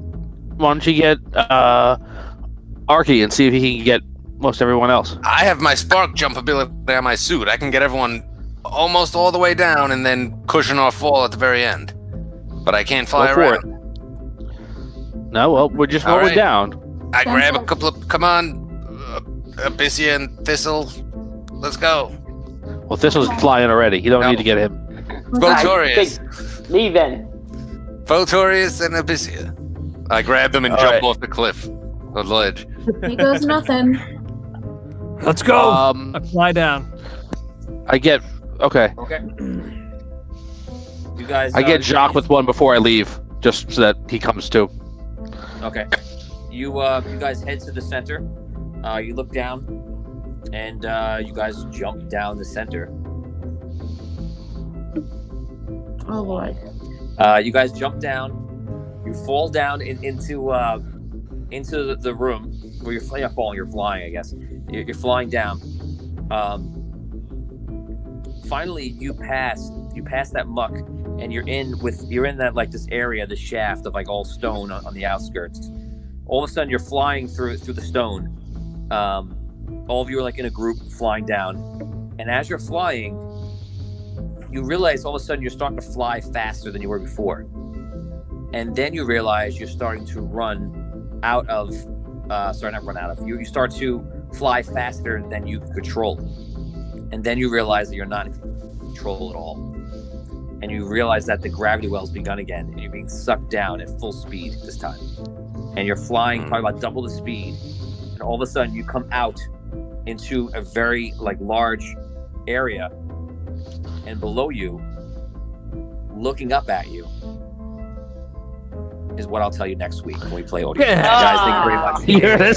Arky and see if he can get most everyone else. I have my spark jump ability on my suit. I can get everyone almost all the way down and then cushion or fall at the very end. But I can't fly Go for around. it. No, well, we're just All rolling right. down. I grab a couple of. Come on, Abyssia and Thistle. Let's go. Well, Thistle's flying already. You don't need to get him. Votorius. Me then. Votorius and Abyssia. I grab them and All jump right. off the cliff, the ledge. Here goes nothing. Let's go. Um, I fly down. I get okay. Okay. You guys. I get Jacques with one before I leave, just so that he comes too. Okay. You guys head to the center. You look down, and you guys jump down the center. Oh Lord. You guys jump down. You fall down into into the room where you're falling. You're flying, I guess. You're flying down. Finally, you pass that muck, and you're in that like this area, the shaft of like all stone on the outskirts. All of a sudden, you're flying through the stone. All of you are like in a group flying down, and as you're flying, you realize all of a sudden you're starting to fly faster than you were before, and then you realize you're starting to run out of. You start to fly faster than you can control, and then you realize that you're not in control at all, and you realize that the gravity well's begun again, and you're being sucked down at full speed this time, and you're flying probably about double the speed, and all of a sudden you come out into a very like large area, and below you, looking up at you, is what I'll tell you next week when we play audio. Guys, thank you very much. You're the